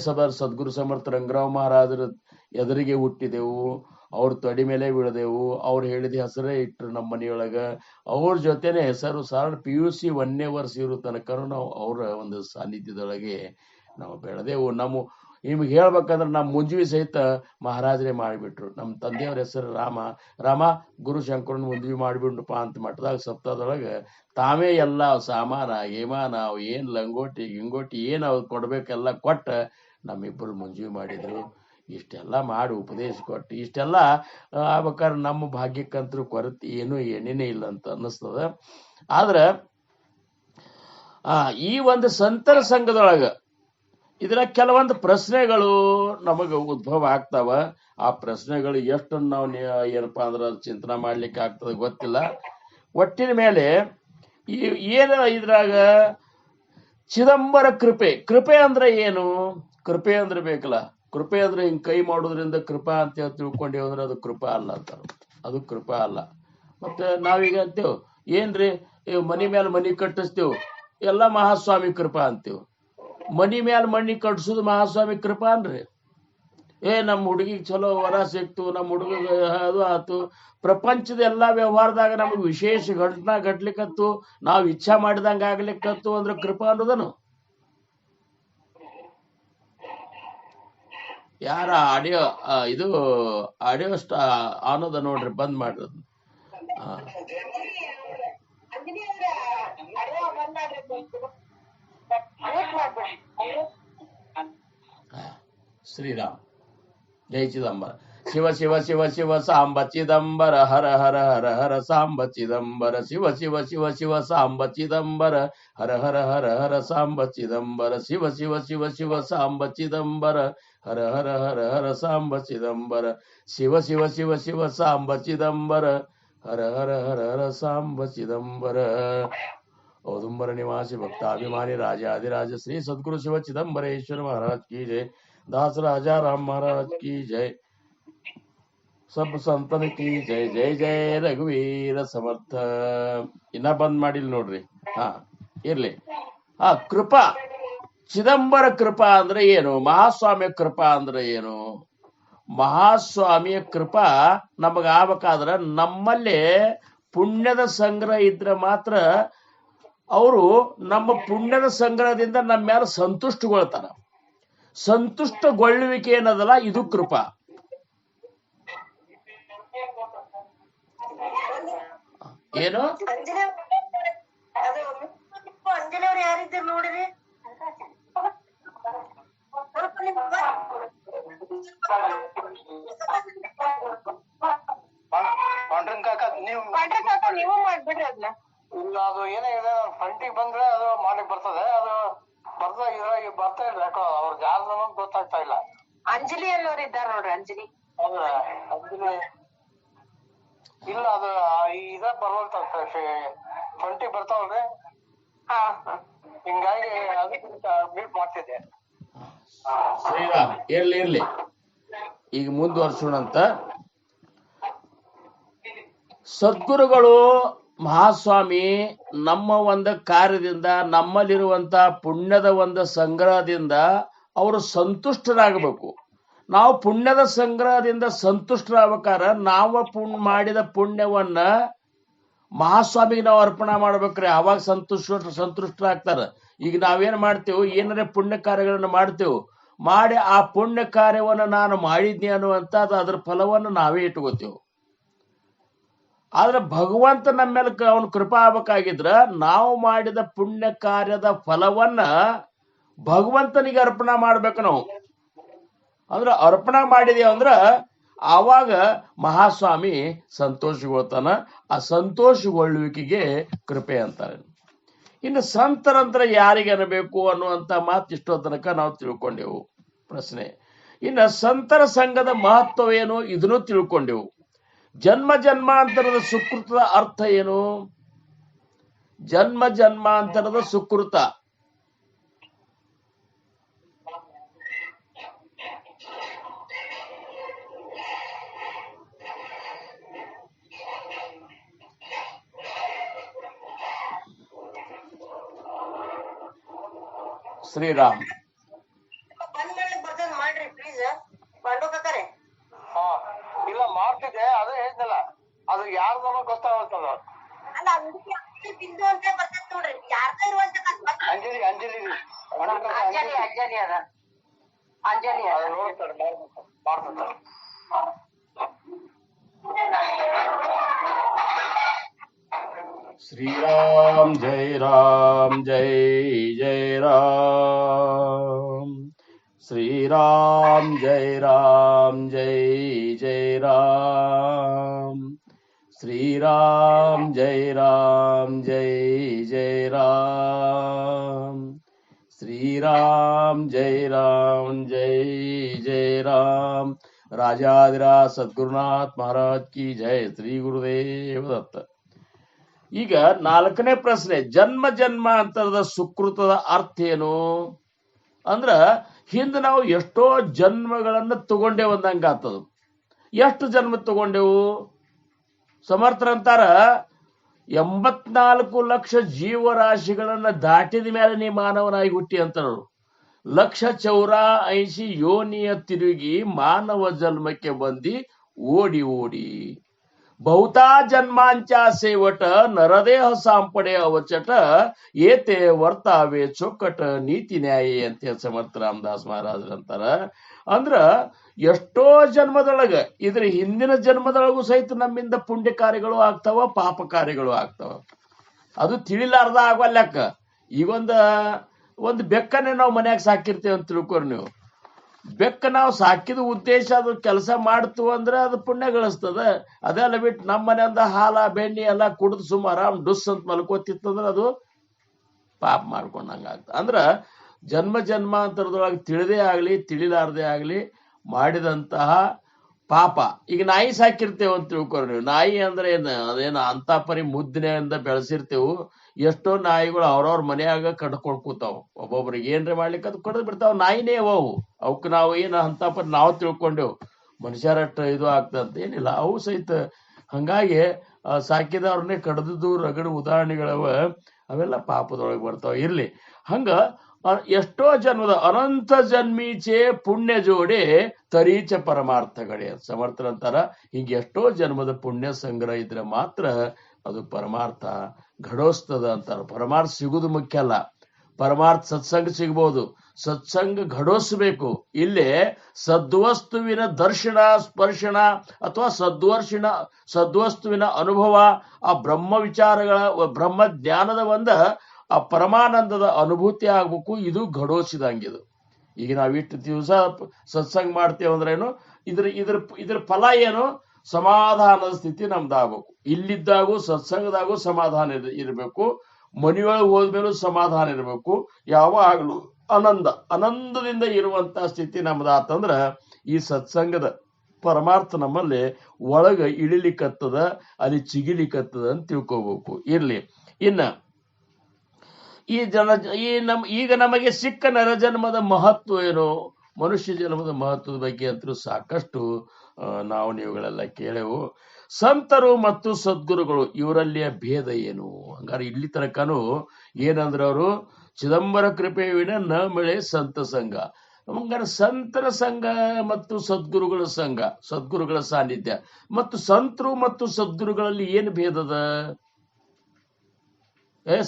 ಸದ್ಗುರು ಸಮರ್ಥ ರಂಗರಾವ್ ಮಹಾರಾಜರ ಎದುರಿಗೆ ಹುಟ್ಟಿದೆವು, ಅವ್ರ ತೊಡಿ ಮೇಲೆ ಬೀಳದೆವು, ಅವ್ರು ಹೇಳಿದ ಹೆಸರೇ ಇಟ್ಟರು ನಮ್ಮ ಮನೆಯೊಳಗ. ಅವ್ರ ಜೊತೆನೆ ಹೆಸರು ಸಾಧಾರಣ PUC 1ನೇ ವರ್ಷ ಇರೋ ತನಕ ನಾವು ಅವರ ಒಂದು ಸಾನ್ನಿಧ್ಯದೊಳಗೆ ನಾವು ಬೆಳೆದೆವು. ನಿಮ್ಗೆ ಹೇಳ್ಬೇಕಂದ್ರೆ ನಮ್ಮ ಮುಂಜವಿ ಸಹಿತ ಮಹಾರಾಜರೇ ಮಾಡಿಬಿಟ್ರು. ನಮ್ಮ ತಂದೆಯವ್ರ ಹೆಸರು ರಾಮ ಗುರು ಶಂಕರನ್ ಮುಂಜವಿ ಮಾಡಿಬಿಟ್ರಪ್ಪ ಅಂತ ಮಠದಾಗ ಸಪ್ತಾಹದೊಳಗೆ ತಾವೇ ಎಲ್ಲ ಸಾಮಾನ ಏಮಾನ ಅವು ಏನ್ ಲಂಗೋಟಿ ಗಿಂಗೋಟಿ ಏನ್ ಅವ್ರು ಕೊಡ್ಬೇಕೆಲ್ಲ ಕೊಟ್ಟ ನಮ್ಮಿಬ್ಬರು ಮುಂಜವಿ ಮಾಡಿದ್ರು. ಇಷ್ಟೆಲ್ಲ ಮಾಡಿ ಉಪದೇಶ ಕೊಟ್ಟು ಇಷ್ಟೆಲ್ಲ ಆಗ್ಬೇಕಾದ್ರೆ ನಮ್ಮ ಭಾಗ್ಯಕ್ಕಂತರೂ ಕೊರತೆ ಏನು ಎಣ್ಣೆನೇ ಇಲ್ಲ ಅಂತ ಅನ್ನಿಸ್ತದ. ಆದ್ರ ಈ ಒಂದು ಸಂತರ ಸಂಘದೊಳಗ ಇದ್ರ ಕೆಲವೊಂದು ಪ್ರಶ್ನೆಗಳು ನಮಗೆ ಉದ್ಭವ ಆಗ್ತಾವ. ಆ ಪ್ರಶ್ನೆಗಳು ಎಷ್ಟು ನಾವು ಏನಪ್ಪಾ ಅಂದ್ರೆ ಚಿಂತನೆ ಮಾಡ್ಲಿಕ್ಕೆ ಆಗ್ತದೆ ಗೊತ್ತಿಲ್ಲ. ಒಟ್ಟಿನ ಮೇಲೆ ಇದ್ರಾಗ ಚಿದಂಬರ ಕೃಪೆ ಅಂದ್ರೆ ಏನು? ಕೃಪೆ ಅಂದ್ರೆ ಬೇಕಲ್ಲ. ಕೃಪೆ ಅಂದ್ರೆ ಹಿಂಗ್ ಕೈ ಮಾಡೋದ್ರಿಂದ ಕೃಪಾ ಅಂತ ಹೇಳಿ ತಿಳ್ಕೊಂಡೇವು ಅಂದ್ರೆ ಅದು ಕೃಪಾ ಅಲ್ಲ ಅಂತಾರ. ಅದು ಕೃಪಾ ಅಲ್ಲ. ಮತ್ತೆ ನಾವೀಗ ಅಂತೇವ್ ಏನ್ರಿ ಮನಿ ಮೇಲೆ ಮನಿ ಕಟ್ಟಿಸ್ತೇವ್, ಎಲ್ಲ ಮಹಾಸ್ವಾಮಿ ಕೃಪಾ ಅಂತೇವ್. ಮನಿ ಮ್ಯಾಲ ಮಣ್ಣಿ ಕಟ್ಸುದು ಮಹಾಸ್ವಾಮಿ ಕೃಪಾ ಅನ್ರಿ. ನಮ್ಮ ಹುಡುಗಿಗೆ ಚಲೋ ವರ ಸಿಕ್ತು, ನಮ್ಮ ಹುಡುಗ ಅದು ಆತು. ಪ್ರಪಂಚದ ಎಲ್ಲಾ ವ್ಯವಹಾರದಾಗ ನಮಗೆ ವಿಶೇಷ ಘಟನಾ ಘಟ್ಲಿಕ್ಕತ್ತು, ನಾವು ಇಚ್ಛಾ ಮಾಡಿದಂಗ ಆಗ್ಲಿಕ್ಕತ್ತು ಅಂದ್ರೆ ಕೃಪಾ ಅನ್ನೋದನು. ಯಾರ ಆಡಿಯೋ ಅನ್ನೋದ ನೋಡ್ರಿ, ಬಂದ್ ಮಾಡ್ರಿ. ಶ್ರೀರಾಮ್ ಜೈ ಚಿದಂಬರ. ಶಿವ ಶಿವ ಶಿವ ಶಿವ ಸಾಂಬ ಚಿದಂಬರ, ಹರ ಹರ ಹರ ಹರ ಸಾಂಬ ಚಿದಂಬರ. ಶಿವ ಶಿವ ಶಿವ ಶಿವ ಸಾಂಬ ಚಿದಂಬರ, ಹರ ಹರ ಹರ ಹರ ಸಾಂಬ ಚಿದಂಬರ. ಶಿವ ಶಿವ ಶಿವ ಶಿವ ಸಾಂಬ ಚಿದಂಬರ, ಹರ ಹರ ಹರ ಹರ ಸಾಂಬ ಚಿದಂಬರ. ಶಿವ ಶಿವ ಶಿವ ಶಿವ ಸಾಂಬ ಚಿದಂಬರ, ಹರ ಹರ ಹರ ಹರ ಸಾಂಬ ಚಿದಂಬರ. ಔದುಂಬರ ನಿವಾಸಿ ಭಕ್ತಾಭಿಮಾನಿ ರಾಜಾಧಿರಾಜ ಶ್ರೀ सद्गुरु शिव चिदंबरेश्वर महाराज की जय. दास राजा राम महाराज की जय. सब संतन की जय. जय जय रघुवीर समर्थ. ಇನ್ನ ಬಂದ್ ಮಾಡಿಲ್ ನೋಡ್ರಿ. ಇರ್ಲಿ. ಕೃಪಾ, ಚಿದಂಬರ ಕೃಪಾ ಅಂದ್ರೆ ಏನು? ಮಹಾಸ್ವಾಮಿಯ ಕೃಪಾ ಅಂದ್ರೆ ಏನು? ಮಹಾಸ್ವಾಮಿಯ ಕೃಪಾ ನಮಗ ಆಗ್ಬೇಕಾದ್ರ ನಮ್ಮಲ್ಲಿ ಪುಣ್ಯದ ಸಂಗ್ರಹ ಇದ್ರೆ ಮಾತ್ರ ಅವರು ನಮ್ಮ ಪುಣ್ಯದ ಸಂಗ್ರಹದಿಂದ ನಮ್ಮ ಮೇಲೆ ಸಂತುಷ್ಟಗೊಳ್ತಾರ. ಸಂತುಷ್ಟಗೊಳ್ಳುವಿಕೆ ಏನದಲ್ಲ, ಇದು ಕೃಪಾ. ಏನು ನೀವು ಮಾಡ್ಬಿಡ್ರಿ ಅದನ್ನ. ಇಲ್ಲ ಅದು ಏನೇ ಇದೆ ಫ್ರಂಟಿಗೆ ಬಂದ್ರೆ ಅದು ಮಾಡ್ಲಿಕ್ಕೆ ಬರ್ತದೆ. ಅದು ಬರ್ತಾ ಇದ್ರಾಗ ಬರ್ತಾ ಇಲ್ಲ ಯಾಕೋ ಅವ್ರಿಗೆ ಯಾರ್ದು ಗೊತ್ತಾಗ್ತಾ ಇಲ್ಲ. ಅಂಜಲಿ ಅನ್ನೋರು ಇದ್ದಾರ ನೋಡ್ರಿ, ಅಂಜಲಿ. ಹೌದಾ? ಅಂಜಲಿ ಇಲ್ಲ, ಅದು ಇದಾಗ ಬರವಲ್ತ ಫ್ರಂಟಿಗೆ ಬರ್ತಾವಲ್ರಿ. ಹಾ ಹಾ. ಹಿಂಗಾಗಿ ಅದಕ್ಕೆ ಮೀಟ್ ಮಾಡ್ತಿದ್ದೆ. ಶ್ರೀರಾಮ್, ಇರ್ಲಿ ಈಗ ಮುಂದುವರ್ಸೋಣಂತ. ಸದ್ಗುರುಗಳು ಮಹಾಸ್ವಾಮಿ ನಮ್ಮ ಒಂದು ಕಾರ್ಯದಿಂದ, ನಮ್ಮಲ್ಲಿರುವಂತ ಪುಣ್ಯದ ಒಂದು ಸಂಗ್ರಹದಿಂದ ಅವರು ಸಂತುಷ್ಟರಾಗಬೇಕು. ನಾವು ಪುಣ್ಯದ ಸಂಗ್ರಹದಿಂದ ಸಂತುಷ್ಟರಾಗಬೇಕಾರ ನಾವು ಮಾಡಿದ ಪುಣ್ಯವನ್ನ ಮಹಾಸ್ವಾಮಿಗೆ ನಾವು ಅರ್ಪಣೆ ಮಾಡ್ಬೇಕ್ರಿ. ಅವಾಗ ಸಂತುಷ್ಟರಾಗ್ತಾರ. ಈಗ ನಾವೇನ್ ಮಾಡ್ತೇವೆ, ಏನಾರ ಪುಣ್ಯ ಕಾರ್ಯಗಳನ್ನ ಮಾಡ್ತೇವೆ, ಮಾಡಿ ಆ ಪುಣ್ಯ ಕಾರ್ಯವನ್ನು ನಾನು ಮಾಡಿದ್ನಿ ಅನ್ನುವಂತ ಅದ್ರ ಫಲವನ್ನು ನಾವೇ ಇಟ್ಕೋತೇವೆ. ಆದ್ರೆ ಭಗವಂತ ನಮ್ಮ ಮೇಲೆ ಅವನು ಕೃಪಾ ಆಗ್ಬೇಕಾಗಿದ್ರ ನಾವು ಮಾಡಿದ ಪುಣ್ಯ ಕಾರ್ಯದ ಫಲವನ್ನ ಭಗವಂತನಿಗೆ ಅರ್ಪಣೆ ಮಾಡ್ಬೇಕು ನಾವು. ಅಂದ್ರ ಅರ್ಪಣೆ ಮಾಡಿದೇವ ಅಂದ್ರ ಆವಾಗ ಮಹಾಸ್ವಾಮಿ ಸಂತೋಷಗೊಳ್ತಾನ. ಆ ಸಂತೋಷಗೊಳ್ಳುವಿಕೆಗೆ ಕೃಪೆ ಅಂತಾರೆ. ಇನ್ನು ಸಂತರಂತ್ರ ಯಾರಿಗೆ ಅನ್ಬೇಕು ಅನ್ನುವಂತ ಮಾತು ಇಷ್ಟೋ ತನಕ ನಾವು ತಿಳ್ಕೊಂಡೆವು. ಪ್ರಶ್ನೆ, ಇನ್ನು ಸಂತರ ಸಂಘದ ಮಹತ್ವವೇನು ಇದನ್ನು ತಿಳ್ಕೊಂಡೆವು. ಜನ್ಮ ಜನ್ಮಾಂತರದ ಸುಕೃತದ ಅರ್ಥ ಏನು? ಜನ್ಮ ಜನ್ಮಾಂತರದ ಸುಕೃತ ಶ್ರೀರಾಮ್ ಮಾಡ್ರಿ ಪ್ಲೀಸ್. ಬಂಡೋಕರೆ ಹಾ ಇಲ್ಲ ಮಾಡ್ತಿದ್ದೆ, ಅದೇ ಹೇಳ್ತಿಲ್ಲ, ಅದು ಯಾರ್ದು ಗೊತ್ತಾಗುತ್ತದ. ಅಲ್ಲ, ಬಿಂದು ಅಂತ ಬರ್ತೈತ್ ನೋಡ್ರಿ, ಯಾರ್ದ ಇರುವಂತ ಅಂಜಲಿ ಅಂಜಲಿ ಅಂಜಲಿ ಅಂಜಲಿ ಅದ. ಅಂಜಲಿ ಅದ ನೋಡ್ತಾರೆ, ಮಾಡ್ತಾರೆ. ಶ್ರೀರಾಮ್ ಜೈ ರಾಮ್ ಜೈ ಜೈ ರಾಮ್. ಶ್ರೀರಾಮ್ ಜೈ ರಾಮ್ ಜೈ ಜೈ ರಾಮ್. ಶ್ರೀರಾಮ್ ಜೈ ರಾಮ್ ಜೈ ಜೈ ರಾಮ್. ಶ್ರೀರಾಮ್ ಜೈ ರಾಮ್ ಜೈ ಜೈ ರಾಮ್. ರಾಜಾಧಿರಾಜ ಸದ್ಗುರುನಾಥ್ ಮಹಾರಾಜ್ ಕಿ ಜೈ. ಶ್ರೀ ಗುರುದೇವ ದತ್ತ. ಈಗ 4ನೇ ಪ್ರಶ್ನೆ, ಜನ್ಮ ಜನ್ಮಾಂತರದ ಸುಕೃತದ ಅರ್ಥ ಏನು ಅಂದ್ರ ಹಿಂದೆ ನಾವು ಎಷ್ಟೋ ಜನ್ಮಗಳನ್ನ ತಗೊಂಡೇವು ಅಂದಂಗ ಆತದ. ಎಷ್ಟು ಜನ್ಮ ತಗೊಂಡೆವು? ಸಮರ್ಥರಂತಾರ 84 ಲಕ್ಷ ಜೀವರಾಶಿಗಳನ್ನ ದಾಟಿದ ಮೇಲೆ ನೀ ಮಾನವನಾಗಿ ಹುಟ್ಟಿ ಅಂತಾರು. 1,84,80 ಯೋನಿಯ ತಿರುಗಿ ಮಾನವ ಜನ್ಮಕ್ಕೆ ಬಂದಿ ಓಡಿ ಓಡಿ. ಬಹುತಾ ಜನ್ಮಾಂಚ ಸೇವಟ ನರದೇಹ ಸಾಂಪಡೆ ಅವಚಟ ಏತೆ ವರ್ತಾವೆ ಚೊಕ್ಕಟ ನೀತಿ ನ್ಯಾಯ ಅಂತ ಸಮರ್ಥ ರಾಮದಾಸ್ ಮಹಾರಾಜರಂತಾರ. ಅಂದ್ರ ಎಷ್ಟೋ ಜನ್ಮದೊಳಗ, ಇದ್ರ ಹಿಂದಿನ ಜನ್ಮದೊಳಗೂ ಸಹಿತ ನಮ್ಮಿಂದ ಪುಣ್ಯ ಕಾರ್ಯಗಳು ಆಗ್ತಾವ, ಪಾಪ ಕಾರ್ಯಗಳು ಆಗ್ತಾವ. ಅದು ತಿಳಿಲಾರ್ದ ಆಗೋಲ್ಯಾಕ. ಒಂದು ಬೆಕ್ಕನ್ನೇ ನಾವು ಮನ್ಯಾಗ ಸಾಕಿರ್ತೇವೆ ಅಂತ ತಿಳ್ಕೊರಿ ನೀವು. ಬೆಕ್ಕ ನಾವು ಸಾಕಿದ ಉದ್ದೇಶ ಅದು ಕೆಲಸ ಮಾಡ್ತು ಅಂದ್ರೆ ಅದು ಪುಣ್ಯ ಗಳಿಸ್ತದ. ಅದೆಲ್ಲ ಬಿಟ್ಟು ನಮ್ಮ ಮನೆಯಿಂದ ಹಾಲ ಬೆಣ್ಣೆ ಎಲ್ಲ ಕುಡಿದು ಸುಮ್ಮ ಆರಾಮ್ ಡುಸ್ ಅಂತ ಮಲ್ಕೋತಿತ್ತಂದ್ರೆ ಅದು ಪಾಪ ಮಾಡ್ಕೊಂಡಂಗ ಆಗ್ತದೆ. ಅಂದ್ರ ಜನ್ಮ ಜನ್ಮಾಂತರದೊಳಗೆ ತಿಳಿದೇ ಆಗ್ಲಿ ತಿಳಿಲಾರ್ದೇ ಆಗ್ಲಿ ಮಾಡಿದಂತಹ ಪಾಪ. ಈಗ ನಾಯಿ ಸಾಕಿರ್ತೇವೆ ಅಂತ ತಿಳ್ಕೊರಿ ನೀವು. ನಾಯಿ ಅಂದ್ರೆ ಅದೇನು ಅಂತ ಪರಿ ಮುದ್ದಿನೆಯಿಂದ ಬೆಳೆಸಿರ್ತೇವು. ಎಷ್ಟೋ ನಾಯಿಗಳು ಅವ್ರವ್ರ ಮನೆಯಾಗ ಕಡ್ಕೊಂಡ್ ಕೂತಾವ. ಒಬ್ಬೊಬ್ರಿಗೆ ಏನ್ರಿ ಮಾಡ್ಲಿಕ್ಕೆ ಅದು ಕಡ್ದು ಬಿಡ್ತಾವ. ನಾಯಿನೇ ಅವು. ಅವಕ್ ನಾವು ಏನು ಅಂತ ಪರಿ ನಾವು ತಿಳ್ಕೊಂಡೆವು ಮನುಷ್ಯರಷ್ಟ ಇದು ಆಗ್ತಂತ ಏನಿಲ್ಲ. ಅವು ಸಹಿತ ಹಂಗಾಗಿ ಸಾಕಿದವ್ರನ್ನೇ ಕಡ್ದದ್ದು ರಗಡ ಉದಾಹರಣೆಗಳವ. ಅವೆಲ್ಲ ಪಾಪದೊಳಗೆ ಬರ್ತಾವ. ಇರ್ಲಿ, ಹಂಗ ಎಷ್ಟೋ ಜನ್ಮದ ಅನಂತ ಜನ್ಮೀಚೆ ಪುಣ್ಯ ಜೋಡೆ ತರೀಚ ಪರಮಾರ್ಥಗಳೇ ಸಮರ್ಥರಂತಾರ. ಹಿಂಗೆ ಎಷ್ಟೋ ಜನ್ಮದ ಪುಣ್ಯ ಸಂಗ್ರಹ ಇದ್ರೆ ಮಾತ್ರ ಅದು ಪರಮಾರ್ಥ ಘಡೋಸ್ತದ ಅಂತಾರ. ಪರಮಾರ್ಥ ಸಿಗುದು ಮುಖ್ಯ ಅಲ್ಲ, ಪರಮಾರ್ಥ ಸತ್ಸಂಗ ಸಿಗ್ಬೋದು. ಸತ್ಸಂಗ ಘಡೋಸ್ಬೇಕು. ಇಲ್ಲೇ ಸದ್ವಸ್ತುವಿನ ದರ್ಶನ ಸ್ಪರ್ಶನ ಅಥವಾ ಸದ್ವಸ್ತುವಿನ ಅನುಭವ, ಆ ಬ್ರಹ್ಮ ವಿಚಾರಗಳ ಬ್ರಹ್ಮ ಜ್ಞಾನದ ಆ ಪರಮಾನಂದದ ಅನುಭೂತಿ ಆಗ್ಬೇಕು. ಇದು ಘಡೋಸಿದಂಗಿದು. ಈಗ ನಾವಿಷ್ಟು ದಿವಸ ಸತ್ಸಂಗ ಮಾಡ್ತೇವೆ ಅಂದ್ರೇನು, ಇದ್ರ ಫಲ ಏನು? ಸಮಾಧಾನದ ಸ್ಥಿತಿ ನಮ್ದಾಗಬೇಕು. ಇಲ್ಲಿದ್ದಾಗೂ ಸತ್ಸಂಗದಾಗೂ ಸಮಾಧಾನ ಇರಬೇಕು, ಮನೆಯೊಳಗೆ ಹೋದ್ಮೇಲೂ ಸಮಾಧಾನ ಇರಬೇಕು. ಯಾವಾಗಲೂ ಆನಂದದಿಂದ ಇರುವಂತ ಸ್ಥಿತಿ ನಮ್ದಾತಂದ್ರ ಈ ಸತ್ಸಂಗದ ಪರಮಾರ್ಥ ನಮ್ಮಲ್ಲಿ ಒಳಗ ಇಳಿಲಿಕ್ಕತ್ತದ, ಅಲ್ಲಿ ಚಿಗಿಲಿಕ್ಕತ್ತದ ಅಂತ ತಿಳ್ಕೋಬೇಕು. ಇರ್ಲಿ. ಇನ್ನ ಈಗ ನಮಗೆ ಸಿಕ್ಕ ನರಜನ್ಮದ ಮಹತ್ವ ಏನು? ಮನುಷ್ಯ ಜನ್ಮದ ಮಹತ್ವದ ಬಗ್ಗೆ ಅಂತೂ ಸಾಕಷ್ಟು ನಾವು ನೀವುಗಳೆಲ್ಲ ಕೇಳೆವು. ಸಂತರು ಮತ್ತು ಸದ್ಗುರುಗಳು ಇವರಲ್ಲಿಯ ಭೇದ ಏನು? ಹಂಗಾರೆ ಇಲ್ಲಿ ತನಕನು ಏನಂದ್ರೆ ಅವರು ಚಿದಂಬರ ಕೃಪೆವಿನ ನ ಮಳೆ ಸಂತ ಸಂಘ. ಹಂಗಾರೆ ಸಂತರ ಸಂಘ ಮತ್ತು ಸದ್ಗುರುಗಳ ಸಂಘ, ಸದ್ಗುರುಗಳ ಸಾನ್ನಿಧ್ಯ ಮತ್ತು ಸಂತರು ಮತ್ತು ಸದ್ಗುರುಗಳಲ್ಲಿ ಏನು ಭೇದದ?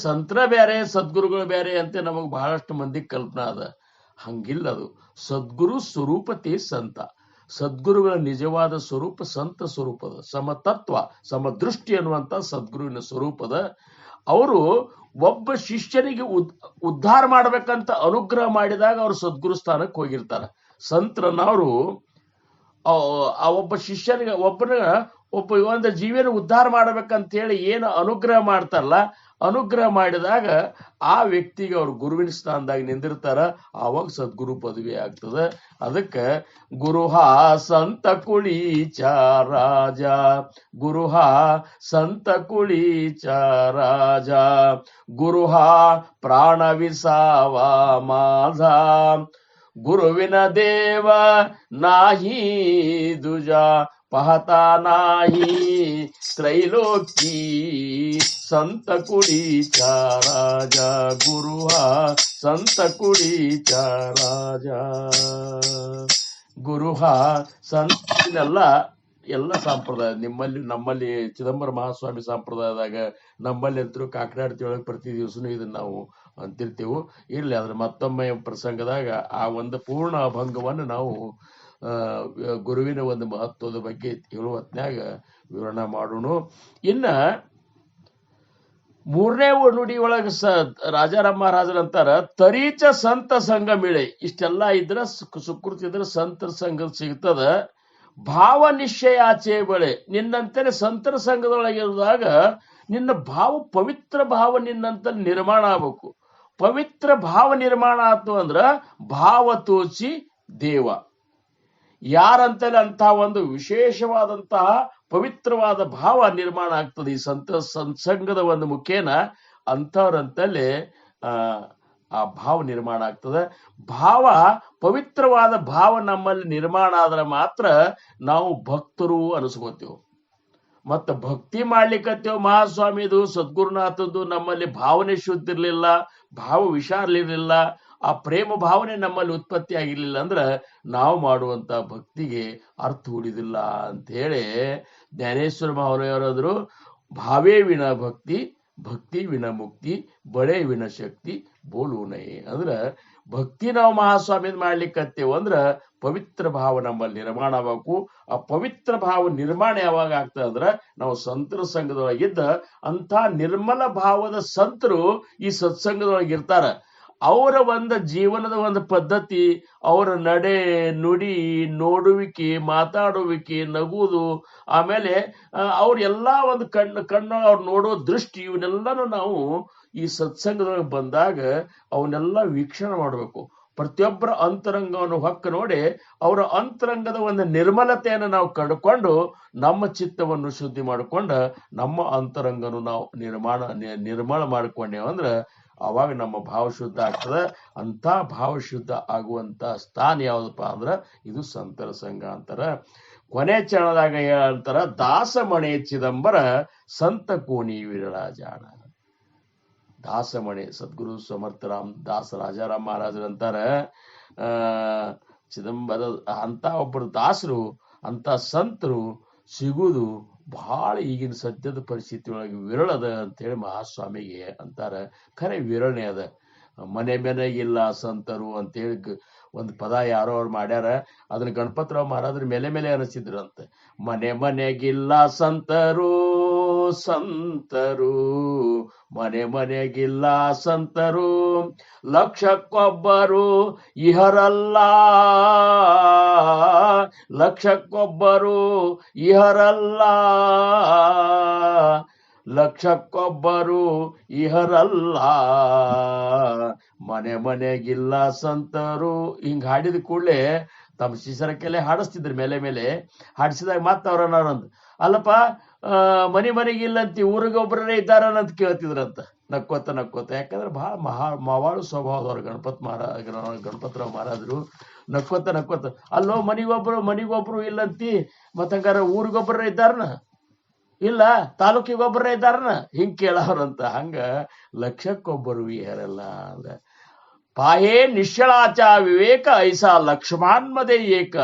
ಸಂತರ ಬೇರೆ ಸದ್ಗುರುಗಳು ಬೇರೆ ಅಂತ ನಮಗ್ ಬಹಳಷ್ಟು ಮಂದಿ ಕಲ್ಪನಾ ಅದ. ಹಂಗಿಲ್ಲ. ಅದು ಸದ್ಗುರು ಸ್ವರೂಪತೆ ಸಂತ. ಸದ್ಗುರುಗಳ ನಿಜವಾದ ಸ್ವರೂಪ ಸಂತ ಸ್ವರೂಪದ, ಸಮತತ್ವ ಸಮದೃಷ್ಟಿ ಅನ್ನುವಂತ ಸದ್ಗುರುವಿನ ಸ್ವರೂಪದ. ಅವರು ಒಬ್ಬ ಶಿಷ್ಯನಿಗೆ ಉದ್ಧಾರ ಮಾಡ್ಬೇಕಂತ ಅನುಗ್ರಹ ಮಾಡಿದಾಗ ಅವ್ರು ಸದ್ಗುರು ಸ್ಥಾನಕ್ಕೆ ಹೋಗಿರ್ತಾರ. ಸಂತರನ್ನವರು ಆ ಒಬ್ಬ ಶಿಷ್ಯನಿಗೆ ಒಬ್ಬ ಒಂದು ಜೀವಿಯನ್ನು ಉದ್ಧಾರ ಮಾಡ್ಬೇಕಂತ ಹೇಳಿ ಏನು ಅನುಗ್ರಹ ಮಾಡ್ತಾರಲ್ಲ, ಅನುಗ್ರಹ ಮಾಡಿದಾಗ ಆ ವ್ಯಕ್ತಿಗೆ ಅವ್ರು ಗುರುವಿನ ಸ್ಥಾನದಾಗ ನಿಂದಿರ್ತಾರ. ಆವಾಗ ಸದ್ಗುರು ಪದವಿ ಆಗ್ತದ. ಅದಕ್ಕೆ ಗುರುಹ ಸಂತ ಕುಳೀಚ ರಾಜ, ಗುರುಹ ಸಂತ ಕುಳೀಚ ರಾಜ, ಗುರುಹ ಪ್ರಾಣ ವಿಸಾವ ಮಾಧ, ಗುರುವಿನ ದೇವ ನಾಹಿ ದುಜ, ಪಹತಾ ನಾಹಿ ತ್ರೈಲೋಕಿ, ಸಂತ ಕುಳೀಚ ರಾಜ, ಗುರುಹ ಸಂತ ಕುಳೀಚ ರಾಜ. ಗುರುಹ ಸಂತನೆಲ್ಲ ಎಲ್ಲ ಸಂಪ್ರದಾಯ ನಮ್ಮಲ್ಲಿ ಚಿದಂಬರ ಮಹಾಸ್ವಾಮಿ ಸಂಪ್ರದಾಯದಾಗ ನಮ್ಮಲ್ಲಿ ಅಂತೂ ಕಾಕನಾಡ್ತಿ ಒಳಗೆ ಪ್ರತಿ ದಿವಸನೂ ಇದನ್ನ ನಾವು ಅಂತಿರ್ತೀವಿ. ಇರ್ಲಿ, ಅದ್ರ ಮತ್ತೊಮ್ಮೆ ಪ್ರಸಂಗದಾಗ ಆ ಒಂದು ಪೂರ್ಣ ಅಭಂಗವನ್ನು ನಾವು ಗುರುವಿನ ಒಂದು ಮಹತ್ವದ ಬಗ್ಗೆ ಹೇಳುವ ಹೊತ್ನ್ಯಾಗ ವಿವರಣೆ ಮಾಡೋಣ. ಇನ್ನ ಮೂರನೇ ನುಡಿ ಒಳಗ ರಾಜಾರಾಮ್ ಮಹಾರಾಜರ ಅಂತಾರ, ತರೀಚ ಸಂತ ಸಂಘ ಮಿಳೆ. ಇಷ್ಟೆಲ್ಲ ಇದ್ರ ಸುಕೃತಿದ್ರ ಸಂತರ ಸಂಘ ಸಿಗ್ತದ. ಭಾವ ನಿಶ್ಚಯ ಆಚೆ ಬಳೆ. ನಿನ್ನಂತೆ ಸಂತರ ಸಂಘದೊಳಗಿರುವಾಗ ನಿನ್ನ ಭಾವ ಪವಿತ್ರ ಭಾವ ನಿನ್ನಂತ ನಿರ್ಮಾಣ ಆಗ್ಬೇಕು. ಪವಿತ್ರ ಭಾವ ನಿರ್ಮಾಣ ಆಯ್ತು ಅಂದ್ರ ಭಾವ ತೋಚಿ ದೇವ. ಯಾರಂತಲೇ ಅಂತ ಒಂದು ವಿಶೇಷವಾದಂತಹ ಪವಿತ್ರವಾದ ಭಾವ ನಿರ್ಮಾಣ ಆಗ್ತದೆ ಈ ಸತ್ಸಂಗದ ಒಂದು ಮುಖೇನ. ಅಂಥವ್ರಂತಲೇ ಆ ಭಾವ ನಿರ್ಮಾಣ ಆಗ್ತದೆ. ಭಾವ ಪವಿತ್ರವಾದ ಭಾವ ನಮ್ಮಲ್ಲಿ ನಿರ್ಮಾಣ ಆದ್ರೆ ಮಾತ್ರ ನಾವು ಭಕ್ತರು ಅನಿಸ್ಕೋತೇವೆ. ಮತ್ತ ಭಕ್ತಿ ಮಾಡ್ಲಿಕ್ಕತ್ತೇವ್. ಮಹಾಸ್ವಾಮಿದು ಸದ್ಗುರುನಾಥದ್ದು ನಮ್ಮಲ್ಲಿ ಭಾವನೆ ಶುದ್ಧ ಇರ್ಲಿಲ್ಲ, ಭಾವ ವಿಶಾಲ ಇರಲಿಲ್ಲ, ಆ ಪ್ರೇಮ ಭಾವನೆ ನಮ್ಮಲ್ಲಿ ಉತ್ಪತ್ತಿ ಆಗಿರ್ಲಿಲ್ಲ ಅಂದ್ರೆ ನಾವು ಮಾಡುವಂತ ಭಕ್ತಿಗೆ ಅರ್ಥ ಉಳಿದಿಲ್ಲ ಅಂತ ಹೇಳಿ ಜ್ಞಾನೇಶ್ವರ ಮಹಾರಾಯರಾದ್ರು, ಭಾವೇ ವಿನ ಭಕ್ತಿ, ಭಕ್ತಿ ವಿನ ಮುಕ್ತಿ, ಬಳೆ ವಿನ ಶಕ್ತಿ, ಬೋಲು ನೈ. ಅಂದ್ರೆ ಭಕ್ತಿ ನಾವು ಮಹಾಸ್ವಾಮಿದ್ ಮಾಡ್ಲಿಕ್ಕತ್ತೇವ ಅಂದ್ರ ಪವಿತ್ರ ಭಾವ ನಮ್ಮಲ್ಲಿ ನಿರ್ಮಾಣ ಆಗಬೇಕು. ಆ ಪವಿತ್ರ ಭಾವ ನಿರ್ಮಾಣ ಯಾವಾಗ ಆಗ್ತದೆ ಅಂದ್ರೆ ನಾವು ಸಂತರ ಸಂಘದೊಳಗಿದ್ದ ಅಂತ ನಿರ್ಮಲ ಭಾವದ ಸಂತರು ಈ ಸತ್ಸಂಗದೊಳಗಿರ್ತಾರ. ಅವರ ಒಂದು ಜೀವನದ ಒಂದು ಪದ್ಧತಿ, ಅವರ ನಡೆ ನುಡಿ, ನೋಡುವಿಕೆ, ಮಾತಾಡುವಿಕೆ, ನಗುವುದು, ಆಮೇಲೆ ಅವ್ರೆಲ್ಲ ಒಂದು ಕಣ್ಣು ಅವ್ರು ನೋಡೋ ದೃಷ್ಟಿ, ಇವನ್ನೆಲ್ಲನೂ ನಾವು ಈ ಸತ್ಸಂಗದೊಳಗೆ ಬಂದಾಗ ಅವನ್ನೆಲ್ಲ ವೀಕ್ಷಣೆ ಮಾಡಬೇಕು. ಪ್ರತಿಯೊಬ್ಬರ ಅಂತರಂಗವನ್ನು ಹೊಕ್ಕ ನೋಡಿ ಅವರ ಅಂತರಂಗದ ಒಂದು ನಿರ್ಮಲತೆಯನ್ನು ನಾವು ಕಂಡುಕೊಂಡು ನಮ್ಮ ಚಿತ್ತವನ್ನು ಶುದ್ಧಿ ಮಾಡಿಕೊಂಡ ನಮ್ಮ ಅಂತರಂಗನು ನಾವು ನಿರ್ಮಲ ಮಾಡಿಕೊಂಡೇವ ಅಂದ್ರೆ ಅವಾಗ ನಮ್ಮ ಭಾವ ಶುದ್ಧ ಆಗ್ತದೆ. ಅಂತ ಭಾವ ಶುದ್ಧ ಆಗುವಂತ ಸ್ಥಾನ ಯಾವ್ದಪ್ಪ ಅಂದ್ರ ಇದು ಸಂತರ ಸಂಘ ಅಂತಾರ. ಕೊನೆ ಚರಣದಾಗ ಅಂತಾರ, ದಾಸಮಣೆ ಚಿದಂಬರ ಸಂತ ಕೋನಿ ವಿರಳ ಜಾಣ. ದಾಸಮಣೆ ಸದ್ಗುರು ಸಮರ್ಥರಾಮ್ ದಾಸ ರಾಜಾರಾಮ್ ಮಹಾರಾಜರಂತಾರ, ಚಿದಂಬರ ಅಂತ ಒಬ್ಬರು ದಾಸರು, ಅಂತ ಸಂತರು ಸಿಗುವುದು ಬಹಳ ಈಗಿನ ಸದ್ಯದ ಪರಿಸ್ಥಿತಿ ಒಳಗೆ ವಿರಳದ ಅಂತೇಳಿ ಮಹಾಸ್ವಾಮಿಗೆ ಅಂತಾರ. ಖರೆ ವಿರಳನೆ ಅದ. ಮನೆಗಿಲ್ಲ ಸಂತರು ಅಂತೇಳಿ ಒಂದು ಪದ ಯಾರೋ ಅವ್ರು ಮಾಡ್ಯಾರ. ಅದನ್ನ ಗಣಪತರಾವ್ ಮಹಾರಾಜರ ಮೇಲೆ ಅನಿಸಿದ್ರು ಅಂತ. ಮನೆಗಿಲ್ಲ ಸಂತರು ಸಂತರು, ಮನೆ ಮನೆಗಿಲ್ಲ ಸಂತರು, ಲಕ್ಷಕ್ಕೊಬ್ಬರು ಇಹರಲ್ಲ, ಲಕ್ಷಕ್ಕೊಬ್ಬರು ಇಹರಲ್ಲ, ಲಕ್ಷಕ್ಕೊಬ್ಬರು ಇಹರಲ್ಲ, ಮನೆ ಮನೆಗಿಲ್ಲ ಸಂತರು. ಹಿಂಗ್ ಹಾಡಿದ ಕೂಡಲೇ ತಮ್ಮ ಶಿಶರಕ್ಕೆಲ್ಲ ಹಾಡಿಸ್ತಿದ್ರು, ಮೇಲೆ ಮೇಲೆ ಹಾಡಿಸಿದಾಗ ಮತ್ತೆ ಅವ್ರನ್ನವ್ರಂತ, ಅಲ್ಲಪ್ಪ ಮನೆ ಮನೆಗಿಲ್ಲಂತಿ ಊರಿಗೊಬ್ಬರೇ ಇದ್ದಾರಂತ ಕೇಳ್ತಿದ್ರಂತ, ನಕ್ಕೋತ ನಕ್ಕೋತ. ಯಾಕಂದ್ರೆ ಬಹಳ ಮವಾಳು ಸ್ವಭಾವದವ್ರು ಗಣಪತರಾವ್ ಮಹಾರಾಜರು. ನಕ್ಕೋತ ನಕ್ಕೋತ, ಅಲ್ಲೋ ಮನಿಗೊಬ್ರು ಇಲ್ಲಂತಿ, ಮತ್ತಂಗಾರ ಊರಿಗೊಬ್ಬರೇ ಇದ್ದಾರನ, ಇಲ್ಲ ತಾಲೂಕಿಗೊಬ್ಬರೇ ಇದ್ದಾರನ, ಹಿಂಗ್ ಕೇಳವ್ರಂತ. ಹಂಗ ಲಕ್ಷಕ್ಕೊಬ್ಬರು ಯಾರಲ್ಲ ಅಂದ. ಪಾಯೇ ನಿಶ್ಚಳಾಚ ವಿವೇಕ ಐಸಾ ಲಕ್ಷ್ಮಾನ್ಮದೇ ಏಕ.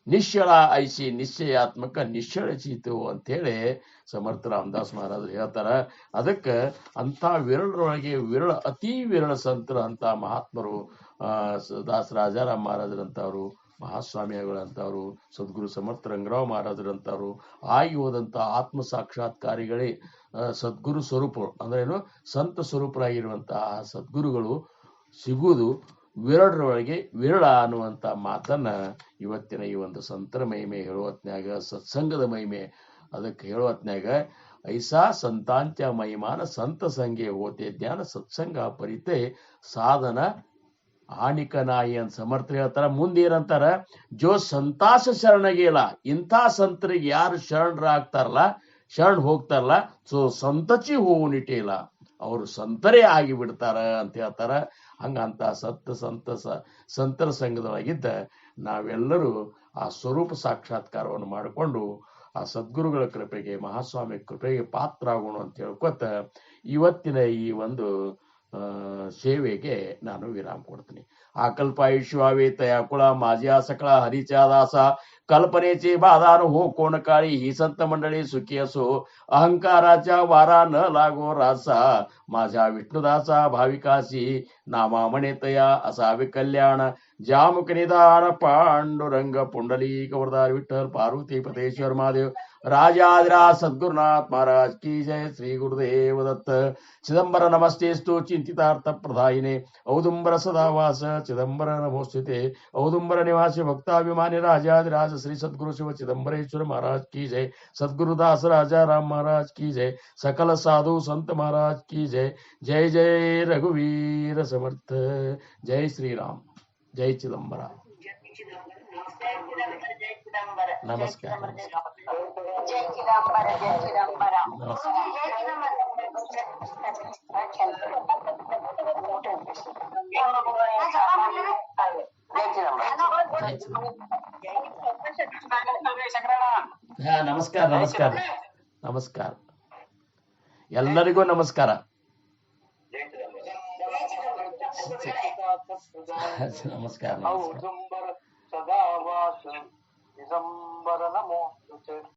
ನಿಶ್ಚಳ ಐಸಿ ನಿಶ್ಚಯಾತ್ಮಕ ನಿಶ್ಚಳ ಚೀತು ಅಂತೇಳಿ ಸಮರ್ಥ ರಾಮದಾಸ್ ಮಹಾರಾಜರು ಹೇಳ್ತಾರ. ಅದಕ್ಕೆ ಅಂಥ ವಿರಳರೊಳಗೆ ವಿರಳ, ಅತಿ ವಿರಳ ಸಂತರ ಅಂತ ಮಹಾತ್ಮರು, ದಾಸ ರಾಜಾರಾಮ್ ಮಹಾರಾಜರಂತವ್ರು, ಮಹಾಸ್ವಾಮಿಗಳಂತವ್ರು, ಸದ್ಗುರು ಸಮರ್ಥ ರಂಗರಾವ್ ಮಹಾರಾಜರಂತವ್ರು ಆಗಿ ಹೋದಂಥ ಆತ್ಮ ಸಾಕ್ಷಾತ್ಕಾರಿಗಳೇ ಸದ್ಗುರು ಸ್ವರೂಪಗಳು. ಅಂದ್ರೇನು, ಸಂತ ಸ್ವರೂಪರಾಗಿರುವಂತಹ ಸದ್ಗುರುಗಳು ಸಿಗುವುದು ವಿರಳರೊಳಗೆ ವಿರಳ ಅನ್ನುವಂಥ ಮಾತನ್ನ ಇವತ್ತಿನ ಈ ಒಂದು ಸಂತರ ಮಹಿಮೆ ಹೇಳುವತ್ನ್ಯಾಗ, ಸತ್ಸಂಗದ ಮಹಿಮೆ ಅದಕ್ಕೆ ಹೇಳುವತ್ನ್ಯಾಗ, ಐಸಾ ಸಂತಾಂಚ ಮಹಿಮಾನ ಸಂತ ಸಂಘೆ ಹೋತೆ ಜ್ಞಾನ ಸತ್ಸಂಗ ಪರಿತೆ ಸಾಧನ ಆಣಿಕ ನಾಯಿ ಅಂತ ಸಮರ್ಥ ಹೇಳ್ತಾರ. ಮುಂದೆ ಏನಂತಾರ, ಜೋ ಸಂತಾಸ ಶರಣಗೇಲ, ಇಂಥ ಸಂತರಿಗೆ ಯಾರು ಶರಣರಾಗ್ತಾರಲ್ಲ, ಶರಣ ಹೋಗ್ತಾರಲ್ಲ, ಸೊ ಸಂತಚಿ ಹೂವು ನಿಟೇಲ, ಅವರು ಸಂತರೇ ಆಗಿ ಬಿಡ್ತಾರ ಅಂತ ಹೇಳ್ತಾರ. ಹಂಗಂತ ಸಂತರ ಸಂಘದೊಳಗಿದ್ದ ನಾವೆಲ್ಲರೂ ಆ ಸ್ವರೂಪ ಸಾಕ್ಷಾತ್ಕಾರವನ್ನು ಮಾಡಿಕೊಂಡು ಆ ಸದ್ಗುರುಗಳ ಕೃಪೆಗೆ, ಮಹಾಸ್ವಾಮಿ ಕೃಪೆಗೆ ಪಾತ್ರ ಆಗೋಣ ಅಂತ ಹೇಳ್ಕೊತ ಇವತ್ತಿನ ಈ ಒಂದು ಸೇವೆಗೆ ನಾನು ವಿರಾಮ ಕೊಡ್ತೀನಿ. ಆಕಲ್ಪಾಯುಷ್ಯಾವೇತ ಯಾಕುಳ ಮಾಜಿಯಾ ಸಕಳ ಹರಿಚಾದಾಸ कल्पनेचे बाधार हो कोण काळी ही संत मंडळी सुखी असो अहंकाराच्या वारा न लागो रासा माझ्या विष्णुदासा भाविकासी नामा म्हणेतया असावे कल्याण जामुक निदान पांडुरंग पुंडलिक वरदार विठ्ठल पार्वती पतेश्वर महादेव राजाधिराज सद्गुरुनाथ महाराज की जय. श्री गुरुदेव दत्त. चिदंबर नमस्तेस्तु चिंतितार्थ प्रदायिने औदुंबर सदावास चिदंबर नमोस्तुते औदुंबर निवासी भक्ताभिमानी राजाधिराज श्री सद्गुरु शिव चिदंबरेश्वर महाराज की जय. सद्गुरुदास राजा राम महाराज की जय. सकल साधु संत महाराज की जय. जय जय रघुवीर समर्थ. जय श्री राम. जय चिदंबरा. नमस्कार. जय चिदंबर. जय चिदंबर. ನಮಸ್ಕಾರ ನಮಸ್ಕಾರ ನಮಸ್ಕಾರ ಎಲ್ಲರಿಗೂ ನಮಸ್ಕಾರ. ನಮಸ್ಕಾರ. ಔದುಂಬರ ಸದಾವಾಸ ದಿಗಂಬರ ನಮೋ